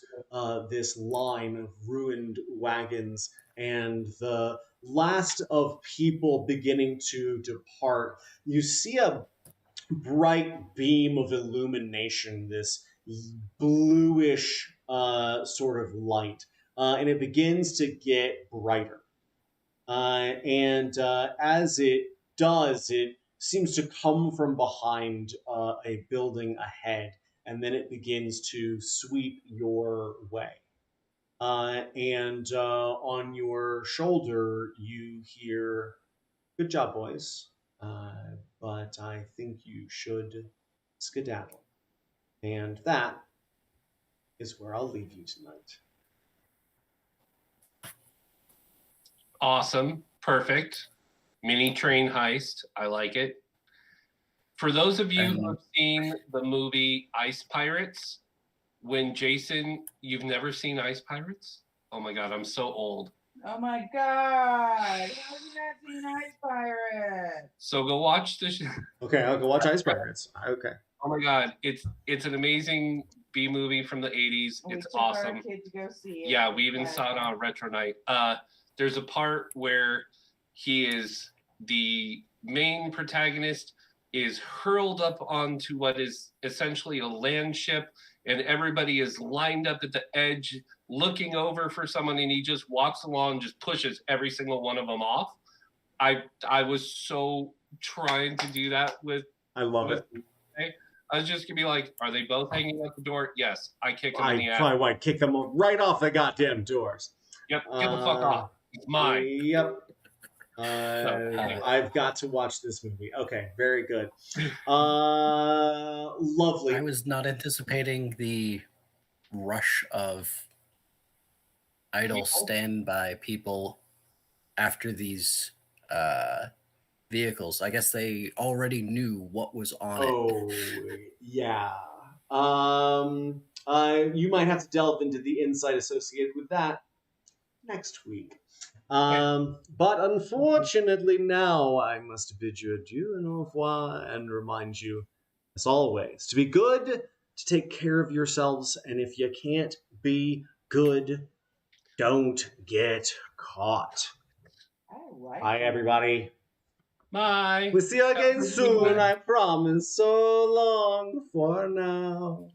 this line of ruined wagons and the last of people beginning to depart, you see a bright beam of illumination, this bluish sort of light, and it begins to get brighter. And as it does, it seems to come from behind a building ahead, and then it begins to sweep your way. And on your shoulder, you hear, "Good job, boys, but I think you should skedaddle." And that is where I'll leave you tonight. Awesome. Perfect. Mini train heist. I like it. For those of you who have seen the movie Ice Pirates, when Jason, you've never seen Ice Pirates? Oh my God, I'm so old. Oh my God! How have you not seen Ice Pirates? So go watch the Okay, I'll go watch Ice Pirates. Okay. Oh my God, it's an amazing B movie from the 80s. We It's took our awesome. kid to go see it. Yeah, we even saw it on retro night. There's a part where the main protagonist is hurled up onto what is essentially a land ship, and everybody is lined up at the edge looking over for someone, and he just walks along and just pushes every single one of them off. I was so trying to do that with. I love it. I was just gonna be like, are they both hanging out the door? Yes, I kick them in the ass. I might kick them right off the goddamn doors. Yep, get the fuck off. It's mine. Yep. I've got to watch this movie. Okay, very good. Lovely. I was not anticipating the rush of idle standby people after these vehicles. I guess they already knew what was on it. Oh, yeah. You might have to delve into the insight associated with that next week. But unfortunately now I must bid you adieu and au revoir and remind you, as always, to be good, to take care of yourselves, and if you can't be good, don't get caught. Bye, everybody. Bye. We'll see you again soon, I promise. So long for now.